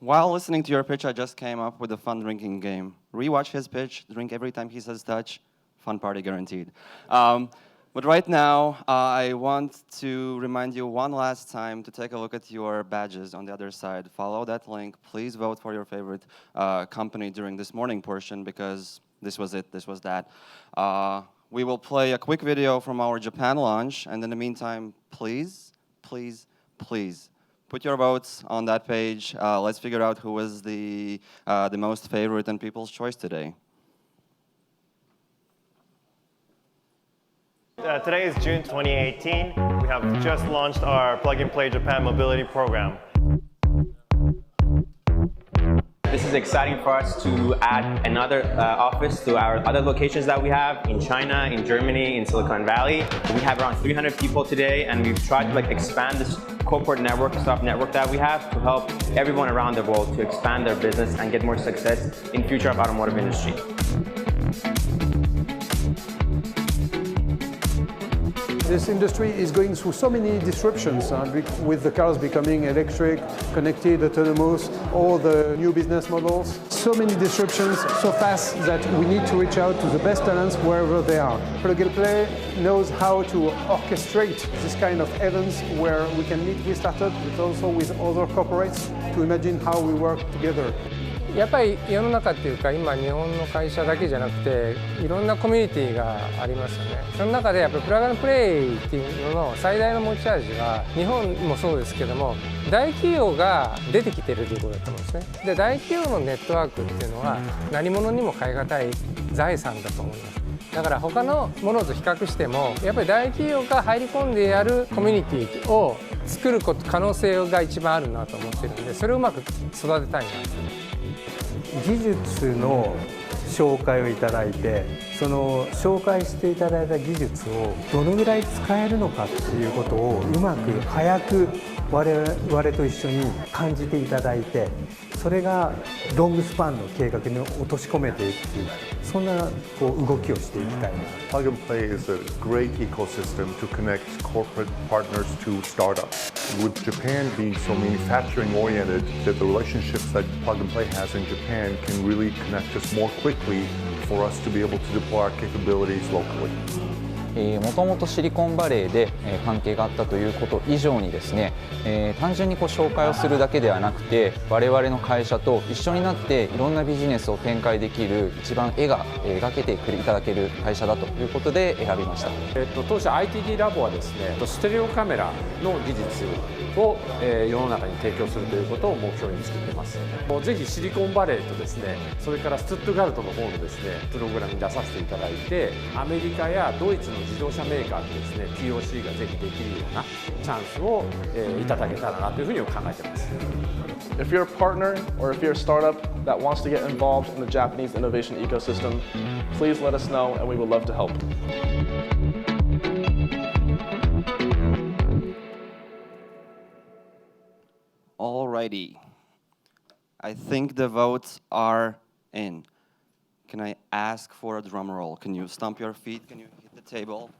[SPEAKER 13] While listening to your pitch, I just came up with a fun drinking game. Rewatch his pitch, drink every time he says touch. Fun party guaranteed. But right now, I want to remind you one last time to take a look at your badges on the other side. Follow that link. Please vote for your favorite company during this morning portion because this was it, this was that. We will play a quick video from our Japan launch, and in the meantime, please, please, please, put your votes on that page. Let's figure out who was the most favorite and people's choice today.
[SPEAKER 14] Today is June 2018. We have just launched our Plug and Play Japan Mobility Program.
[SPEAKER 15] This is exciting for us to add another office to our other locations that we have in China, in Germany, in Silicon Valley. We have around 300 people today, and we've tried to expand this corporate network, soft network that we have to help everyone around the world to expand their business and get more success in future of automotive industry.
[SPEAKER 16] This industry is going through so many disruptions with the cars becoming electric, connected, autonomous, all the new business models. So many disruptions so fast that we need to reach out to the best talents wherever they are. Plug and Play knows how to orchestrate this kind of events where we can meet with startups but also with other corporates to imagine how we work together.
[SPEAKER 17] やっぱり世の中っていうか今日本の会社だけじゃなくていろんなコミュニティがありますよね。その中でやっぱりプラグ&プレイっていうのの最大の持ち味は日本もそうですけども大企業が出てきてるということだと思うんですね。で大企業のネットワークっていうのは何者にも代え難い財産だと思います。だから他のものと比較してもやっぱり大企業が入り込んでやるコミュニティを作る可能性が一番あるなと思ってるんでそれをうまく育てたいなと。
[SPEAKER 25] 技術の紹介をいただいてその紹介していただいた技術をどのぐらい使えるのかっていうことをうまく早く我々と一緒に感じていただいてそれがロングスパンの計画に落とし込めていくというそんな動きをしていきたいな。
[SPEAKER 26] Plug and Play is a great ecosystem to connect corporate partners to startups. With Japan being so manufacturing oriented, that the relationships that Plug and Play has in Japan can really connect us more quickly for us to be able to deploy our capabilities locally.
[SPEAKER 2] もともとシリコンバレーで関係があったということ以上にですね、単純に紹介をするだけではなくて、我々の会社と一緒になっていろんなビジネスを展開できる一番絵が描けていただける会社だということで選びました。
[SPEAKER 18] 当社 ITD ラボはですね、ステレオカメラの技術を世の中に提供するということを目標に作っています。ぜひシリコンバレーとですね、それからストゥットガルトの方のですね、プログラムに出させていただいて、アメリカやドイツの自動車メーカーとですね、POC がぜひできるようなチャンスをいただけたらなというふうに考えています。
[SPEAKER 19] If you're a partner or if you're a startup that wants to get involved in the Japanese innovation ecosystem, please let us know and we would love to help.
[SPEAKER 13] Alrighty. I think the votes are in. Can I ask for a drum roll? Can you stomp your feet? Can you hit the table?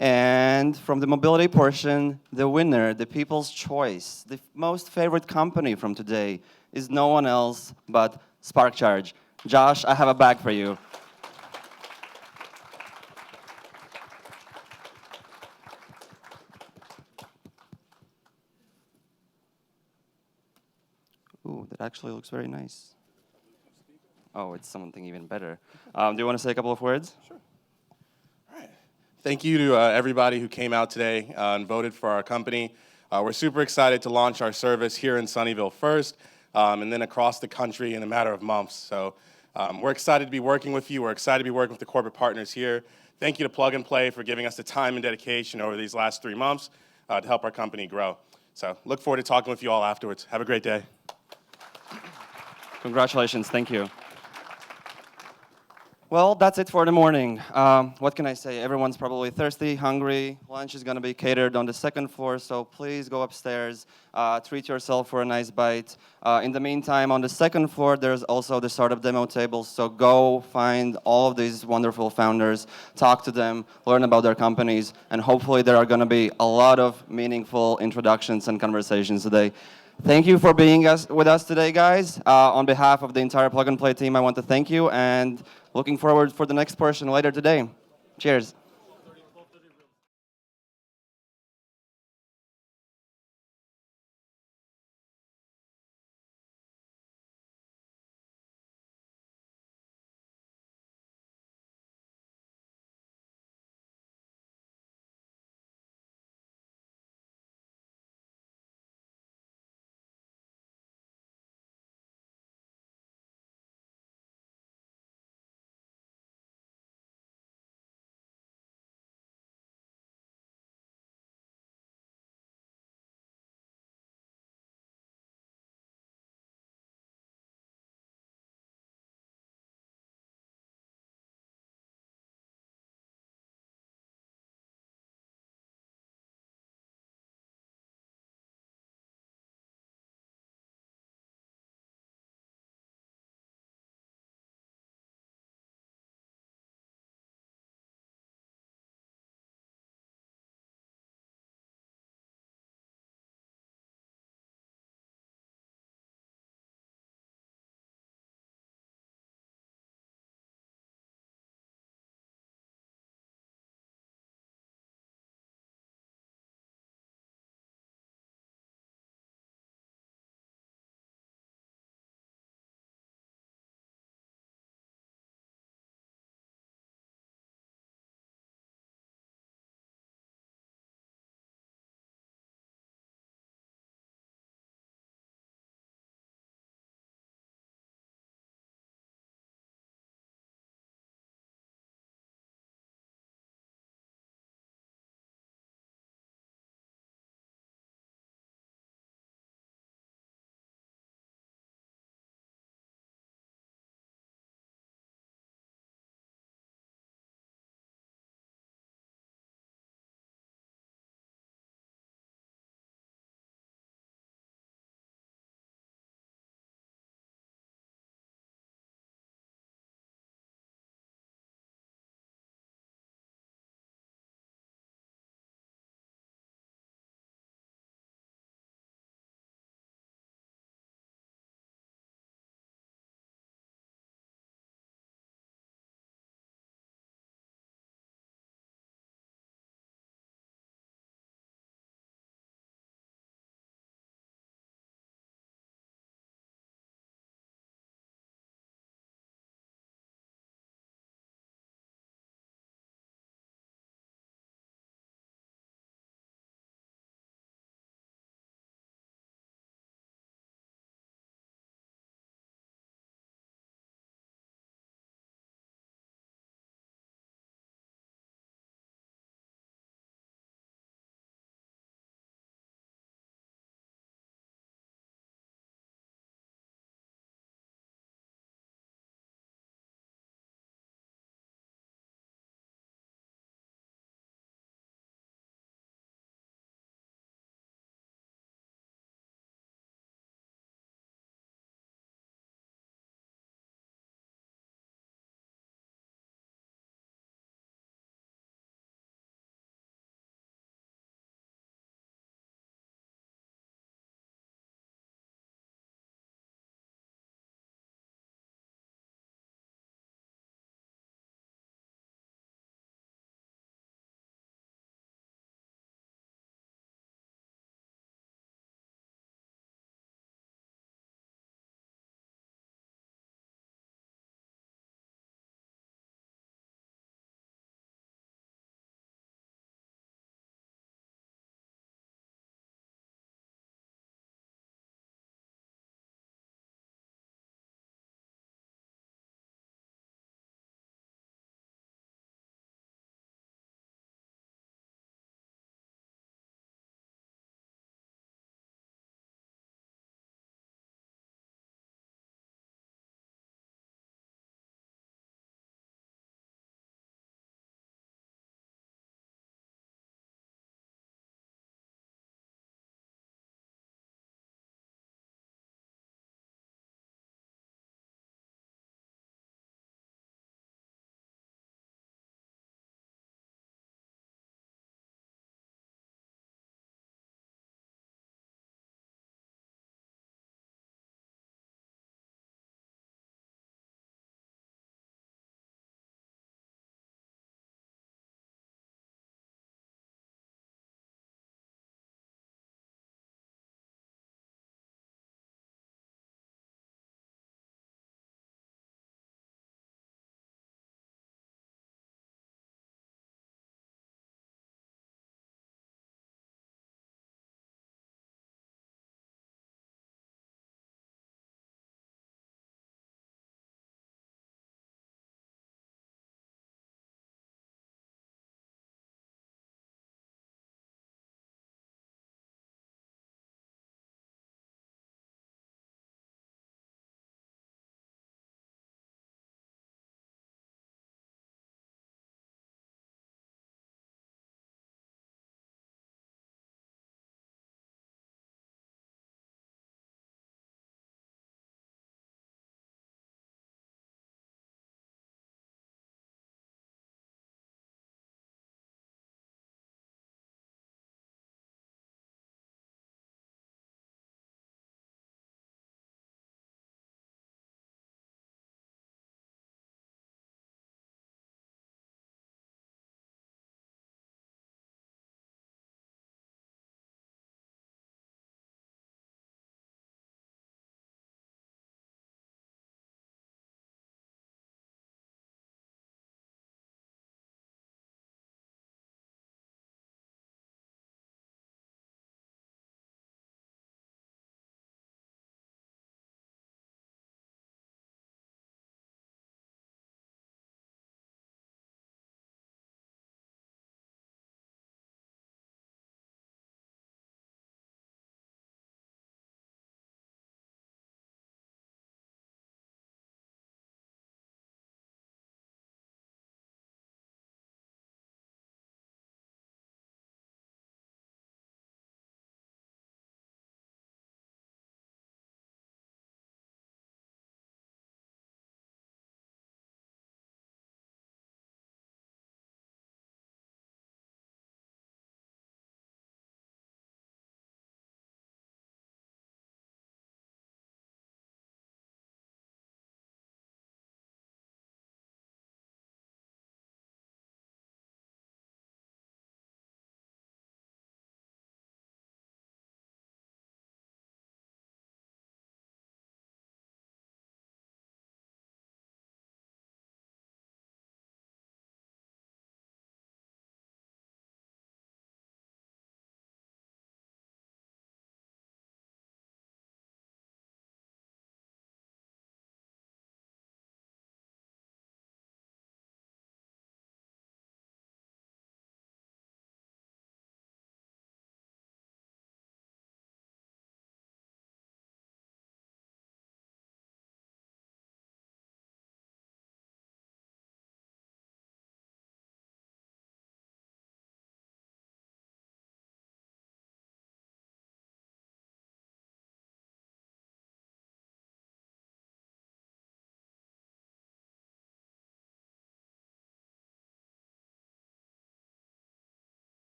[SPEAKER 13] And from the mobility portion, the winner, the people's choice, the most favorite company from today is no one else but SparkCharge. Josh, I have a bag for you. Ooh, that actually looks very nice. Oh, it's something even better. Do you want to say a couple of words?
[SPEAKER 20] Sure. All right. Thank you to everybody who came out today and voted for our company. We're super excited to launch our service here in Sunnyvale first, and then across the country in a matter of months. So we're excited to be working with you. We're excited to be working with the corporate partners here. Thank you to Plug and Play for giving us the time and dedication over these last 3 months to help our company grow. So look forward to talking with you all afterwards. Have a great day.
[SPEAKER 13] Congratulations, thank you. Well, that's it for the morning. What can I say? Everyone's probably thirsty, hungry. Lunch is going to be catered on the 2nd floor, so please go upstairs, treat yourself for a nice bite. In the meantime, on the 2nd floor, there's also the startup demo tables, so go find all of these wonderful founders, talk to them, learn about their companies, and hopefully there are going to be a lot of meaningful introductions and conversations today. Thank you for being with us today, guys. On behalf of the entire Plug and Play team, I want to thank you, and looking forward for the next portion later today. Cheers.